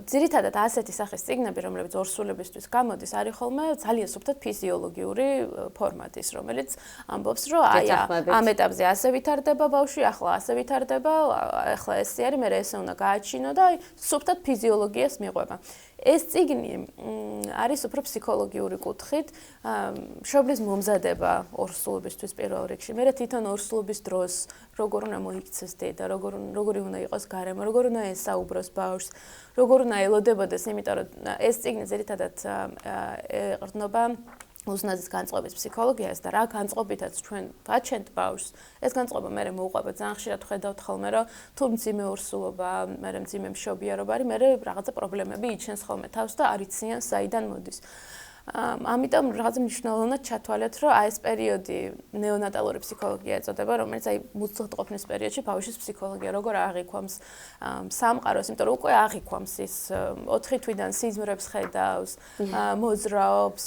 ძირითადად ასეთი სახის წიგნები, რომლებიც ორსულებისთვის გამოდის, არის ხოლმე ძალიან სუფთად ფიზიოლოგიური ფორმატის, რომელიც ამბობს, რომ აი ამ ეტაპზე ასე ვითარდება ბავშვი, ახლა ასე ვითარდება, ახლა ესე არის, მე ესე უნდა გააჩინო და აი სუფთად ფიზიოლოგიას მიყვება. ეს წიგნი არის უფრო ფსიქოლოგიური კუთხით, მშობლის მომზადება ორსულობისთვის პირველ რიგში. მე თვითონ ორსულობის დროს როგორ უნდა მოიქცეს დედა, როგორი უნდა იყოს გარემო, როგორ უნდა ესაუბროს ბავშვს, როგორ უნდა ელოდებოდეს, იმიტომ რომ ეს წიგნი ძირითადად ეყრდნობა უზნაძის განწყობის ფსიქოლოგიას და რა განწყობითაც ჩვენ ვაჩენთ ბავშვს, ეს განწყობა მე მოუყვება ძალიან ხშირად ხედავთ ხოლმე, რომ თუ მძიმე ორსულობა, მე მძიმე მშობიარობა არის, მე რაღაცა პრობლემები იჩენს ხოლმე თავს და არ იციან საიდან მოდის. ამიტომ რაღაცა მნიშვნელოვნად ჩათვალეთ, რომ აი ეს პერიოდი ნეონატალური ფსიქოლოგია ეწოდება, რომელიც აი მუცლად ყოფნის პერიოდში ბავშვის ფსიქოლოგია როგორ აღიქვამს სამყაროს, იმიტომ რომ უკვე აღიქვამს ის 4 თვიდან სიზმრებს ხედავს, მოძრაობს,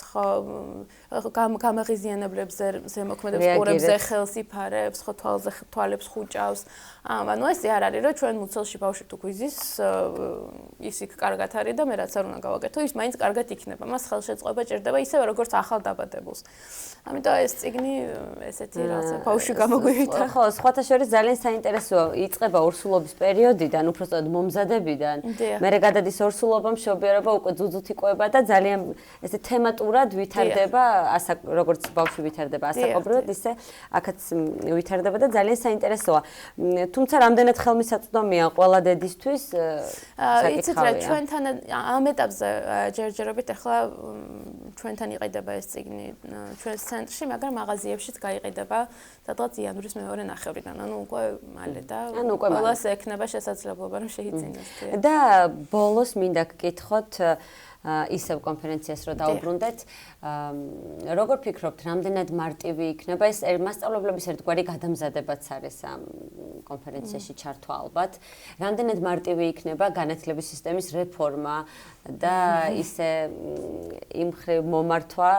გამაღიზიანებლებს ზემოქმედებს, ყურებზე ხელს იფარებს, თვალებს ხუჭავს. ანუ ესე არ არის, რომ ჩვენ მუცელში ბავშვი თუ გვიზის, ის იქ კარგად არის და მე რაც არ უნდა გავაკეთო, ის მაინც კარგად იქნება. მას ხელშეწყობა ჭირდება ისევე როგორც ახალ დაბადებულს. ამიტომ ეს წიგნი ესეთი რაღაცა ბავშვი გამოგვივითა. ხო, სხვათა შორის ძალიან საინტერესოა, იწყება ორსულობის პერიოდიდან, უბრალოდ მომზადებიდან. მერე გადადის ორსულობა, მშობიარობა უკვე ძუძუთ იყვება და ძალიან ესე თემატურად ვითარდება, როგორც ბავშვი ვითარდება ასაკობრივად, ისე აქაც ვითარდება და ძალიან საინტერესოა. თუმცა რამდენად ხელმისაწვდომია ყველა დედისთვის საკითხავია. იცით რა, ჩვენთან ამ ეტაპზე ჯერჯერობით ახლა ჩვენთან იყიდება ეს წიგნი ჩვენს ცენტრში, მაგრამ მაღაზიებშიც გაიყიდება სადღაც იანვრის მეორე ნახევრიდან. ანუ უკვე მალე და ყველას ექნება შესაძლებლობა რომ შეიძინოს. და ბოლოს მინდა გკითხოთ ისევ კონფერენციას რო დაუბრუნდეთ, როგორ ფიქრობთ, რამდენად მარტივი იქნება ეს მასწავლებლების ერთგვარი გადამზადებაც არის ამ კონფერენციაში ჩართვა ალბათ. რამდენად მარტივი იქნება განათლების სისტემის რეფორმა და ისე იმ მხრივ მომართვა,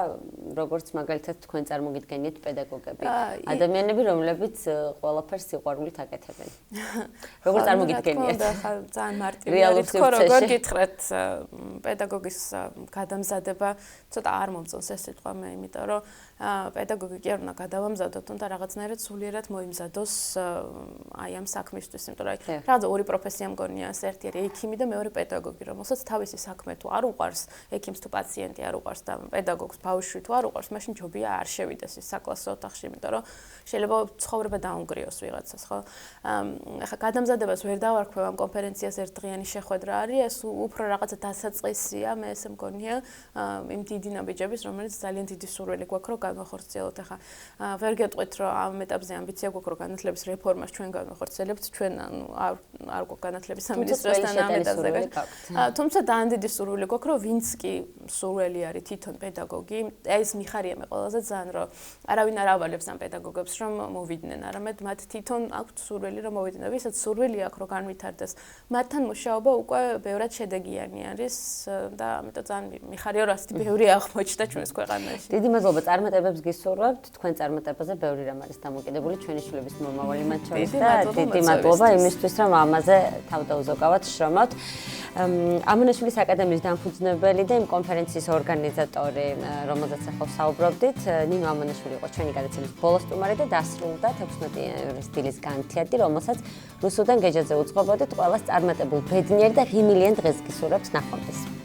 როგორც მაგალითად თქვენ წარმოგიდგენიათ პედაგოგები, ადამიანები, რომლებიც ყველაფერს სიყვარულით აკეთებენ. როგორ წარმოგიდგენიათ? ძალიან მარტივი არის, ხო, როგორ გითხრათ პედაგოგის გადამზადება ცოტა არ მომწონს ეს სიტყვა მე, იმიტომ რომ პედაგოგი კი არ უნდა გადავამზადოთ, თუმცა რაღაცნაირად სულიერად მოიმზადოს აი ამ საქმისთვის, იმიტომ რომ რაღაც ორი პროფესია მგონია, ერთი არის ექიმი და მეორე პედაგოგი, რომელსაც თავისი საქმე თუ არ უყვარს, ექიმს თუ პაციენტი არ უყვარს და პედაგოგს ბავშვი თუ არ უყვარს, მაშინ ჯობია არ შევიდეს ის საკლასო ოთახში, იმიტომ რომ შეიძლება ცხოვრება დაუნგრიოს ვიღაცას, ხო? ახლა გადამზადებას ვერ დავარქვევ ამ კონფერენციას ერთდღიანი შეხვედრა არის, ეს უფრო რაღაცა დასაწყისია, მე ესე მგონია, იმ დიდი ნაბიჯების, რომელიც ძალიან დიდი სურვილი გვაქვს, რომ განვახორციელოთ. ახლა ვერ გეტყვით, რომ ამ ეტაპზე ამბიცია გვაქვს, რომ განათლების რეფორმას ჩვენ განვახორციელებთ, ჩვენ არ გვაქვს განათლების სამინისტროსთან ამ ეტაპზე. თუმცა ძალიან დიდი სურვილი გვაქვს, რომ ვინც კი სურველი არის თვითონ პედაგოგი, ეს მიხარია მე ყველაზე ძალიან, რომ არავინ არ ავალებს ამ პედაგოგებს, რომ მოვიდნენ, არამედ მათ თვითონ აქვთ სურვილი, რომ მოვიდნენ. ვისაც სურვილი აქვს, რომ განვითარდეს, მათთან მუშაობა უკვე ბევრად შედეგიანი არის და ამიტომ ძალიან მიხარია, რომ ასეთი ბევრი აღმოჩნდა ჩვენს ქვეყანაში. დიდი მადლობა წარმატებებს გისურვებთ. თქვენ წარმატებაზე ბევრი რამ არის დამოკიდებული ჩვენი შვილების მომავალი მათ შორის და დიდი მადლობა იმისთვის, რომ ამაზე თავდაუზოგავად შრომავთ. ამონაშვილის აკადემიის დამფუძნებელი და იმ კონფერენციის ორგანიზატორი, რომელზეც ახლა საუბრობდით, ნინო ამონაშვილი იყო ჩვენი გადაცემის ბოლოს სტუმარი და დასრულდა 16 იანვრის დილის განთიადი, რომელსაც რუსუდან გეჯაძე უძღვებოდით. ყველას წარმატებულ ბედნიერ და ღიმილიან დღეს გისურვებთ. ნახვამდის.